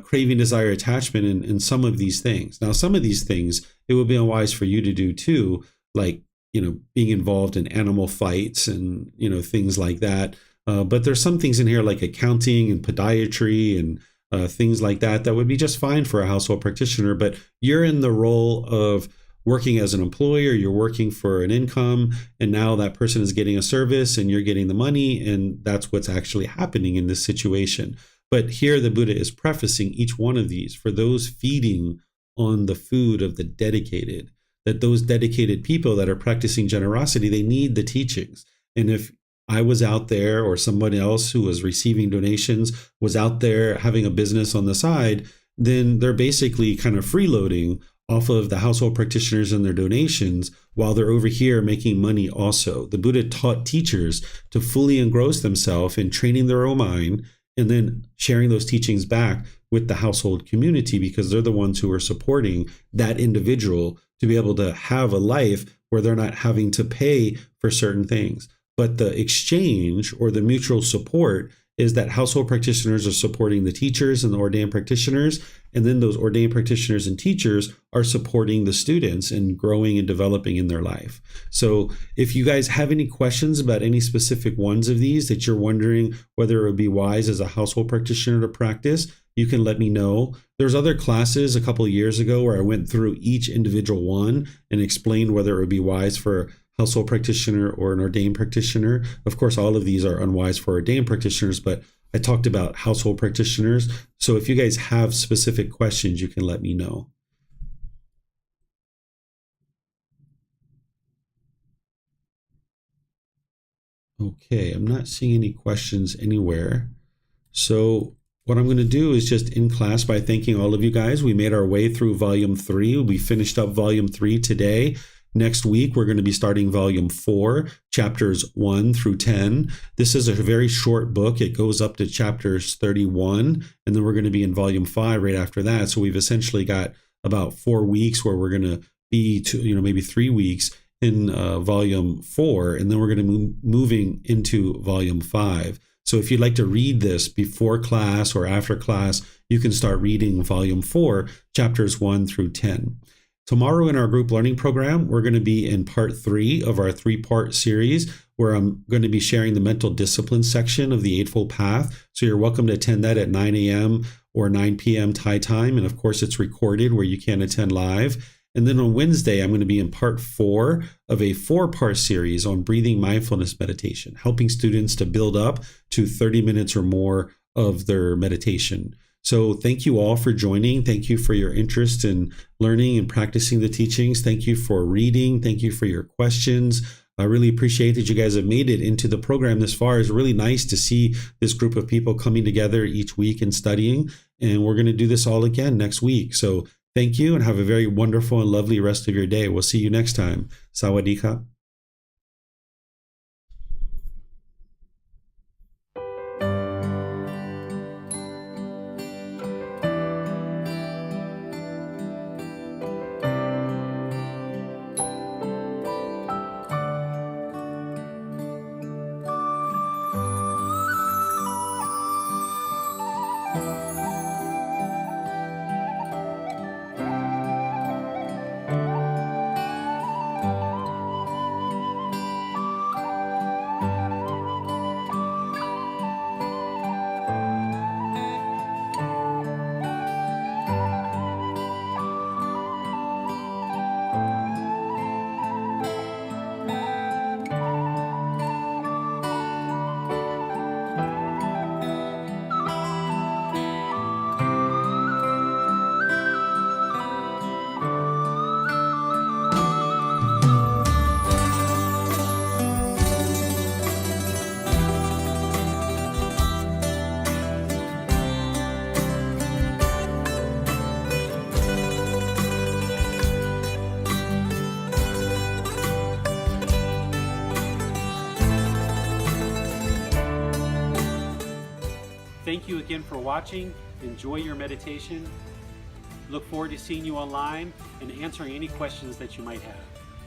craving, desire, attachment in some of these things. Now, some of these things, it would be unwise for you to do too, like, being involved in animal fights and, things like that. But there's some things in here like accounting and podiatry and things like that would be just fine for a household practitioner. But you're in the role of working as an employer, you're working for an income, and now that person is getting a service and you're getting the money, and that's what's actually happening in this situation. But here the Buddha is prefacing each one of these for those feeding on the food of the dedicated, that those dedicated people that are practicing generosity, they need the teachings. And if I was out there, or somebody else who was receiving donations was out there having a business on the side, then they're basically kind of freeloading off of the household practitioners and their donations while they're over here making money also. The Buddha taught teachers to fully engross themselves in training their own mind and then sharing those teachings back with the household community, because they're the ones who are supporting that individual to be able to have a life where they're not having to pay for certain things. But the exchange or the mutual support is that household practitioners are supporting the teachers and the ordained practitioners, and then those ordained practitioners and teachers are supporting the students and growing and developing in their life. So if you guys have any questions about any specific ones of these that you're wondering whether it would be wise as a household practitioner to practice, you can let me know. There's other classes a couple of years ago where I went through each individual one and explained whether it would be wise for household practitioner or an ordained practitioner. Of course, all of these are unwise for ordained practitioners, but I talked about household practitioners. So if you guys have specific questions, you can let me know. Okay, I'm not seeing any questions anywhere. So what I'm going to do is just end class by thanking all of you guys. We made our way through volume 3. We finished up volume 3 today. Next week, we're going to be starting volume 4, chapters 1 through 10. This is a very short book. It goes up to chapters 31, and then we're going to be in volume 5 right after that. So we've essentially got about 4 weeks where we're going to be to, maybe 3 weeks in volume 4, and then we're going to be moving into volume 5. So if you'd like to read this before class or after class, you can start reading volume 4, chapters 1 through 10. Tomorrow in our group learning program, we're going to be in part 3 of our 3-part series, where I'm going to be sharing the mental discipline section of the Eightfold Path. So you're welcome to attend that at 9 a.m. or 9 p.m. Thai time. And of course, it's recorded where you can't attend live. And then on Wednesday, I'm going to be in part 4 of a 4-part series on breathing mindfulness meditation, helping students to build up to 30 minutes or more of their meditation. So thank you all for joining. Thank you for your interest in learning and practicing the teachings. Thank you for reading. Thank you for your questions. I really appreciate that you guys have made it into the program this far. It's really nice to see this group of people coming together each week and studying. And we're going to do this all again next week. So thank you and have a very wonderful and lovely rest of your day. We'll see you next time. Sawadee ka. Thank you again for watching. Enjoy your meditation. Look forward to seeing you online and answering any questions that you might have.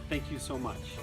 Thank you so much.